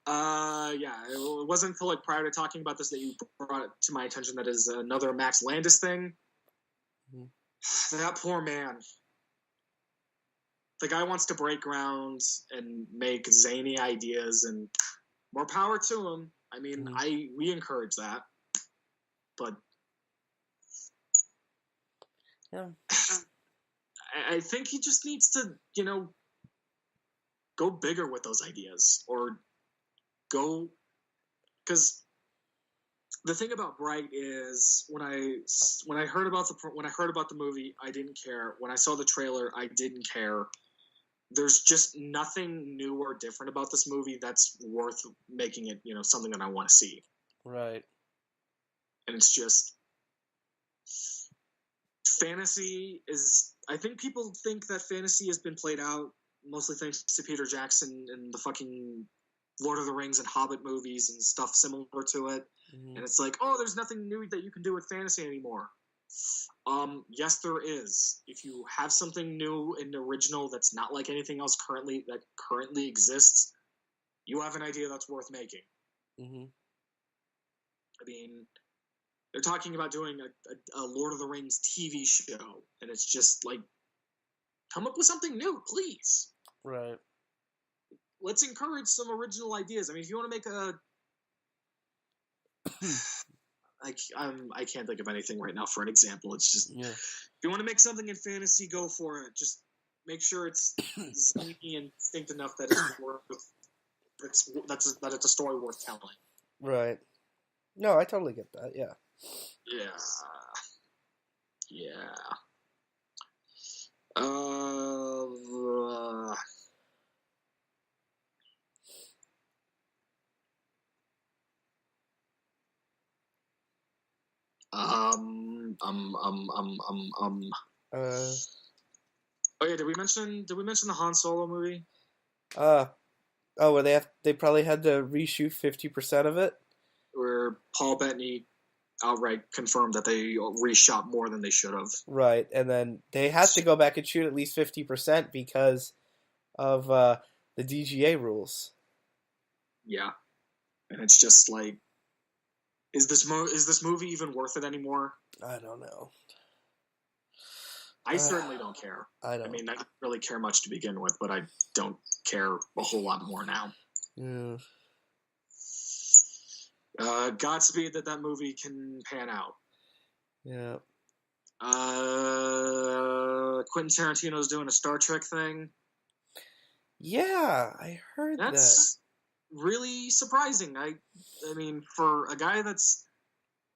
Yeah. It wasn't until prior to talking about this that you brought it to my attention that is another Max Landis thing. That poor man. The guy wants to break ground and make zany ideas, and more power to him. I mean, we encourage that, but yeah, I think he just needs to, go bigger with those ideas, or go, because the thing about Bright is when I heard about the movie, I didn't care. When I saw the trailer, I didn't care. There's just nothing new or different about this movie that's worth making it, something that I want to see. Right. And it's just fantasy is. I think people think that fantasy has been played out mostly thanks to Peter Jackson and the fucking Lord of the Rings and Hobbit movies and stuff similar to it. And it's like, oh, there's nothing new that you can do with fantasy anymore. Yes, there is. If you have something new and original that's not like anything else currently exists, you have an idea that's worth making. I mean, they're talking about doing a Lord of the Rings TV show, and it's just like, come up with something new, please. Right. Let's encourage some original ideas. I mean, if you want to make I can't think of anything right now for an example. It's just, if you want to make something in fantasy, go for it. Just make sure it's zany and distinct enough that it's a story worth telling. Right. No, I totally get that. Yeah. Yeah. Oh yeah, did we mention the Han Solo movie? Where they probably had to reshoot 50% of it? Where Paul Bettany outright confirmed that they reshot more than they should have. Right, and then they had to go back and shoot at least 50% because of the DGA rules. Yeah. And it's just like, is this movie even worth it anymore? I don't know. I certainly don't care. I mean, I didn't really care much to begin with, but I don't care a whole lot more now. Yeah. Godspeed that movie can pan out. Yeah. Quentin Tarantino's doing a Star Trek thing. Yeah, I heard that. That's really surprising. I mean, for a guy that's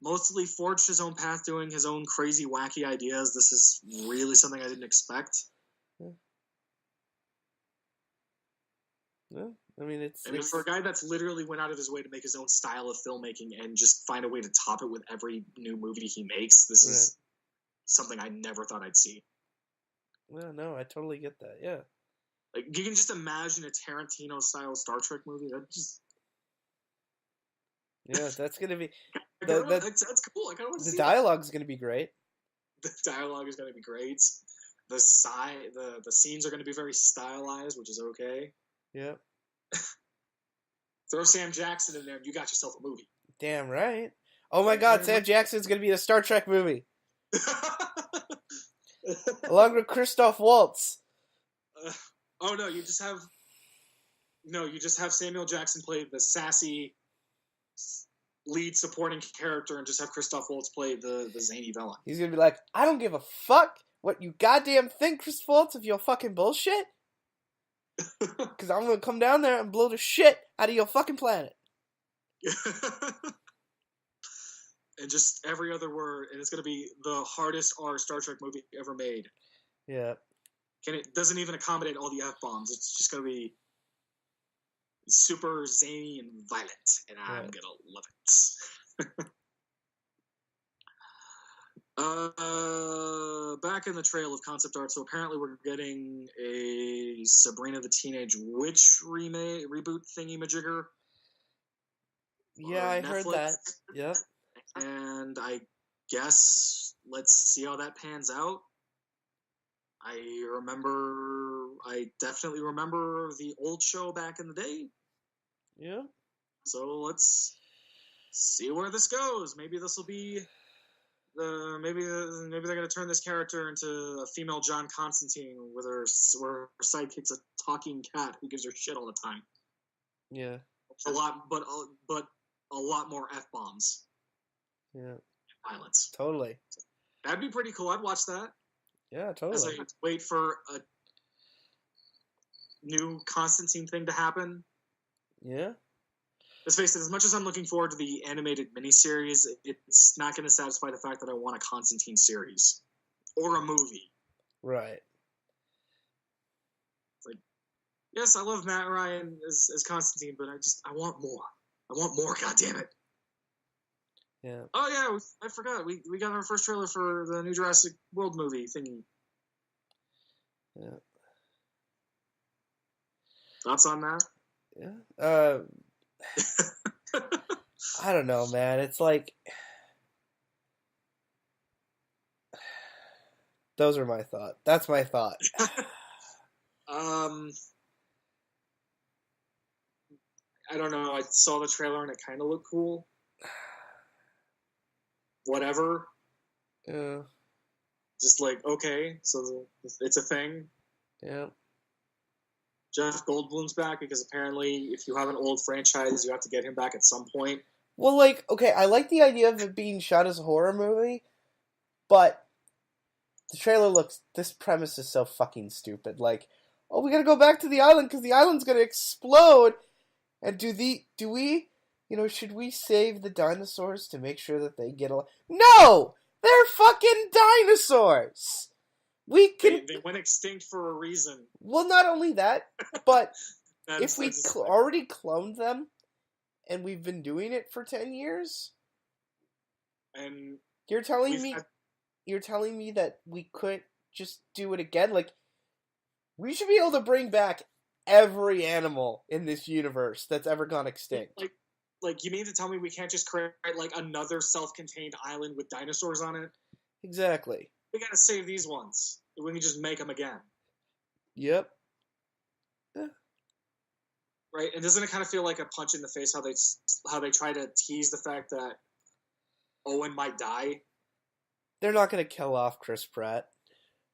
mostly forged his own path doing his own crazy, wacky ideas, this is really something I didn't expect. Yeah. I mean, for a guy that's literally went out of his way to make his own style of filmmaking and just find a way to top it with every new movie he makes, this is something I never thought I'd see. Well, no, I totally get that. Yeah. Like, you can just imagine a Tarantino-style Star Trek movie. That just... Yeah, that's going to be... That's cool. I kind of want to see the dialogue's going to be great. The dialogue is going to be great. The scenes are going to be very stylized, which is okay. Yeah. Throw Sam Jackson in there and you got yourself a movie. Damn right. Oh my god, Sam Jackson's going to be in a Star Trek movie. Along with Christoph Waltz. You just have Samuel Jackson play the sassy lead supporting character and just have Christoph Waltz play the zany villain. He's going to be like, I don't give a fuck what you goddamn think, Christoph Waltz, of your fucking bullshit. Because I'm going to come down there and blow the shit out of your fucking planet. And just every other word, and it's going to be the hardest R Star Trek movie ever made. Yeah. It doesn't even accommodate all the F-bombs. It's just going to be super zany and violent, and I'm going to love it. Back in the trail of concept art, so apparently we're getting a Sabrina the Teenage Witch reboot thingy-majigger. Yeah, I heard that. Yep. And I guess let's see how that pans out. I definitely remember the old show back in the day. Yeah. So let's see where this goes. Maybe this will be maybe they're gonna turn this character into a female John Constantine, where her sidekick's a talking cat who gives her shit all the time. Yeah. A lot, but a lot more F-bombs. Yeah. Violence. Totally. That'd be pretty cool. I'd watch that. Yeah, totally. As I wait for a new Constantine thing to happen. Yeah. Let's face it, as much as I'm looking forward to the animated miniseries, it's not going to satisfy the fact that I want a Constantine series. Or a movie. Right. It's like, yes, I love Matt Ryan as Constantine, but I want more. I want more, goddammit. Yeah. Oh, yeah, I forgot. We got our first trailer for the new Jurassic World movie thingy. Yeah. Thoughts on that? Yeah. I don't know, man. It's like... Those are my thoughts. That's my thought. I don't know. I saw the trailer and it kind of looked cool. Whatever. Yeah. Just like, okay, so it's a thing. Yeah. Jeff Goldblum's back because apparently if you have an old franchise, you have to get him back at some point. Well, like, okay, I like the idea of it being shot as a horror movie, but the trailer looks... This premise is so fucking stupid. Like, oh, we gotta go back to the island because the island's gonna explode. And do we, should we save the dinosaurs to make sure that they get alive? No! They're fucking dinosaurs! We can... They went extinct for a reason. Well, not only that, but if we already cloned them, and we've been doing it for 10 years, and you're telling me that we couldn't just do it again? Like, we should be able to bring back every animal in this universe that's ever gone extinct. Like, you mean to tell me we can't just create, like, another self-contained island with dinosaurs on it? Exactly. We gotta save these ones. We can just make them again. Yep. Yeah. Right? And doesn't it kind of feel like a punch in the face how they try to tease the fact that Owen might die? They're not going to kill off Chris Pratt.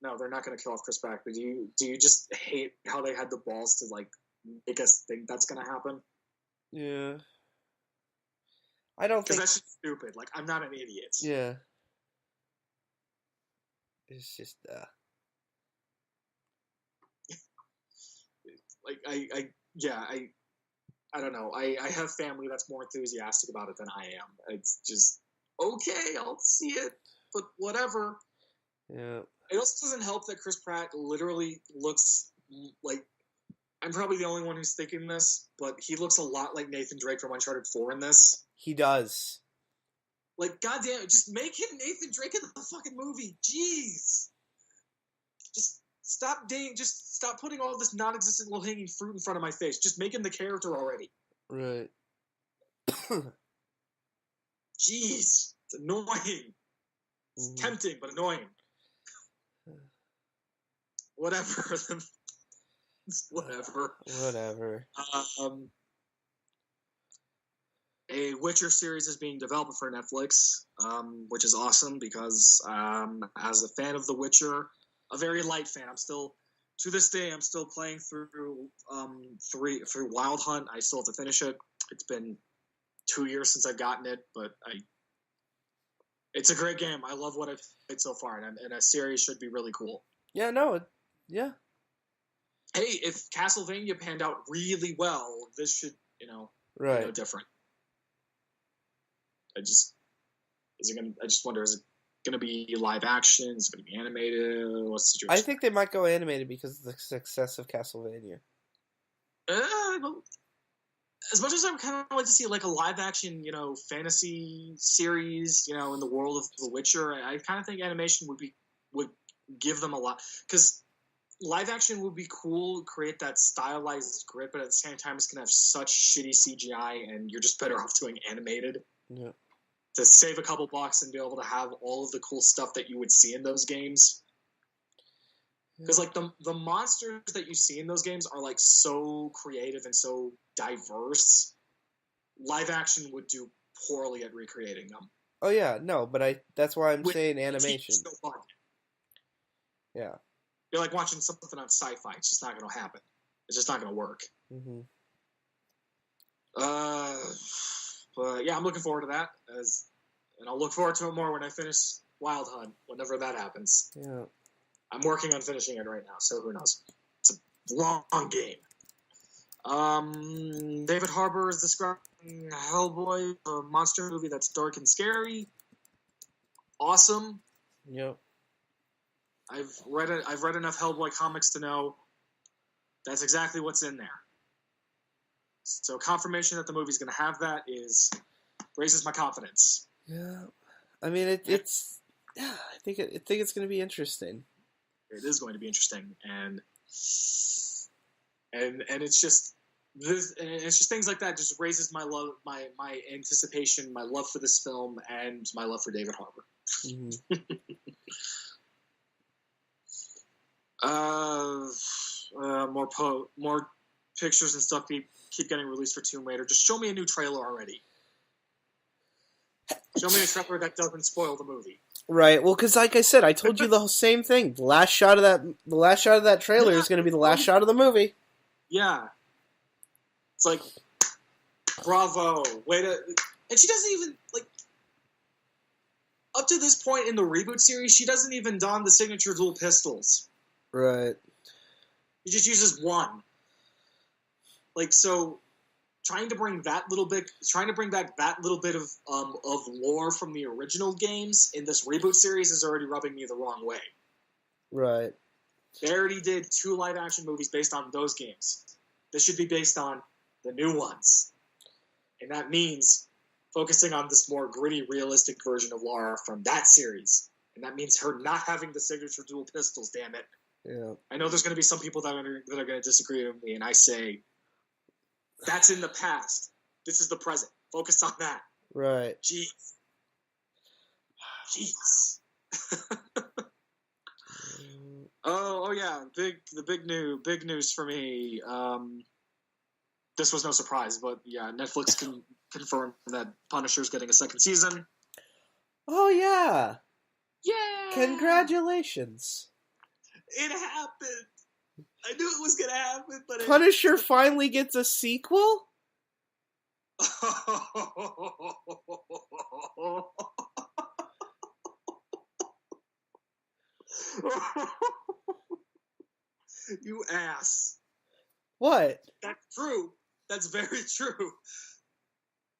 No, they're not going to kill off Chris Pratt. But do you just hate how they had the balls to, like, make us think that's going to happen? Yeah. I don't think... Because that's just stupid. Like, I'm not an idiot. Yeah. It's just, Like, I don't know. I have family that's more enthusiastic about it than I am. It's just, okay, I'll see it, but whatever. Yeah. It also doesn't help that Chris Pratt literally looks like... I'm probably the only one who's thinking this, but he looks a lot like Nathan Drake from Uncharted 4 in this. He does. Like, goddamn, just make him Nathan Drake in the fucking movie. Jeez. Just stop putting all this non-existent low-hanging fruit in front of my face. Just make him the character already. Right. Jeez. It's annoying. It's tempting, but annoying. Whatever. Whatever. A Witcher series is being developed for Netflix, which is awesome because as a fan of The Witcher, a very light fan, to this day, I'm still playing through Wild Hunt. I still have to finish it. It's been 2 years since I've gotten it, but it's a great game. I love what I've played so far, and a series should be really cool. Yeah, no, yeah. Hey, if Castlevania panned out really well, this should, right. be no different. I just wonder, is it going to be live action? Is it going to be animated? What's the situation? I think they might go animated because of the success of Castlevania. As much as I would kind of like to see like a live action, fantasy series, in the world of The Witcher, I kind of think animation would give them a lot, because live action would be cool, create that stylized grip, but at the same time, it's going to have such shitty CGI, and you're just better off doing animated. Yeah. To save a couple bucks and be able to have all of the cool stuff that you would see in those games. Because like the monsters that you see in those games are like so creative and so diverse. Live action would do poorly at recreating them. Oh yeah, no, but that's why I'm With saying animation. It's no fun. Yeah. You're like watching something on sci-fi. It's just not going to happen. It's just not going to work. Mm-hmm. But yeah, I'm looking forward to that. And I'll look forward to it more when I finish Wild Hunt, whenever that happens. Yeah. I'm working on finishing it right now, so who knows? It's a long game. David Harbour is describing Hellboy, a monster movie that's dark and scary. Awesome. Yep. I've read enough Hellboy comics to know that's exactly what's in there. So confirmation that the movie's going to have that raises my confidence. Yeah. I mean, it's. Yeah, I think it's going to be interesting. It is going to be interesting, and it's just this, and it's just things like that just raises my love, my anticipation, my love for this film, and my love for David Harbour. Mm-hmm. More pictures and stuff keep getting released for Tomb Raider. Just show me a new trailer already. Show me a trailer that doesn't spoil the movie. Right. Well, because like I said, I told you the whole same thing. The last shot of that trailer is going to be the last shot of the movie. Yeah. It's like, bravo, way to... And she doesn't even, like... Up to this point in the reboot series, she doesn't even don the signature dual pistols. Right. He just uses one. Like, so... Trying to bring back that little bit of lore from the original games in this reboot series is already rubbing me the wrong way. Right. They already did 2 live-action movies based on those games. This should be based on the new ones. And that means focusing on this more gritty, realistic version of Lara from that series. And that means her not having the signature dual pistols, damn it. Yeah. I know there's going to be some people that are going to disagree with me, and I say... That's in the past. This is the present. Focus on that. Right. Jeez. Oh yeah. The big news for me. This was no surprise, but yeah, Netflix can confirm that Punisher's getting a second season. Oh yeah. Yeah. Congratulations. It happened. I knew it was going to happen, but... Punisher finally gets a sequel? You ass. What? That's true. That's very true.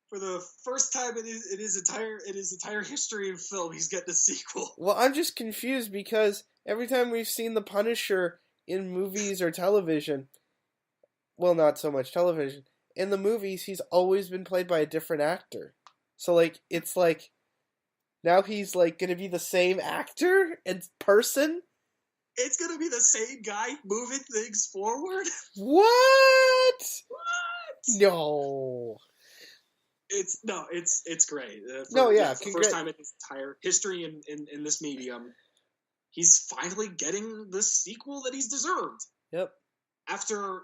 For the first time in his entire history in film, he's getting a sequel. Well, I'm just confused because every time we've seen the Punisher... in movies or television, well, not so much television, in the movies, he's always been played by a different actor. So, like, it's like, now he's, like, gonna be the same actor and person? It's gonna be the same guy moving things forward? What? What? No. It's great. For the first time in his entire history in this medium, he's finally getting the sequel that he's deserved. Yep. After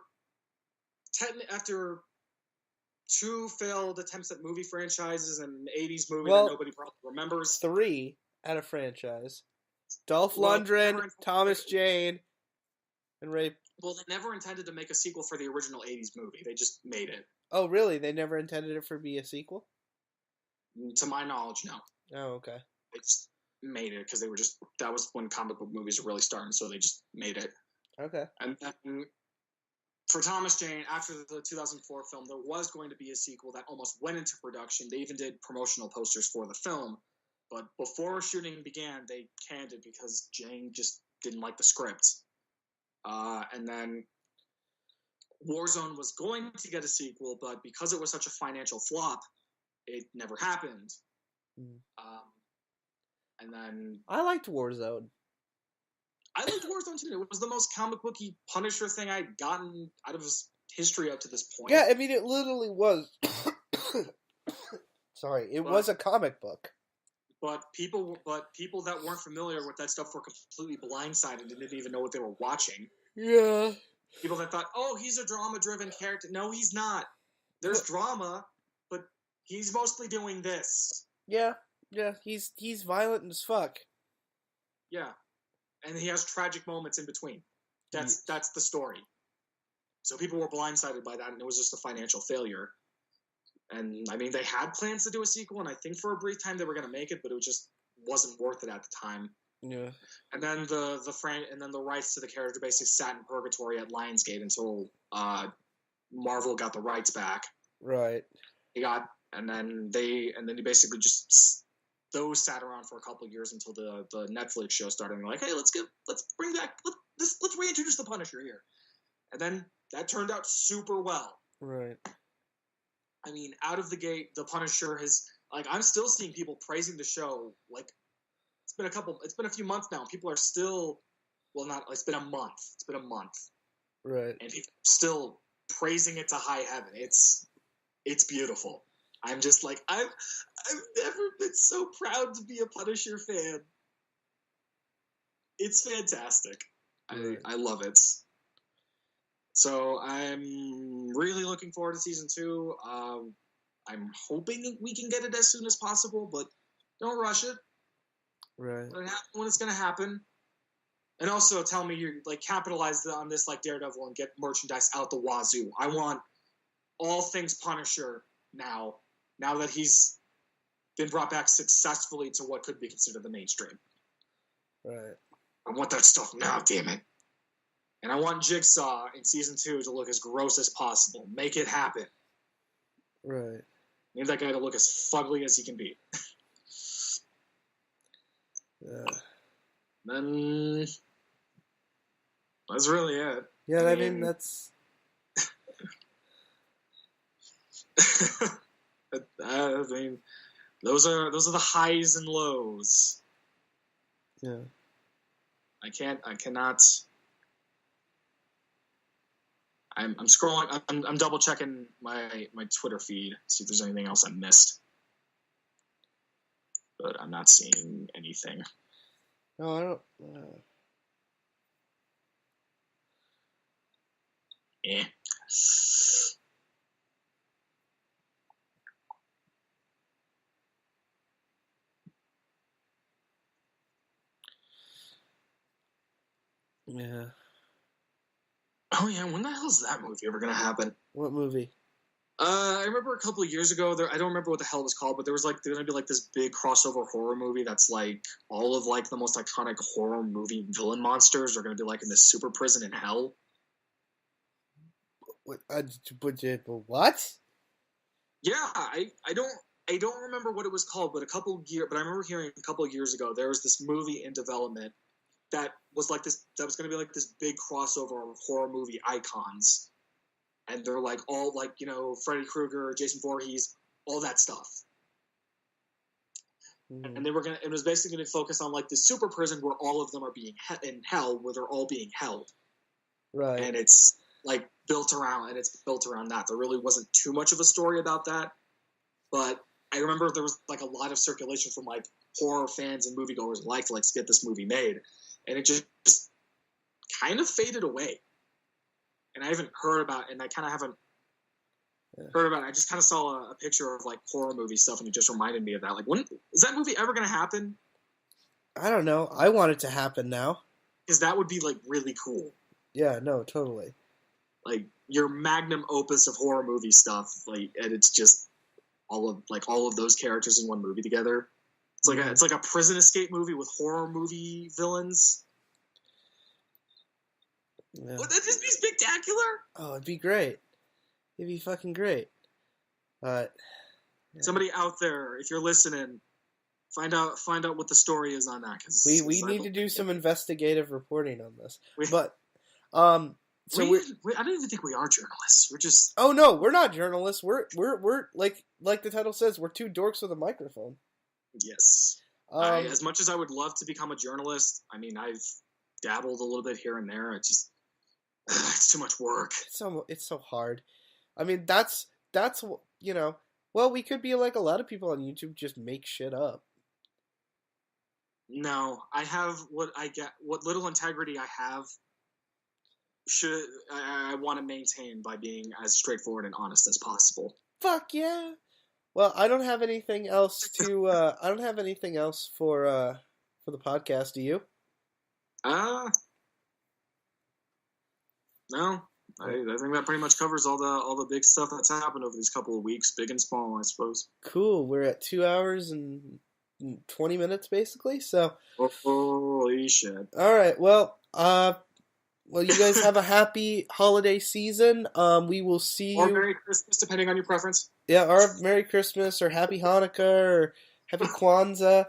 2 failed attempts at movie franchises and an 80s movie that nobody probably remembers. 3 at a franchise. Dolph Lundgren, Thomas Jane, and Ray... Well, they never intended to make a sequel for the original 80s movie. They just made it. Oh, really? They never intended it to be a sequel? To my knowledge, no. Oh, okay. They just made it because that was when comic book movies were really starting, so they just made it. Okay. And then for Thomas Jane, after the 2004 film, there was going to be a sequel that almost went into production. They even did promotional posters for the film, but before shooting began, they canned it because Jane just didn't like the script. And then Warzone was going to get a sequel, but because it was such a financial flop, it never happened. Mm. And then I liked Warzone. I liked Warzone too. It was the most comic booky Punisher thing I'd gotten out of his history up to this point. Yeah, I mean, it literally was. Sorry, it was a comic book. But people that weren't familiar with that stuff were completely blindsided and didn't even know what they were watching. Yeah. People that thought, oh, he's a drama-driven character. No, he's not. There's drama, but he's mostly doing this. Yeah, Yeah, he's violent as fuck. Yeah, and he has tragic moments in between. That's the story. So people were blindsided by that, and it was just a financial failure. And I mean, they had plans to do a sequel, and I think for a brief time they were going to make it, but it just wasn't worth it at the time. Yeah. And then the rights to the character basically sat in purgatory at Lionsgate until Marvel got the rights back. Right. And then he basically just those sat around for a couple of years until the Netflix show started. And they're like, hey, let's reintroduce the Punisher here. And then that turned out super well. Right. I mean, out of the gate, the Punisher has I'm still seeing people praising the show. Like, it's been a few months now. People are still, it's been a month. It's been a month. Right. And people are still praising it to high heaven. It's beautiful. I'm just like, I've never been so proud to be a Punisher fan. It's fantastic. Right. I love it. So I'm really looking forward to season 2. I'm hoping we can get it as soon as possible, but don't rush it. Right. When it's going to happen. And also tell me you capitalize on this like Daredevil and get merchandise out the wazoo. I want all things Punisher now that he's been brought back successfully to what could be considered the mainstream. Right. I want that stuff now, damn it. And I want Jigsaw in season 2 to look as gross as possible. Make it happen. Right. Need that guy to look as fugly as he can be. Yeah. Then that's really it. Yeah, I mean that's. I mean, those are the highs and lows. Yeah. I cannot. I'm scrolling. I'm double checking my Twitter feed, see if there's anything else I missed. But I'm not seeing anything. No, I don't. Eh. Yeah. Oh yeah, when the hell is that movie ever gonna happen? What movie? I remember a couple of years ago. I don't remember what the hell it was called, but there's gonna be this big crossover horror movie that's all of the most iconic horror movie villain monsters are gonna be in this super prison in hell. What? Yeah, I don't remember what it was called, but I remember hearing a couple of years ago there was this movie in development that was going to be this big crossover of horror movie icons, and they're all Freddy Krueger, Jason Voorhees, all that stuff. Mm-hmm. And it was basically going to focus on the super prison where all of them are being in hell, where they're all being held. Right. And it's built around that. There really wasn't too much of a story about that, but I remember there was a lot of circulation from horror fans and moviegoers alike to get this movie made, and it just kind of faded away. And I haven't heard about it, and I kind of haven't heard about it. I just kind of saw a picture of horror movie stuff, and it just reminded me of that. When is that movie ever going to happen? I don't know. I want it to happen now. Because that would be really cool. Yeah, no, totally. Your magnum opus of horror movie stuff, and it's just all of those characters in one movie together. It's like a prison escape movie with horror movie villains. Yeah. Would that just be spectacular? Oh, it'd be great. It'd be fucking great. But somebody out there, if you're listening, find out what the story is on that. Cause we need to do some investigative reporting on this. So I don't even think we are journalists. We're just. Oh no, we're not journalists. We're like the title says, we're two dorks with a microphone. Yes. As much as I would love to become a journalist, I mean, I've dabbled a little bit here and there. It's too much work. It's so hard. I mean, that's well, we could be like a lot of people on YouTube, just make shit up. No, I have what little integrity I have. I want to maintain by being as straightforward and honest as possible. Fuck yeah. Well, I don't have anything else to. I don't have anything else for the podcast. Do you? Uh, no. I think that pretty much covers all the big stuff that's happened over these couple of weeks, big and small, I suppose. Cool. We're at 2 hours and 20 minutes, basically. So. Holy shit! All right. Well, you guys have a happy holiday season. We will see Or you. Merry Christmas, depending on your preference. Yeah, or Merry Christmas, or Happy Hanukkah, or Happy Kwanzaa.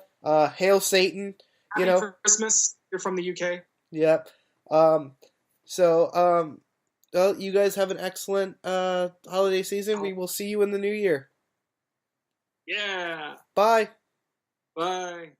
Hail Satan. You Happy know. Christmas. You're from the UK. Yep. So, well, you guys have an excellent holiday season. We will see you in the new year. Yeah. Bye. Bye.